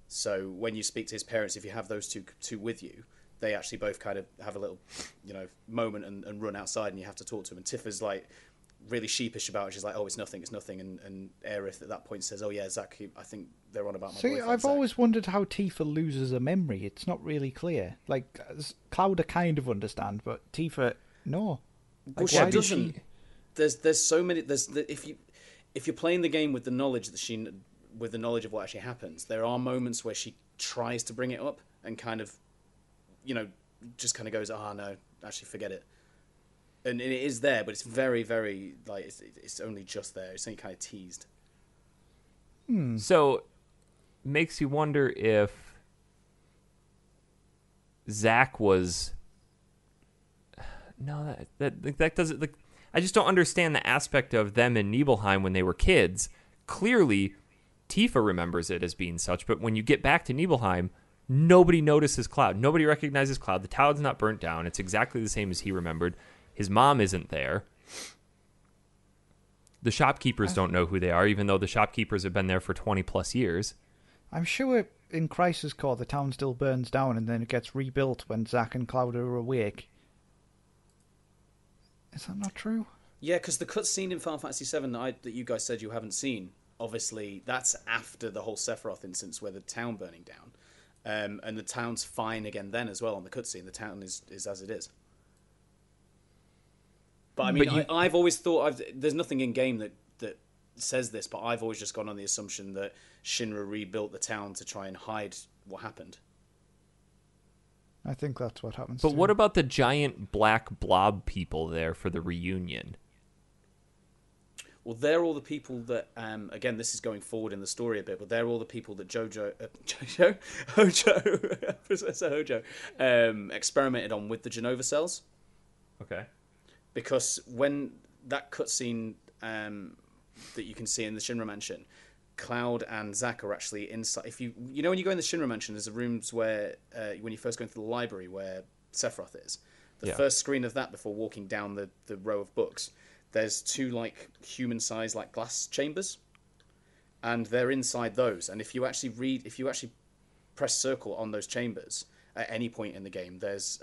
So when you speak to his parents, if you have those two with you, they actually both kind of have a little, moment and run outside, and you have to talk to him. And Tifa's like really sheepish about it. She's like, "Oh, it's nothing." And Aerith at that point says, "Oh yeah, Zack, I think they're on about my boyfriend." I've Zack. always wondered how Tifa loses a memory. It's not really clear. Like Cloud, I kind of understand, but Tifa, no. Well, she doesn't. There's so many. If you're playing the game with the knowledge of what actually happens, there are moments where she tries to bring it up and kind of, just kind of goes, "Ah, no, actually forget it." And it is there, but it's very, very like it's only just there. It's only kind of teased. So, makes you wonder if Zack was. No, that doesn't. Like, I just don't understand the aspect of them in Nibelheim when they were kids. Clearly, Tifa remembers it as being such, but when you get back to Nibelheim, nobody notices Cloud. Nobody recognizes Cloud. The town's not burnt down. It's exactly the same as he remembered. His mom isn't there. The shopkeepers don't know who they are, even though the shopkeepers have been there for 20 plus years. I'm sure in Crisis Core the town still burns down and then it gets rebuilt when Zack and Cloud are awake. Is that not true? Yeah, because the cutscene in Final Fantasy VII that you guys said you haven't seen, obviously that's after the whole Sephiroth instance where the town burning down. And the town's fine again then as well on the cutscene. The town is as it is. But I mean, I've always thought there's nothing in game that says this, but I've always just gone on the assumption that Shinra rebuilt the town to try and hide what happened. I think that's what happens. But what about the giant black blob people there for the reunion? Well, they're all the people that, again, this is going forward in the story a bit, but they're all the people that Professor Hojo, experimented on with the Genova cells. Okay. Because when that cutscene that you can see in the Shinra Mansion, Cloud and Zack are actually inside. If when you go in the Shinra Mansion, there's the rooms where when you first go into the library where Sephiroth is. The first screen of that before walking down the row of books, there's two like human-sized like glass chambers, and they're inside those. And if you actually press circle on those chambers at any point in the game, there's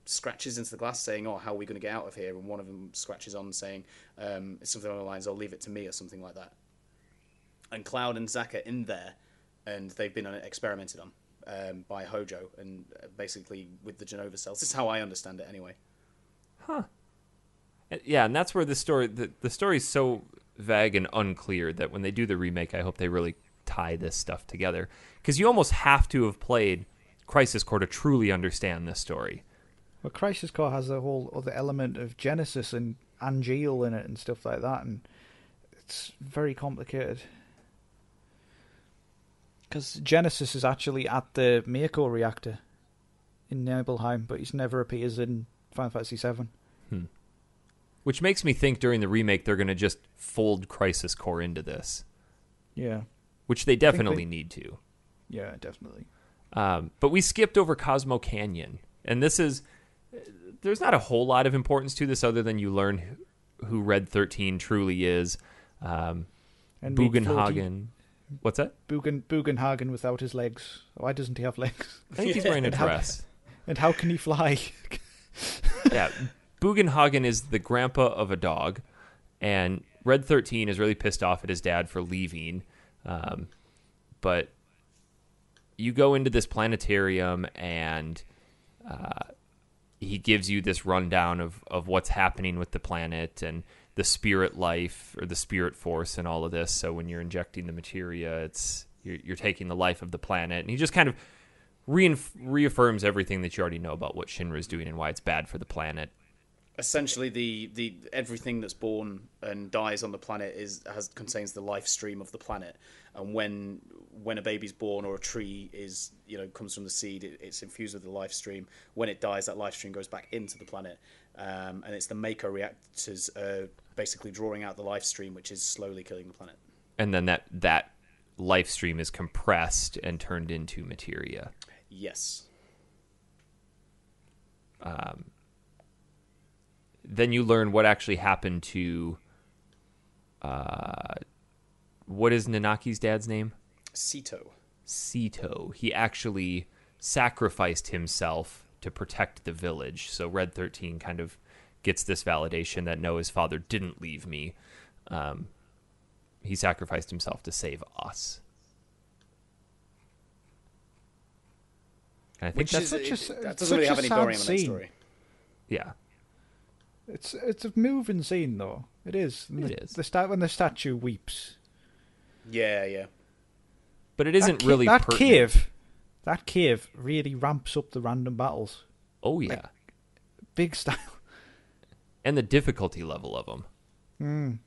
scratches into the glass saying, "Oh, how are we going to get out of here?" And one of them scratches on saying it's something along the lines, "I'll leave it to me," or something like that. And Cloud and Zack are in there, and they've been experimented on by Hojo, and basically with the Genova cells. This is how I understand it, anyway. Huh. Yeah, and that's where the story is so vague and unclear that when they do the remake, I hope they really tie this stuff together, because you almost have to have played Crisis Core to truly understand this story. Well, Crisis Core has a whole other element of Genesis and Angeal in it and stuff like that, and it's very complicated. Because Genesis is actually at the Mako reactor in Nibelheim, but he never appears in Final Fantasy VII. Which makes me think during the remake they're going to just fold Crisis Core into this. Yeah. Which they definitely need to. Yeah, definitely. But we skipped over Cosmo Canyon. And there's not a whole lot of importance to this other than you learn who Red 13 truly is. And Bugenhagen. What's that? Bugenhagen without his legs. Why doesn't he have legs? I think he's wearing a dress. And how can he fly? Yeah, Bugenhagen is the grandpa of a dog, and Red 13 is really pissed off at his dad for leaving. But you go into this planetarium, and he gives you this rundown of what's happening with the planet and the spirit life or the spirit force and all of this. So when you're injecting the materia, you're taking the life of the planet, and he just kind of reaffirms everything that you already know about what Shinra is doing and why it's bad for the planet. Essentially, the everything that's born and dies on the planet contains the life stream of the planet, and when a baby's born or a tree comes from the seed, it's infused with the life stream. When it dies, that life stream goes back into the planet, and it's the Mako reactors basically drawing out the life stream, which is slowly killing the planet. And then that life stream is compressed and turned into materia. Yes. Then you learn what actually happened to what is Nanaki's dad's name? Sito. He actually sacrificed himself to protect the village. So Red 13 kind of gets this validation that no, his father didn't leave me. He sacrificed himself to save us. And I think that doesn't really have any bearing on that story. Yeah. It's a moving scene, though. It is. It is. When the statue weeps. Yeah. But it isn't really that pertinent. That cave really ramps up the random battles. Oh, yeah. Like, big style. And the difficulty level of them. Mm.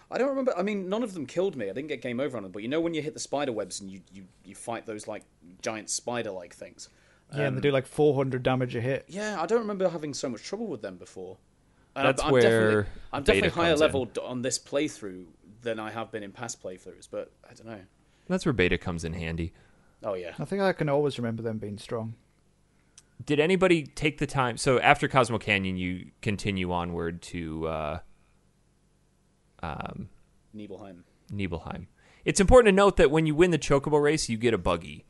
I don't remember. I mean, none of them killed me. I didn't get game over on them. But when you hit the spider webs and you fight those like giant spider-like things. Yeah, and they do like 400 damage a hit. Yeah, I don't remember having so much trouble with them before. And That's where I'm Beta definitely higher comes level on this playthrough than I have been in past playthroughs. But I don't know. That's where Beta comes in handy. Oh yeah. I think I can always remember them being strong. Did anybody take the time? So after Cosmo Canyon, you continue onward to Nibelheim. It's important to note that when you win the Chocobo race, you get a buggy.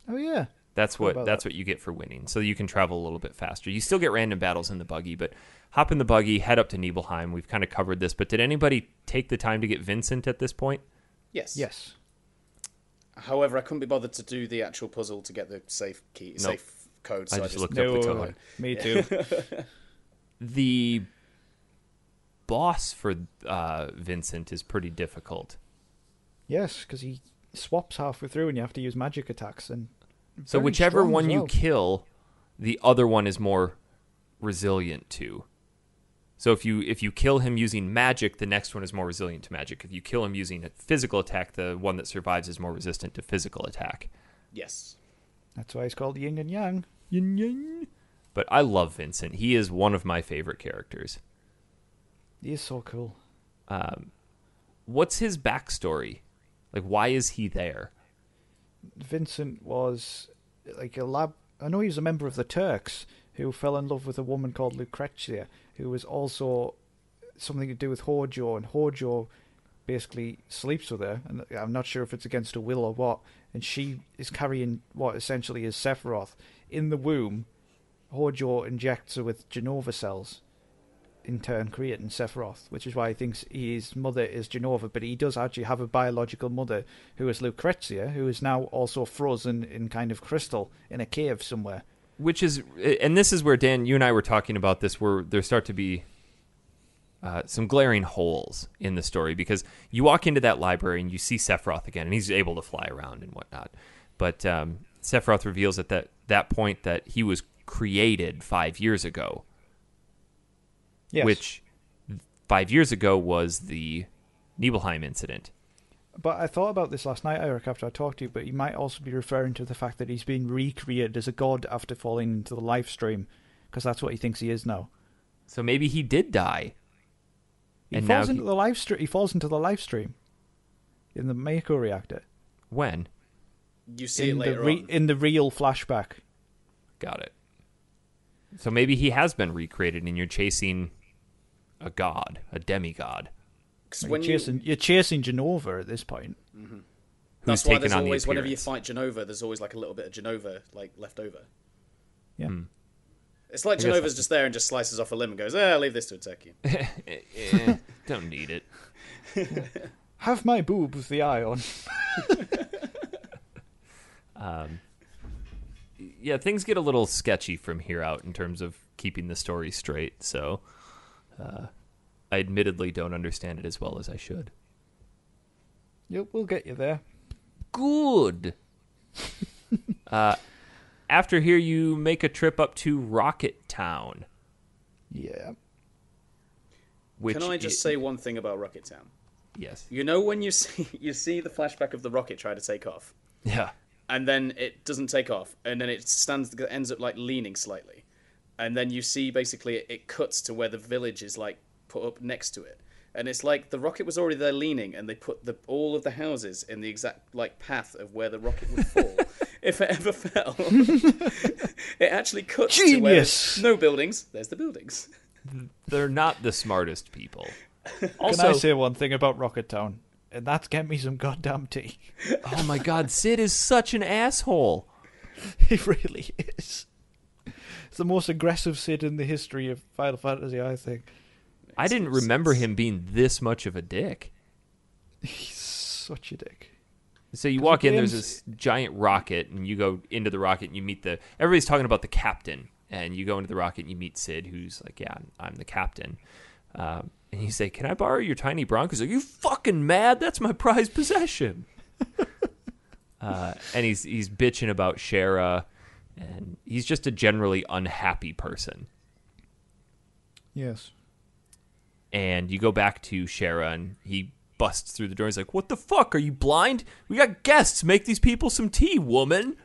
Oh yeah. That's what you get for winning. So you can travel a little bit faster. You still get random battles in the buggy, but hop in the buggy, head up to Nibelheim. We've kind of covered this, but did anybody take the time to get Vincent at this point? Yes. However, I couldn't be bothered to do the actual puzzle to get the safe code. So I just looked up the code. Me too. The boss for Vincent is pretty difficult. Yes, because he swaps halfway through and you have to use magic attacks. And so whichever one you kill, the other one is more resilient to. So if you kill him using magic, the next one is more resilient to magic. If you kill him using a physical attack, the one that survives is more resistant to physical attack. Yes. That's why he's called Yin and Yang. Yin Yang. But I love Vincent. He is one of my favorite characters. He is so cool. What's his backstory? Like, why is he there? Vincent was like a lab. I know he was a member of the Turks who fell in love with a woman called Lucrezia, who was also something to do with Hojo, and Hojo basically sleeps with her, and I'm not sure if it's against her will or what, and she is carrying what essentially is Sephiroth. In the womb, Hojo injects her with Genova cells, in turn creating Sephiroth, which is why he thinks his mother is Genova, but he does actually have a biological mother who is Lucrezia, who is now also frozen in kind of crystal in a cave somewhere. Which is, and this is where, Dan, you and I were talking about this, where there start to be some glaring holes in the story, because you walk into that library and you see Sephiroth again, and he's able to fly around and whatnot. But Sephiroth reveals at that point that he was created 5 years ago. Yes. Which 5 years ago was the Nibelheim incident. But I thought about this last night, Eric, after I talked to you, but he might also be referring to the fact that he's been recreated as a god after falling into the live stream, because that's what he thinks he is now. So maybe he did die. He falls into the live stream in the Mako reactor. When? You see it later on. In the real flashback. Got it. So maybe he has been recreated and you're chasing a god, a demigod. You're chasing Genova at this point. Mm-hmm. Who's That's why taken there's on the always, appearance. whenever you fight Genova, there's always like a little bit of Genova like left over. Yeah. It's like Genova's just there and just slices off a limb and goes, I'll leave this to attack you. Don't need it. Have my boob with the eye on. yeah, things get a little sketchy from here out in terms of keeping the story straight. So I admittedly don't understand it as well as I should. Yep, we'll get you there. Good. After here, you make a trip up to Rocket Town. Yeah. Can I just say one thing about Rocket Town? Yes. You know when you see the flashback of the rocket try to take off? Yeah. And then it doesn't take off, and then it ends up like leaning slightly. And then you see basically it cuts to where the village is like put up next to it. And it's like the rocket was already there leaning, and they put all of the houses in the exact like path of where the rocket would fall if it ever fell. It actually cuts to where there's no buildings. There's the buildings. They're not the smartest people. Also, can I say one thing about Rocket Town? And that's get me some goddamn tea. Oh my god, Sid is such an asshole. He really is. It's the most aggressive Sid in the history of Final Fantasy, I think. I didn't remember him being this much of a dick. He's such a dick. So you walk in, there's this giant rocket, and you go into the rocket, and you meet everybody's talking about the captain, and you go into the rocket, and you meet Sid, who's like, yeah, I'm the captain. And you say, can I borrow your tiny Bronco? He's like, you fucking mad? That's my prized possession. And he's bitching about Shara, and he's just a generally unhappy person. Yes. And you go back to Shara, and he busts through the door. He's like, what the fuck? Are you blind? We got guests. Make these people some tea, woman.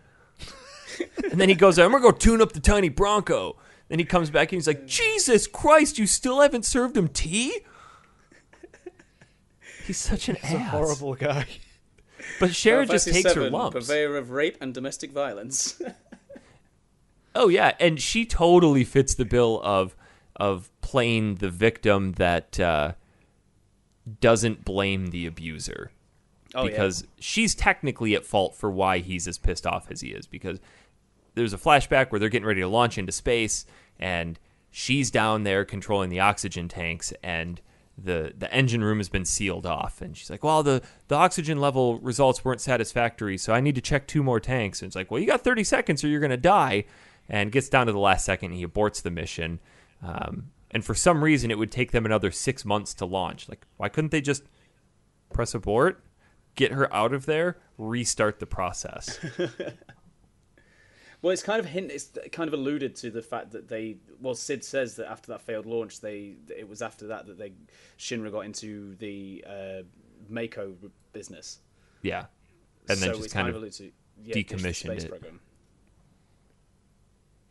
And then he goes, I'm going to go tune up the tiny Bronco. Then he comes back, and he's like, Jesus Christ, you still haven't served him tea? He's such an ass. He's a horrible guy. But Shara just takes her lumps. Purveyor of rape and domestic violence. Oh, yeah, and she totally fits the bill of playing the victim that doesn't blame the abuser. Oh, because she's technically at fault for why he's as pissed off as he is. Because there's a flashback where they're getting ready to launch into space, and she's down there controlling the oxygen tanks, and the engine room has been sealed off. And she's like, well, the oxygen level results weren't satisfactory, so I need to check 2 more tanks. And it's like, well, you got 30 seconds or you're going to die. And gets down to the last second, and he aborts the mission. And for some reason, it would take them another 6 months to launch. Like, why couldn't they just press abort, get her out of there, restart the process? Well, it's kind of alluded to the fact that Sid says that after that failed launch, it was after that Shinra got into the Mako business. Yeah. And then so just kind of decommissioned it. Program.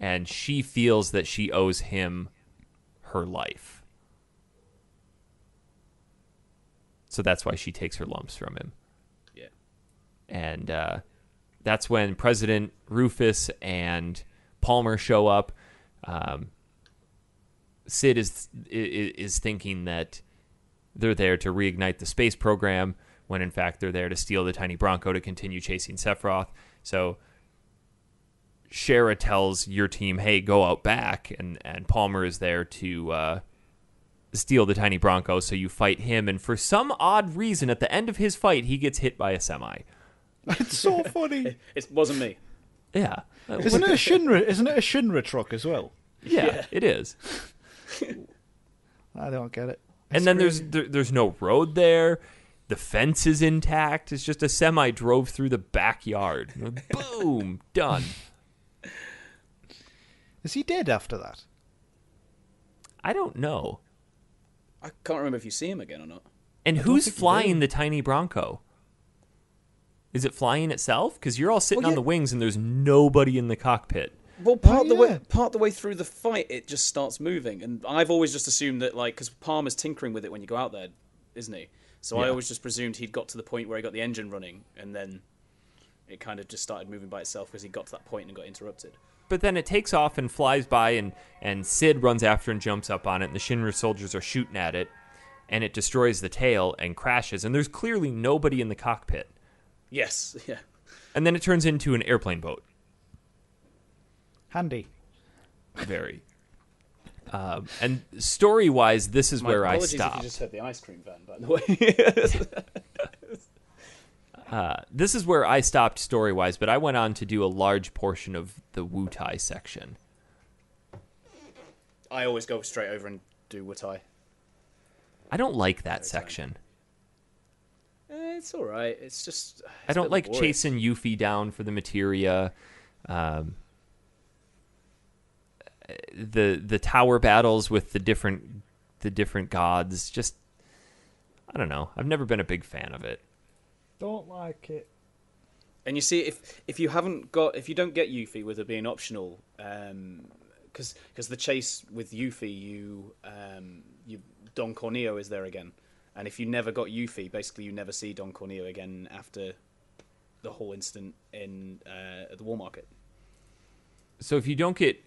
And she feels that she owes him her life. So that's why she takes her lumps from him. Yeah. And that's when President Rufus and Palmer show up. Sid is thinking that they're there to reignite the space program, when in fact they're there to steal the tiny Bronco to continue chasing Sephiroth. So Shara tells your team, hey, go out back, and Palmer is there to steal the tiny Bronco, so you fight him, and for some odd reason, at the end of his fight, he gets hit by a semi. It's so funny. It wasn't me. Yeah. Isn't it a Shinra truck as well? Yeah, it is. I don't get it. And then there's no road there. The fence is intact. It's just a semi drove through the backyard. Boom, done. Is he dead after that? I don't know. I can't remember if you see him again or not. And who's flying the tiny Bronco? Is it flying itself? Because you're all sitting on the wings and there's nobody in the cockpit. Well, part the way through the fight, it just starts moving, and I've always just assumed that, like, because Palmer's tinkering with it when you go out there, isn't he? So I always just presumed he'd got to the point where he got the engine running, and then it kind of just started moving by itself because he got to that point and got interrupted. But then it takes off and flies by, and Sid runs after and jumps up on it, and the Shinra soldiers are shooting at it, and it destroys the tail and crashes, and there's clearly nobody in the cockpit. Yes, yeah. And then it turns into an airplane boat. Handy. Very. And story-wise, this is where I stop. Apologies if you just heard the ice cream van, by the way. This is where I stopped story-wise, but I went on to do a large portion of the Wutai section. I always go straight over and do Wutai. I don't like that section. It's all right. It's just... I don't like chasing Yuffie down for the materia. The tower battles with the different gods. Just, I don't know. I've never been a big fan of it. Don't like it. And you see, if you don't get Yuffie with it being optional, because the chase with Yuffie, you Don Corneo is there again, and if you never got Yuffie, basically you never see Don Corneo again after the whole incident at the War Market. So if you don't get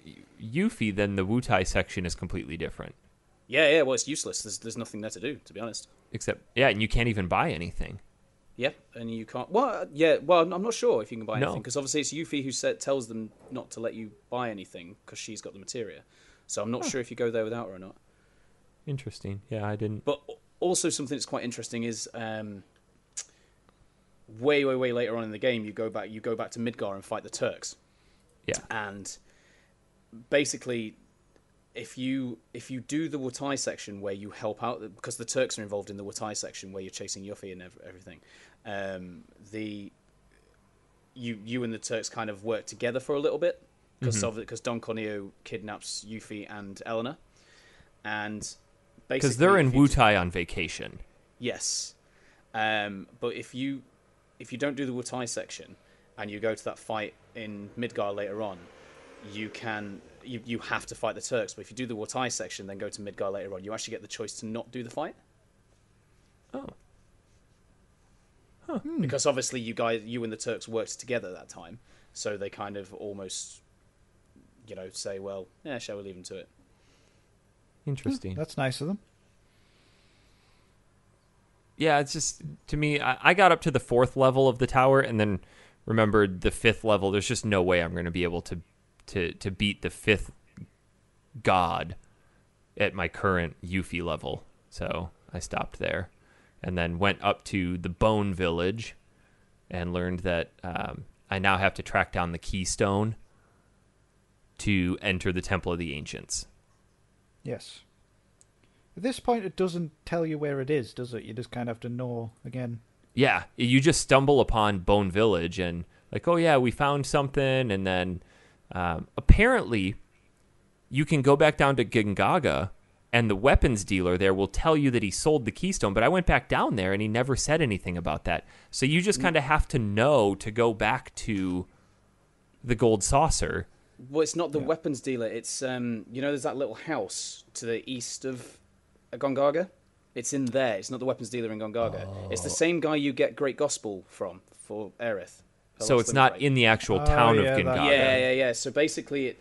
Yuffie, then the Wutai section is completely different. Yeah. Well, it's useless. There's nothing there to do, to be honest. Except, and you can't even buy anything. Yep, and you can't. Well, yeah. Well, I'm not sure if you can buy anything No. because obviously it's Yuffie who tells them not to let you buy anything because she's got the materia. So I'm not sure if you go there without her or not. Interesting. Yeah, I didn't. But also something that's quite interesting is way later on in the game you go back to Midgar and fight the Turks. Yeah. And basically, if you do the Wutai section where you help out, because the Turks are involved in the Wutai section where you're chasing Yuffie and everything, you and the Turks kind of work together for a little bit because Don Corneo kidnaps Yuffie and Eleanor, and basically because they're in Wutai on vacation. Yes, but if you don't do the Wutai section and you go to that fight in Midgar later on, you have to fight the Turks. But if you do the Wutai section, then go to Midgar later on, you actually get the choice to not do the fight. Oh. Huh. Because obviously you and the Turks worked together at that time, so they kind of almost, say, well, yeah, shall we leave them to it? Interesting. That's nice of them. Yeah, it's just, to me, I got up to the 4th level of the tower and then remembered the 5th level. There's just no way I'm going to be able to beat the 5th god at my current Yuffie level. So I stopped there and then went up to the Bone Village and learned that I now have to track down the Keystone to enter the Temple of the Ancients. Yes. At this point, it doesn't tell you where it is, does it? You just kind of have to know again. Yeah, you just stumble upon Bone Village and like, oh yeah, we found something, and then apparently you can go back down to Gingaga, and the weapons dealer there will tell you that he sold the Keystone, but I went back down there and he never said anything about that. So you just kind of have to know to go back to the Gold Saucer. Well, it's not the weapons dealer. It's there's that little house to the east of Gongaga. It's in there. It's not the weapons dealer in Gongaga. Oh. It's the same guy you get Great Gospel from for Aerith. So it's not in the actual town of Gingaga. Yeah. So basically,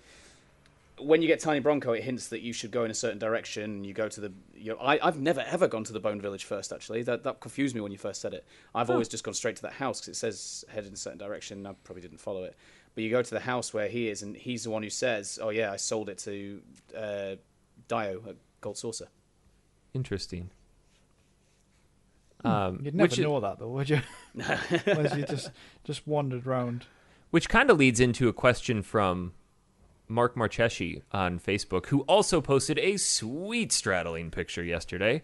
when you get Tiny Bronco, it hints that you should go in a certain direction. You go to the. I've never ever gone to the Bone Village first. Actually, that confused me when you first said it. I've always just gone straight to that house because it says head in a certain direction. I probably didn't follow it. But you go to the house where he is, and he's the one who says, "Oh yeah, I sold it to Dio at Gold Saucer." Interesting. You'd never know that, though, would you? Unless you just wandered round. Which kind of leads into a question from Mark Marcheschi on Facebook, who also posted a sweet straddling picture yesterday.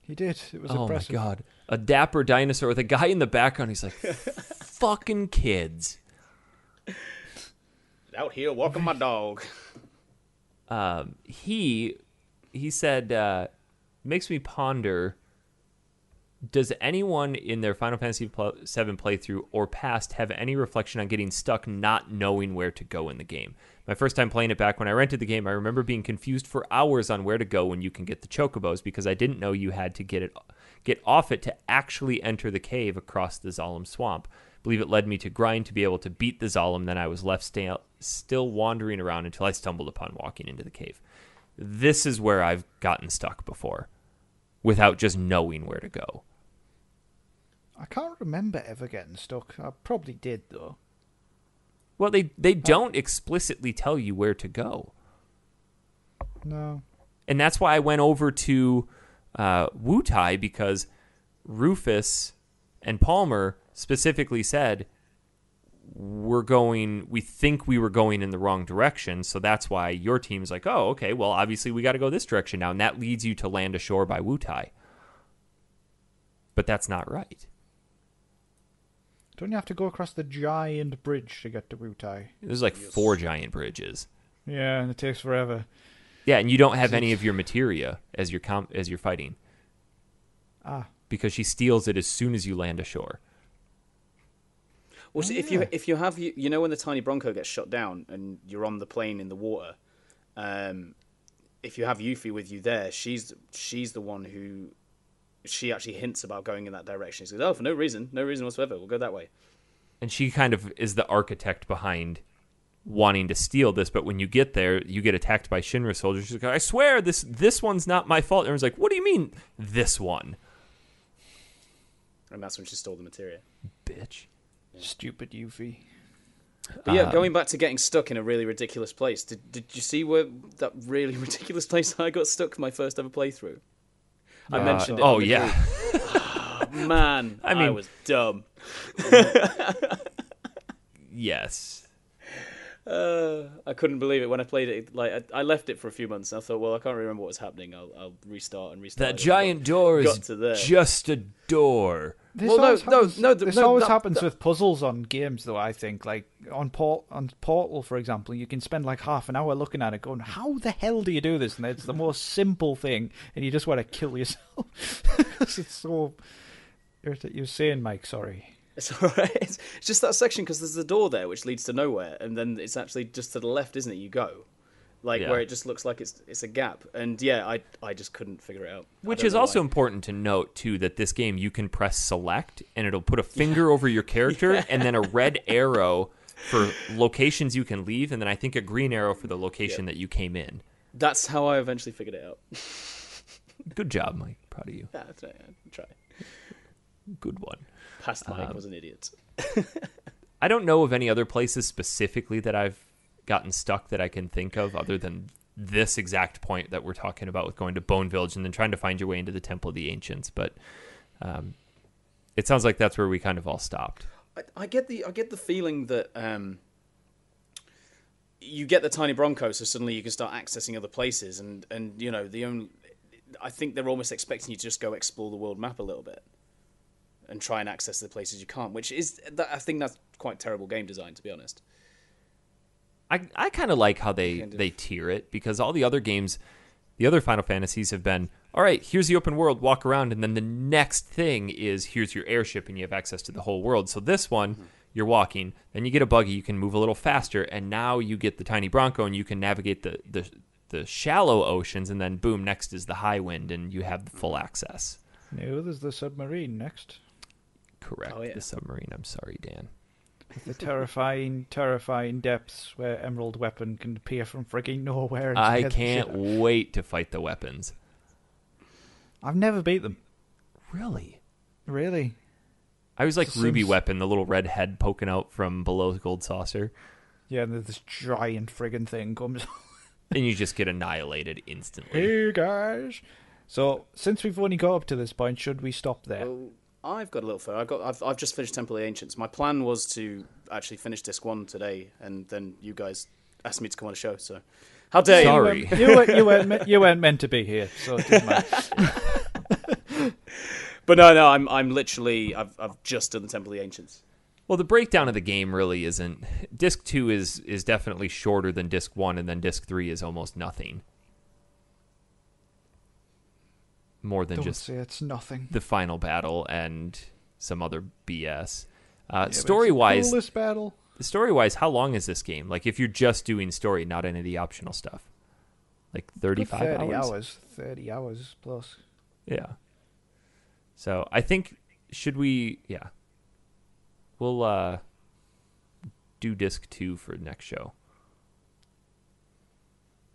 He did. It was impressive. Oh, my God. A dapper dinosaur with a guy in the background. He's like, fucking kids. Out here walking my dog. He said, makes me ponder, does anyone in their Final Fantasy VII playthrough or past have any reflection on getting stuck not knowing where to go in the game? My first time playing it back when I rented the game, I remember being confused for hours on where to go when you can get the chocobos because I didn't know you had to get off it to actually enter the cave across the Zalem swamp. I believe it led me to grind to be able to beat the Zalem, then I was left still wandering around until I stumbled upon walking into the cave. This is where I've gotten stuck before without just knowing where to go. I can't remember ever getting stuck. I probably did, though. Well, they don't explicitly tell you where to go. No. And that's why I went over to Wutai, because Rufus and Palmer specifically said, we think we were going in the wrong direction, so that's why your team's like, oh, okay, well, obviously we got to go this direction now, and that leads you to land ashore by Wutai. But that's not right. Don't you have to go across the giant bridge to get to Wutai? There's like 4 giant bridges. Yeah, and it takes forever. Yeah, and you don't have any of your materia as you're fighting. Ah. Because she steals it as soon as you land ashore. Well, if you have when the tiny Bronco gets shot down and you're on the plane in the water, if you have Yuffie with you there, she's the one who she actually hints about going in that direction. She says, "Oh, for no reason whatsoever, we'll go that way." And she kind of is the architect behind wanting to steal this, but when you get there, you get attacked by Shinra soldiers. She's like, "I swear this one's not my fault." And everyone's like, "What do you mean this one?" And that's when she stole the materia. Bitch. Yeah. Stupid Yuffie. But yeah, going back to getting stuck in a really ridiculous place. Did you see where that really ridiculous place I got stuck my first ever playthrough? I mentioned it. Oh, yeah. Man, I was dumb. Yes. I couldn't believe it when I played it. Like I left it for a few months, and I thought, well, I can't remember what was happening. I'll restart. That giant door is just a door. This always happens with puzzles on games, though. I think, like on Portal, for example, you can spend like half an hour looking at it, going, "How the hell do you do this?" And it's the most simple thing, and you just want to kill yourself because it's so irritating. You're saying, Mike, sorry. It's all right. It's just that section because there's a door there which leads to nowhere, and then it's actually just to the left, isn't it? You go. Where it just looks like it's a gap. And yeah, I just couldn't figure it out. Which is also important to note, too, that this game, you can press select, and it'll put a finger over your character, and then a red arrow for locations you can leave, and then I think a green arrow for the location that you came in. That's how I eventually figured it out. Good job, Mike. Proud of you. Yeah, I'll try. Good one. Past Mike was an idiot. I don't know of any other places specifically that I've gotten stuck that I can think of other than this exact point that we're talking about with going to Bone Village and then trying to find your way into the Temple of the Ancients. But it sounds like that's where we kind of all stopped. I get the feeling that you get the tiny Bronco, so suddenly you can start accessing other places, and I think they're almost expecting you to just go explore the world map a little bit and try and access the places you can't, which is I think that's quite terrible game design, to be honest. I kind of like how they tier it, because all the other games, the other Final Fantasies have been, all right, here's the open world, walk around, and then the next thing is here's your airship and you have access to the whole world. So this one, you're walking, then you get a buggy, you can move a little faster, and now you get the tiny Bronco and you can navigate the shallow oceans, and then boom, next is the high wind and you have the full access. No, there's the submarine next. Correct, the submarine. I'm sorry, Dan. The terrifying depths where Emerald Weapon can appear from frigging nowhere. And I can't wait to fight the weapons. I've never beat them. Really? I was like Ruby Weapon, the little red head poking out from below the gold saucer. Yeah, and this giant friggin' thing comes. And you just get annihilated instantly. Hey, guys. So, since we've only got up to this point, should we stop there? Well, I've got a little further. I've just finished Temple of the Ancients. My plan was to actually finish Disc 1 today, and then you guys asked me to come on a show, so how dare you? Sorry. You weren't meant to be here, so it doesn't matter. But no, I'm literally I've just done the Temple of the Ancients. Well, the breakdown of the game really isn't. Disc 2 is definitely shorter than Disc 1, and then Disc 3 is almost nothing. More than Don't say it's nothing. The final battle and some other BS. Story-wise, coolest battle. Story-wise, how long is this game? Like, if you're just doing story, not any of the optional stuff, like 35 hours. 30 hours plus. Yeah. So I think we'll do Disc 2 for next show.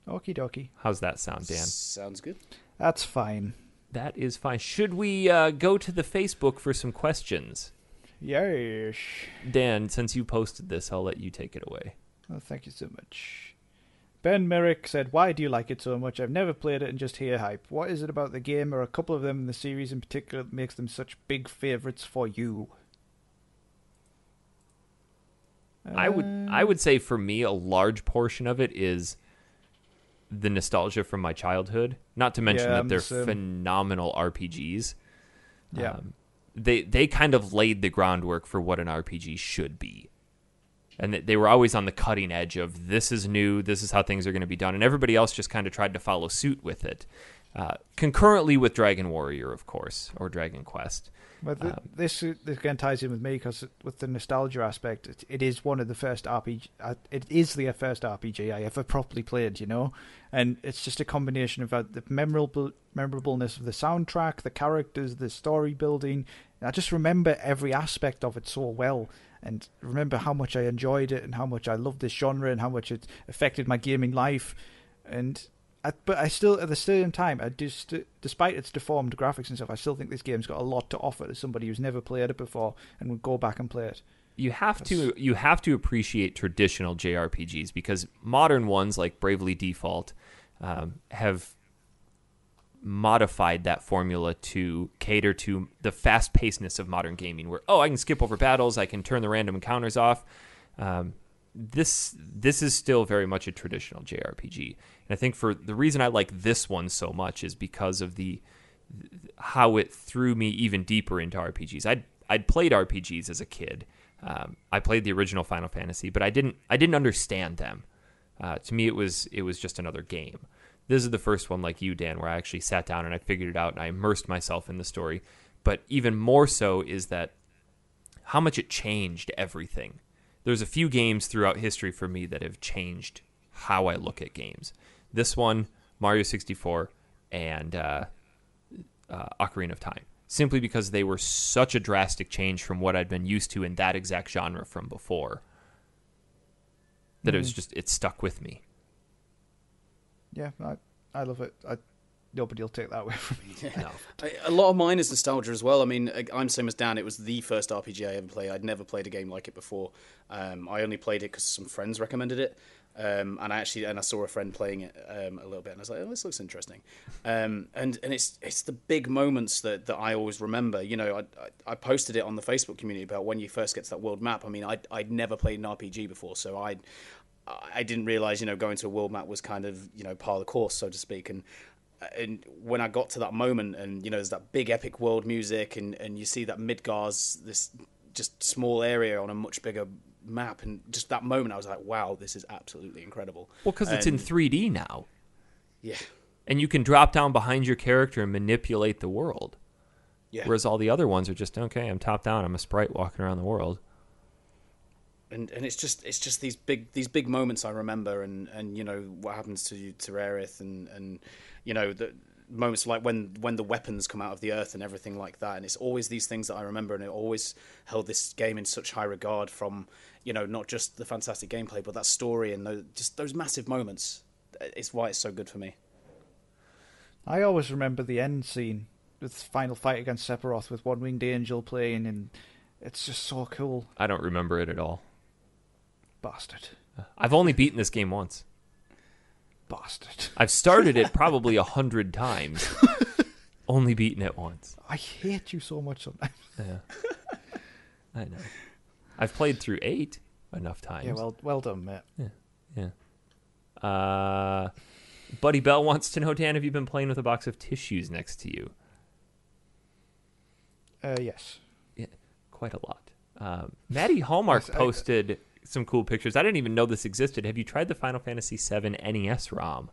Okie dokie. How's that sound, Dan? Sounds good. That's fine. That is fine. Should we go to the Facebook for some questions? Yes. Dan, since you posted this, I'll let you take it away. Oh, thank you so much. Ben Merrick said, "Why do you like it so much? I've never played it and just hear hype. What is it about the game or a couple of them in the series in particular that makes them such big favourites for you?" I would say for me, a large portion of it is the nostalgia from my childhood. Not to mention that they're phenomenal RPGs. Yeah. They kind of laid the groundwork for what an RPG should be. And they were always on the cutting edge of, this is new, this is how things are going to be done. And everybody else just kind of tried to follow suit with it. Concurrently with Dragon Warrior, of course, or Dragon Quest. But this again ties in with me, because with the nostalgia aspect, it is one of the first RPG. It is the first RPG I ever properly played, and it's just a combination of the memorableness of the soundtrack, the characters, the story building. I just remember every aspect of it so well, and remember how much I enjoyed it and how much I loved this genre and how much it affected my gaming life. But I still, at the same time, despite its deformed graphics and stuff, I still think this game's got a lot to offer to somebody who's never played it before and would go back and play it. You have to appreciate traditional JRPGs, because modern ones like Bravely Default have modified that formula to cater to the fast-pacedness of modern gaming, where, I can skip over battles, I can turn the random encounters off. This is still very much a traditional JRPG. And I think for the reason I like this one so much is because of how it threw me even deeper into RPGs. I'd played RPGs as a kid. I played the original Final Fantasy, but I didn't understand them. To me, it was just another game. This is the first one, like you, Dan, where I actually sat down and I figured it out and I immersed myself in the story. But even more so is that how much it changed everything. There's a few games throughout history for me that have changed how I look at games. This one, Mario 64, and Ocarina of Time. Simply because they were such a drastic change from what I'd been used to in that exact genre from before. That it stuck with me. Yeah, I love it. Nobody will take that away from me. No. A lot of mine is nostalgia as well. I mean, I'm same as Dan. It was the first RPG I ever played. I'd never played a game like it before. I only played it because some friends recommended it. And I saw a friend playing it a little bit, and I was like, "Oh, this looks interesting." And it's the big moments that I always remember. I posted it on the Facebook community about when you first get to that world map. I mean, I'd never played an RPG before, so I didn't realize going to a world map was kind of part of the course, so to speak. And when I got to that moment, and there's that big epic world music, and you see that Midgar's this just small area on a much bigger map, and just that moment I was like, wow, this is absolutely incredible. Well, because it's in 3D now. Yeah. And you can drop down behind your character and manipulate the world. Yeah. Whereas all the other ones are just, okay, I'm top down, I'm a sprite walking around the world. And it's just these big moments I remember, and what happens to Aerith, and the moments like when the weapons come out of the earth and everything like that. And it's always these things that I remember, and it always held this game in such high regard from not just the fantastic gameplay, but that story and those massive moments. It's why it's so good for me. I always remember the end scene with final fight against Sephiroth with One Winged Angel playing, and it's just so cool. I don't remember it at all. Bastard. I've only beaten this game once. Bastard. I've started it probably 100 times. Only beaten it once. I hate you so much sometimes. Yeah. I know. I've played through 8 enough times. Yeah, well done, mate. Yeah. Buddy Bell wants to know, Dan, have you been playing with a box of tissues next to you? Yes. Yeah, quite a lot. Maddie Hallmark posted some cool pictures. I didn't even know this existed. Have you tried the Final Fantasy VII NES ROM?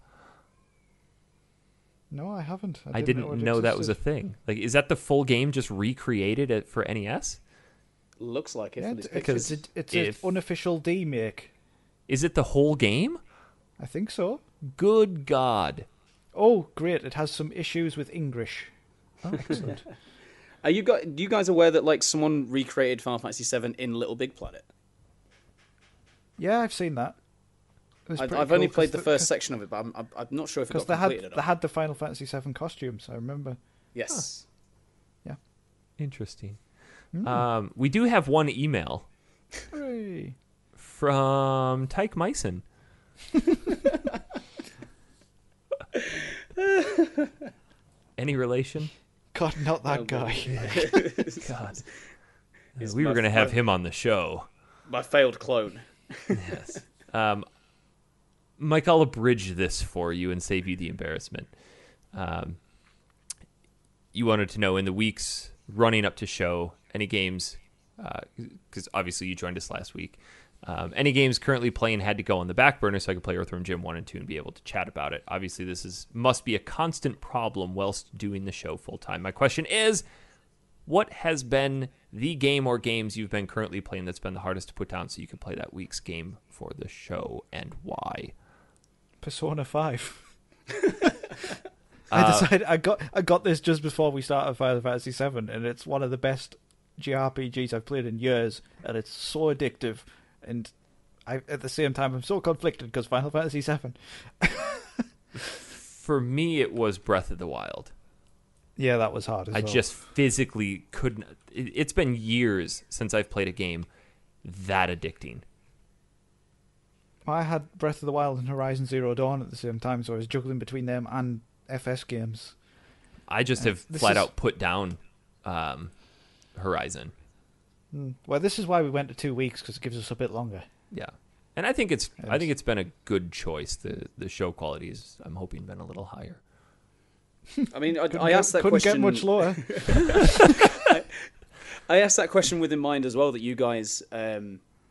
No, I haven't. I didn't know that was a thing. Like, is that the full game just recreated for NES? Looks like it. Yeah, it's an unofficial D-make. Is it the whole game? I think so. Good God. Oh, great. It has some issues with English. Oh, excellent. Do you guys aware that someone recreated Final Fantasy VII in Little Big Planet? Yeah, I've seen that. I've only played the first section of it, but I'm not sure if it got completed. They had the Final Fantasy VII costumes, I remember. Yes. Huh. Yeah. Interesting. We do have one email. Hooray. From Tyke Myson. Any relation? God, not that guy. God. We were going to have him on the show. My failed clone. Yes. Mike, I'll abridge this for you and save you the embarrassment. You wanted to know in the weeks running up to show any games, because obviously you joined us last week. Any games currently playing had to go on the back burner so I could play Earthworm Jim 1 and 2 and be able to chat about it. Obviously, this must be a constant problem whilst doing the show full-time. My question is, what has been the game or games you've been currently playing that's been the hardest to put down so you can play that week's game for the show, and why? Persona 5. I decided I got this just before we started Final Fantasy 7, and it's one of the best JRPGs I've played in years, and it's so addictive. And at the same time, I'm so conflicted because Final Fantasy 7. For me, it was Breath of the Wild. Yeah, that was hard as well. I just physically couldn't. It's been years since I've played a game that addicting. I had Breath of the Wild and Horizon Zero Dawn at the same time, so I was juggling between them and FS games. I just have flat out put down Horizon. Well, this is why we went to 2 weeks, because it gives us a bit longer. Yeah, and I think it's been a good choice. The show quality is, I'm hoping, been a little higher. I mean, I asked that couldn't question. Get much lower. I asked that question with in mind as well, that you guys.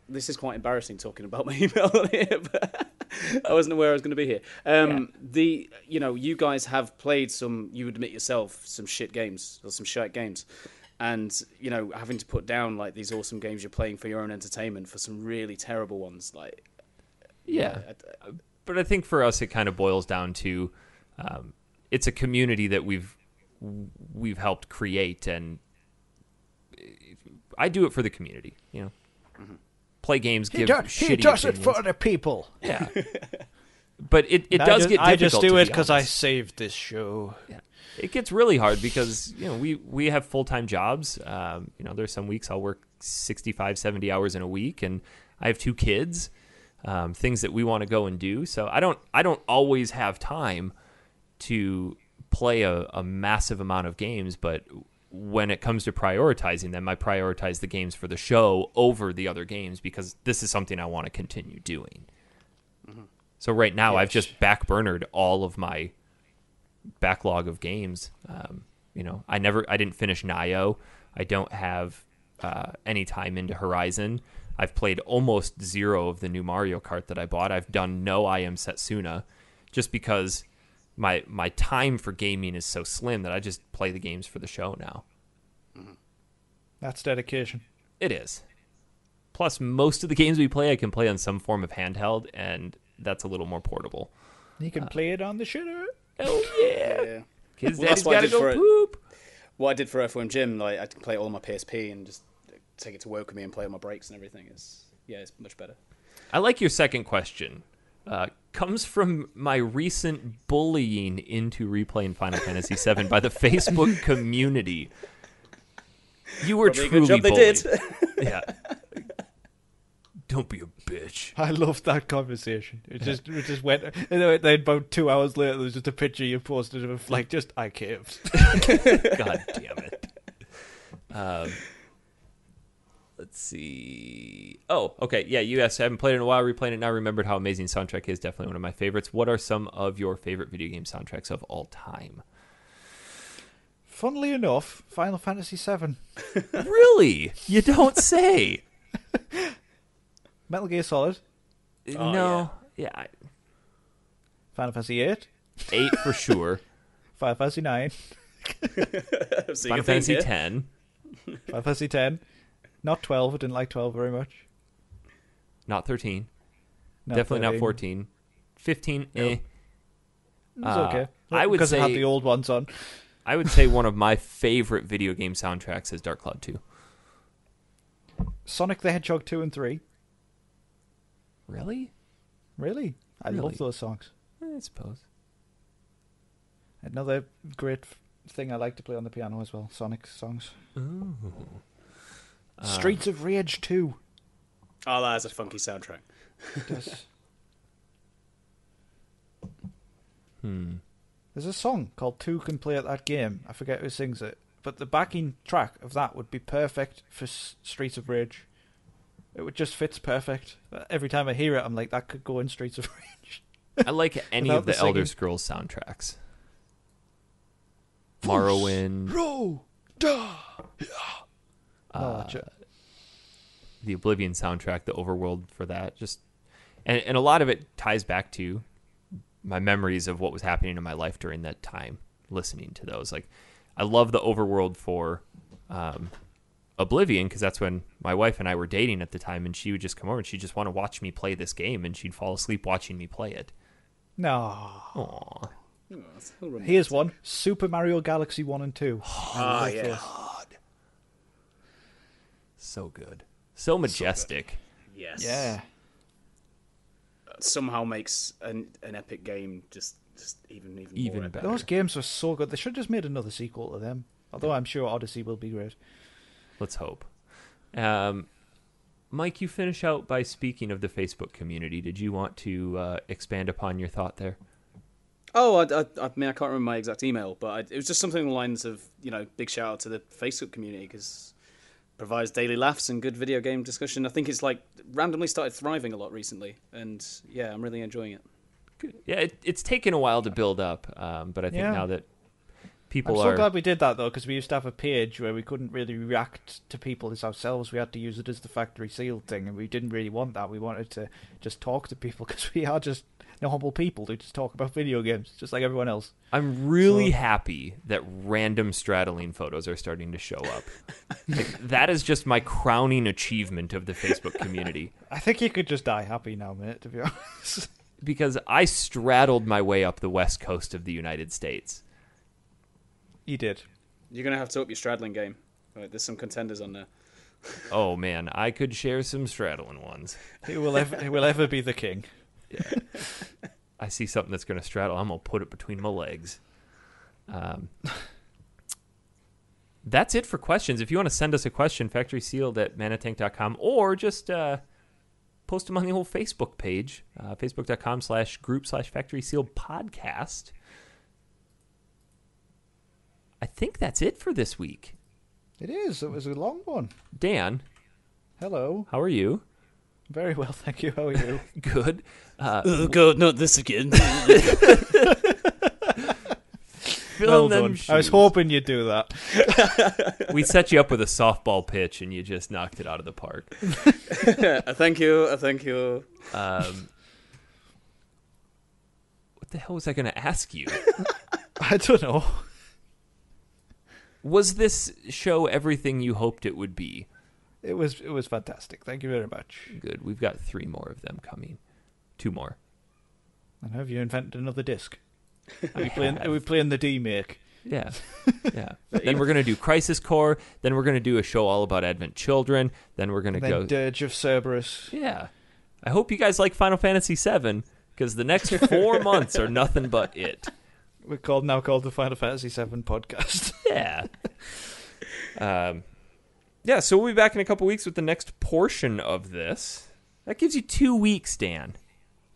This is quite embarrassing talking about my email on here, but I wasn't aware I was going to be here. You guys have played some. You admit yourself some shit games or some shite games, and having to put down like these awesome games you're playing for your own entertainment for some really terrible ones. Like, but I think for us it kind of boils down to. It's a community that we've helped create, and I do it for the community. Mm-hmm. Play games, give shitty He does opinions. it for the people. Yeah, but it does get difficult. I just do it because I saved this show. Yeah, it gets really hard because we have full-time jobs. There's some weeks I'll work 65, 70 hours in a week, and I have 2 kids. Things that we want to go and do, so I don't always have time to play a massive amount of games, but when it comes to prioritizing them, I prioritize the games for the show over the other games because this is something I want to continue doing. Mm-hmm. So right now, I've just backburnered all of my backlog of games. I didn't finish Nio. I don't have any time into Horizon. I've played almost 0 of the new Mario Kart that I bought. I've done no I Am Setsuna just because my time for gaming is so slim that I just play the games for the show now. That's dedication. It is. Plus, most of the games we play, I can play on some form of handheld, and that's a little more portable. You can play it on the shitter. Oh, yeah. Kids' Well, daddy's got to go poop. What I did for Earthworm Jim, like I can play it all on my PSP and just take it to work with me and play on my breaks and everything. It's much better. I like your second question. Comes from my recent bullying into replaying Final Fantasy VII by the Facebook community. You were Probably truly a good job bullied. They did. Yeah. Don't be a bitch. I loved that conversation. It just went. And then about 2 hours later, there was just a picture you posted of like, I caved. God damn it. Let's see. Oh, okay. Yeah, you asked, I haven't played it in a while, replaying it now, remembered how amazing soundtrack is. Definitely one of my favorites. What are some of your favorite video game soundtracks of all time? Funnily enough, Final Fantasy VII. Really? You don't say. Metal Gear Solid. No. Yeah. Final Fantasy 8. 8 for sure. Final Fantasy 9. Final Fantasy 10. Final Fantasy 10. Not 12. I didn't like 12 very much. Not 13. Not Definitely 13. not 14. 15, No. It was okay. I would because say, it had the old ones on. I would say one of my favorite video game soundtracks is Dark Cloud 2. Sonic the Hedgehog 2 and 3. Really? Really? I love those songs. I suppose. Another great thing I like to play on the piano as well. Sonic songs. Ooh. Streets of Rage 2. Oh, that's a funky soundtrack. It does. There's a song called Two Can Play at That Game. I forget who sings it. But the backing track of that would be perfect for Streets of Rage. It just fits perfect. Every time I hear it, I'm like, that could go in Streets of Rage. I like any of the Elder Scrolls soundtracks. Morrowind. The Oblivion soundtrack, the overworld for that. And a lot of it ties back to my memories of what was happening in my life during that time, listening to those. Like, I love the overworld for Oblivion, because that's when my wife and I were dating at the time, and she would just come over and she'd just want to watch me play this game, and she'd fall asleep watching me play it. No. Aww. Here's one. Super Mario Galaxy 1 and 2. Oh, yeah. God. So good. So majestic. Yes. Yeah. Somehow makes an epic game just even more better. Those games were so good. They should have just made another sequel to them. Although I'm sure Odyssey will be great. Let's hope. Mike, you finish out by speaking of the Facebook community. Did you want to expand upon your thought there? Oh, I mean, I can't remember my exact email, but it was just something along the lines of, big shout out to the Facebook community, because it provides daily laughs and good video game discussion. I think it's randomly started thriving a lot recently, and yeah, I'm really enjoying it. Good. Yeah, it's taken a while to build up, but I think now that people I'm so glad we did that, though, because we used to have a page where we couldn't really react to people as ourselves. We had to use it as the factory sealed thing, and we didn't really want that. We wanted to just talk to people, because we are just normal people who just talk about video games, just like everyone else. I'm really happy that random straddling photos are starting to show up. That is just my crowning achievement of the Facebook community. I think you could just die happy now, mate, to be honest. Because I straddled my way up the west coast of the United States. You did. You're going to have to up your straddling game. Right, there's some contenders on there. Oh, man, I could share some straddling ones. Who will ever be the king? Yeah. I see something that's going to straddle. I'm going to put it between my legs. That's it for questions. If you want to send us a question, factorysealed@manatank.com, or just post them on the whole Facebook page, facebook.com/group/factorysealedpodcast. I think that's it for this week. It is. It was a long one. Dan. Hello. How are you? Very well, thank you. How are you? Good. Oh, God, not this again. Well done. I was hoping you'd do that. We set you up with a softball pitch, and you just knocked it out of the park. Thank you. What the hell was I going to ask you? I don't know. Was this show everything you hoped it would be? It was fantastic. Thank you very much. Good. We've got 3 more of them coming. 2 more. And have you invented another disc? Are we playing the D-make? Yeah. Yeah. Then we're going to do Crisis Core. Then we're going to do a show all about Advent Children. Then we're going to go... Dirge of Cerberus. Yeah. I hope you guys like Final Fantasy VII, because the next 4 months are nothing but it. We're now called the Final Fantasy VII podcast. Yeah. Yeah, so we'll be back in a couple weeks with the next portion of this. That gives you 2 weeks, Dan.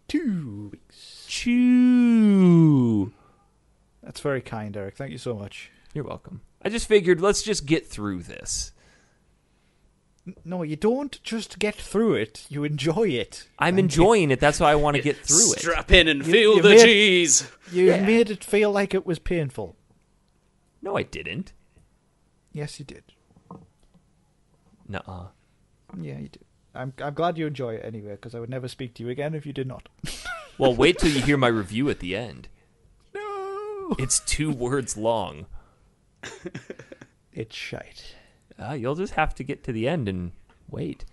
2 weeks. Chew. That's very kind, Eric. Thank you so much. You're welcome. I just figured, let's just get through this. No, you don't just get through it. You enjoy it. I'm enjoying it. That's why I want to get through it. Strap in and feel the G's. You made it feel like it was painful. No, I didn't. Yes, you did. Nuh-uh. Yeah, you did. I'm glad you enjoy it anyway, because I would never speak to you again if you did not. Well, wait till you hear my review at the end. No! It's 2 words long. It's shite. You'll just have to get to the end and wait.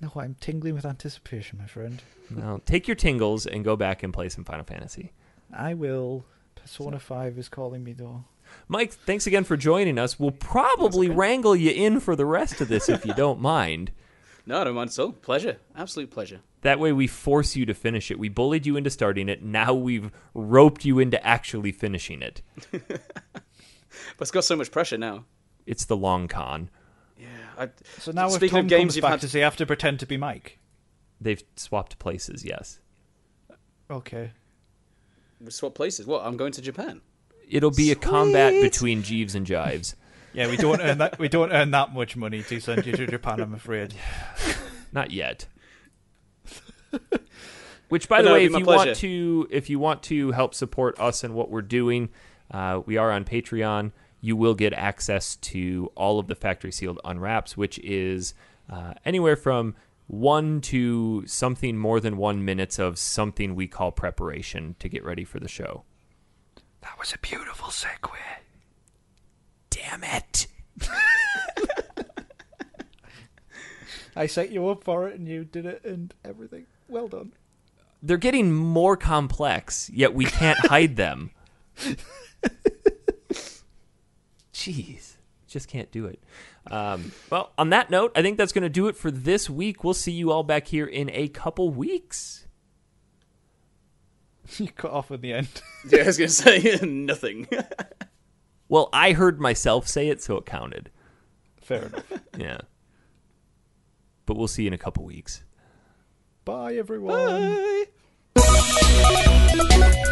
No, I'm tingling with anticipation, my friend. Now, take your tingles and go back and play some Final Fantasy. I will. Persona 5 is calling me, though. Mike, thanks again for joining us. We'll probably wrangle you in for the rest of this if you don't mind. No, I don't mind. So, pleasure. Absolute pleasure. That way we force you to finish it. We bullied you into starting it. Now we've roped you into actually finishing it. But it's got so much pressure now. It's the long con. Yeah. So now if speaking Tom of games comes back, does he have to pretend to be Mike? They've swapped places, yes. Okay. We swap places. What? I'm going to Japan. It'll be a combat between Jeeves and Jives. Yeah, we don't earn that. We don't earn that much money to send you to Japan, I'm afraid. Not yet. Which, by But the no, way, it'd be my pleasure. if you want to help support us and what we're doing, we are on Patreon. You will get access to all of the factory sealed unwraps, which is anywhere from 1 to something more than 1 minutes of something we call preparation to get ready for the show. That was a beautiful segue. Damn it. I set you up for it and you did it and everything. Well done. They're getting more complex, yet we can't hide them. Jeez. Just can't do it. Well, on that note, I think that's going to do it for this week. We'll see you all back here in a couple weeks. You cut off at the end. Yeah, I was going to say nothing. Well, I heard myself say it, so it counted. Fair enough. Yeah. But we'll see you in a couple weeks. Bye, everyone. Bye.